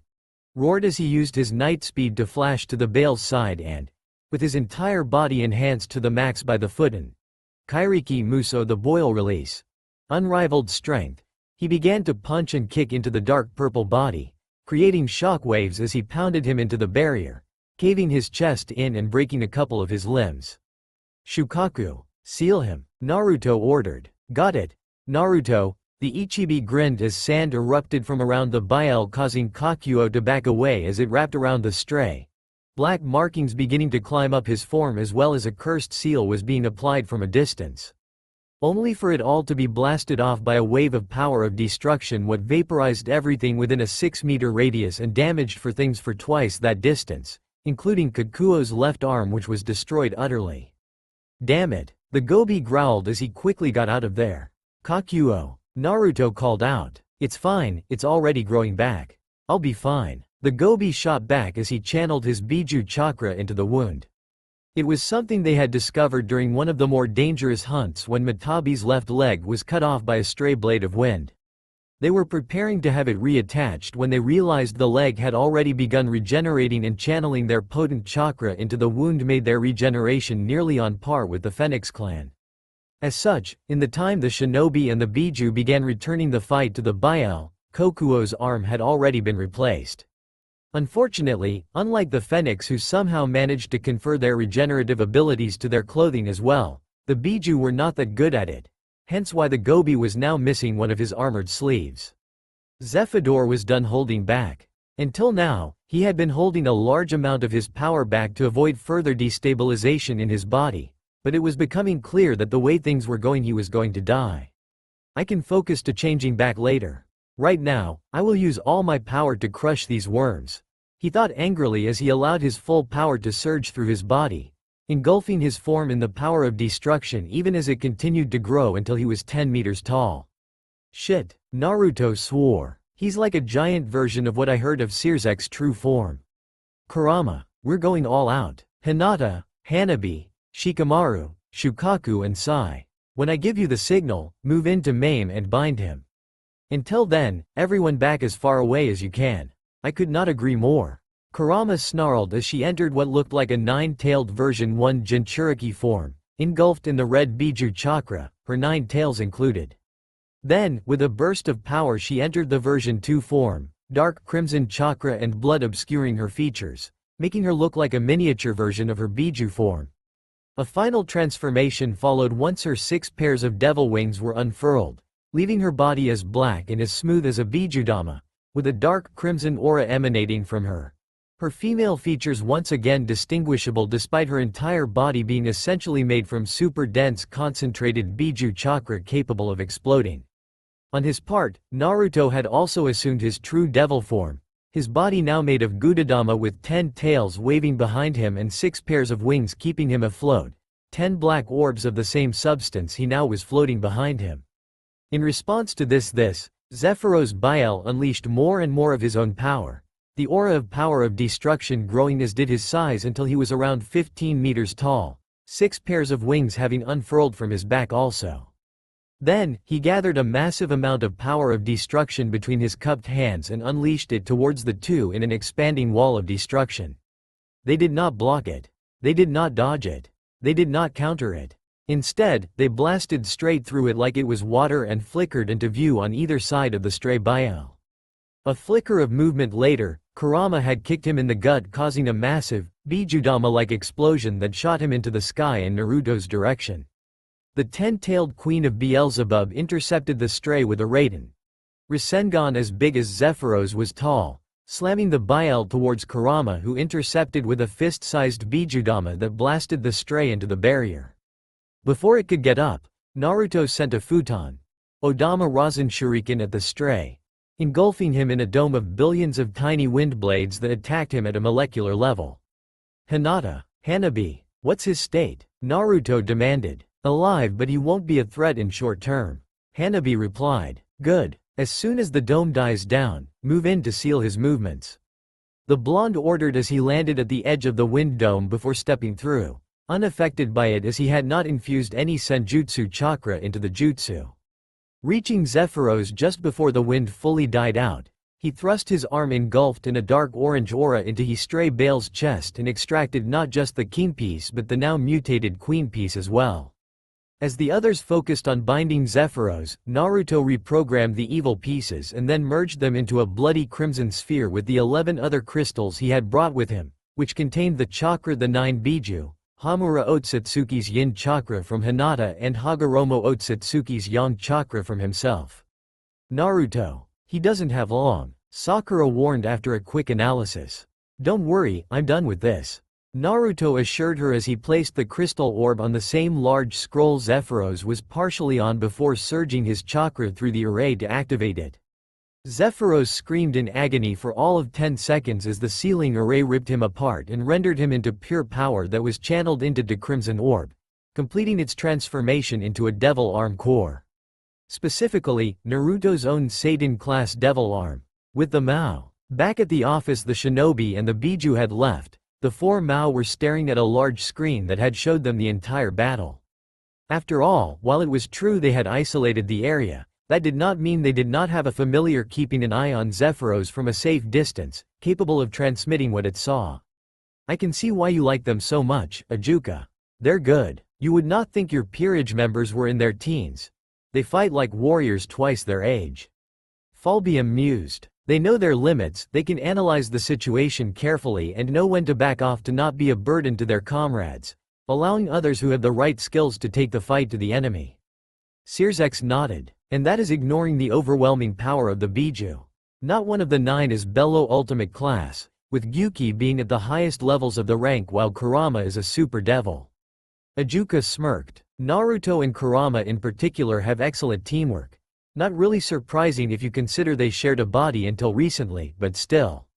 roared as he used his night speed to flash to the bale's side and, with his entire body enhanced to the max by the Futon Kairiki Muso the boil release, unrivaled strength, he began to punch and kick into the dark purple body, creating shock waves as he pounded him into the barrier, caving his chest in and breaking a couple of his limbs. Shukaku, seal him, Naruto ordered. Got it, Naruto. The Ichibi grinned as sand erupted from around the Bijuu, causing Kakuo to back away as it wrapped around the stray. Black markings beginning to climb up his form as well as a cursed seal was being applied from a distance. Only for it all to be blasted off by a wave of power of destruction what vaporized everything within a 6-meter radius and damaged for things for twice that distance, including Kakuo's left arm which was destroyed utterly. Damn it, the Gobi growled as he quickly got out of there. Kakuo, Naruto called out. It's fine, it's already growing back. I'll be fine. The Gobi shot back as he channeled his Bijuu chakra into the wound. It was something they had discovered during one of the more dangerous hunts when Matabi's left leg was cut off by a stray blade of wind. They were preparing to have it reattached when they realized the leg had already begun regenerating, and channeling their potent chakra into the wound made their regeneration nearly on par with the Phoenix clan. As such, in the time the Shinobi and the Bijuu began returning the fight to the Bijuu, Kokuo's arm had already been replaced. Unfortunately, unlike the Phoenix who somehow managed to confer their regenerative abilities to their clothing as well, the Bijuu were not that good at it, hence why the Gobi was now missing one of his armored sleeves. Zephador was done holding back. Until now, he had been holding a large amount of his power back to avoid further destabilization in his body, but it was becoming clear that the way things were going he was going to die. I can focus to changing back later. Right now, I will use all my power to crush these worms, he thought angrily as he allowed his full power to surge through his body, engulfing his form in the power of destruction even as it continued to grow until he was 10 meters tall. Shit, Naruto swore. He's like a giant version of what I heard of Searzek's true form. Kurama, we're going all out. Hinata, Hanabi, Shikamaru, Shukaku and Sai. When I give you the signal, move in to maim and bind him. Until then, everyone back as far away as you can. I could not agree more. Kurama snarled as she entered what looked like a 9-tailed version 1 Jinchuriki form, engulfed in the red Bijuu chakra, her 9 tails included. Then, with a burst of power she entered the version 2 form, dark crimson chakra and blood obscuring her features, making her look like a miniature version of her Bijuu form. A final transformation followed once her 6 pairs of devil wings were unfurled, leaving her body as black and as smooth as a Bijuudama, with a dark crimson aura emanating from her. Her female features once again distinguishable despite her entire body being essentially made from super dense concentrated Bijuu chakra capable of exploding. On his part, Naruto had also assumed his true devil form, his body now made of Gudadama with 10 tails waving behind him and 6 pairs of wings keeping him afloat, 10 black orbs of the same substance he now was floating behind him. In response to this, Zephyros Biel unleashed more and more of his own power, the aura of power of destruction growing as did his size until he was around 15 meters tall, 6 pairs of wings having unfurled from his back also. Then, he gathered a massive amount of power of destruction between his cupped hands and unleashed it towards the two in an expanding wall of destruction. They did not block it. They did not dodge it. They did not counter it. Instead, they blasted straight through it like it was water and flickered into view on either side of the stray Bijuu. A flicker of movement later, Kurama had kicked him in the gut, causing a massive, Bijuudama-like explosion that shot him into the sky in Naruto's direction. The 10-tailed queen of Beelzebub intercepted the stray with a Raiden. Rasengan as big as Zephyros was tall, slamming the Bijuu towards Kurama, who intercepted with a fist-sized Bijuudama that blasted the stray into the barrier. Before it could get up, Naruto sent a futon, Odama Rasen Shuriken at the stray, engulfing him in a dome of billions of tiny wind blades that attacked him at a molecular level. Hinata, Hanabi, what's his state? Naruto demanded. Alive, but he won't be a threat in short term. Hanabi replied. Good. As soon as the dome dies down, move in to seal his movements. The blonde ordered as he landed at the edge of the wind dome before stepping through, unaffected by it as he had not infused any senjutsu chakra into the jutsu. Reaching Zephyros just before the wind fully died out, he thrust his arm engulfed in a dark orange aura into Stray Bale's chest and extracted not just the king piece but the now mutated queen piece as well. As the others focused on binding Zephyros, Naruto reprogrammed the evil pieces and then merged them into a bloody crimson sphere with the 11 other crystals he had brought with him, which contained the chakra, the 9 Bijuu, Hamura Otsutsuki's yin chakra from Hinata and Hagoromo Otsutsuki's yang chakra from himself. Naruto, he doesn't have long, Sakura warned after a quick analysis. Don't worry, I'm done with this. Naruto assured her as he placed the crystal orb on the same large scroll Zephyros was partially on before surging his chakra through the array to activate it. Zephyros screamed in agony for all of 10 seconds as the sealing array ripped him apart and rendered him into pure power that was channeled into the crimson orb, completing its transformation into a devil arm core. Specifically, Naruto's own Seidan-class devil arm. With the Mao back at the office, the Shinobi and the Bijuu had left. The 4 Mao were staring at a large screen that had showed them the entire battle. After all, while it was true they had isolated the area, that did not mean they did not have a familiar keeping an eye on Zephyros from a safe distance, capable of transmitting what it saw. I can see why you like them so much, Ajuka. They're good. You would not think your peerage members were in their teens. They fight like warriors twice their age. Falbium mused. They know their limits, they can analyze the situation carefully and know when to back off to not be a burden to their comrades, allowing others who have the right skills to take the fight to the enemy. Sirzex nodded. And that is ignoring the overwhelming power of the Bijuu. Not one of the 9 is Bello ultimate class, with Gyuki being at the highest levels of the rank while Kurama is a super devil. Ajuka smirked. Naruto and Kurama in particular have excellent teamwork. Not really surprising if you consider they shared a body until recently, but still.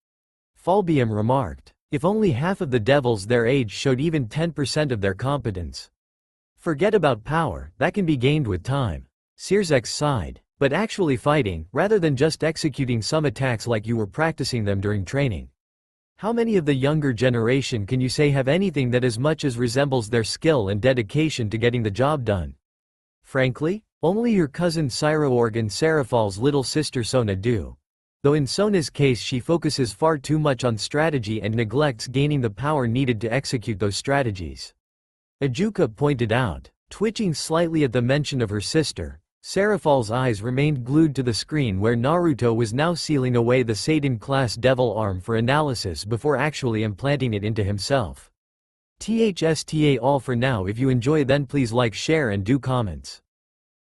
Falbium remarked. If only half of the devils their age showed even 10% of their competence. Forget about power, that can be gained with time. Sirzex sighed. But actually fighting, rather than just executing some attacks like you were practicing them during training. How many of the younger generation can you say have anything that as much as resembles their skill and dedication to getting the job done? Frankly, only your cousin Cyroorg and Seraphal's little sister Sona do. Though in Sona's case she focuses far too much on strategy and neglects gaining the power needed to execute those strategies. Ajuka pointed out, twitching slightly at the mention of her sister. Seraphal's eyes remained glued to the screen where Naruto was now sealing away the Seidan-class devil arm for analysis before actually implanting it into himself. THSTA all for now. If you enjoy then please like, share and do comments.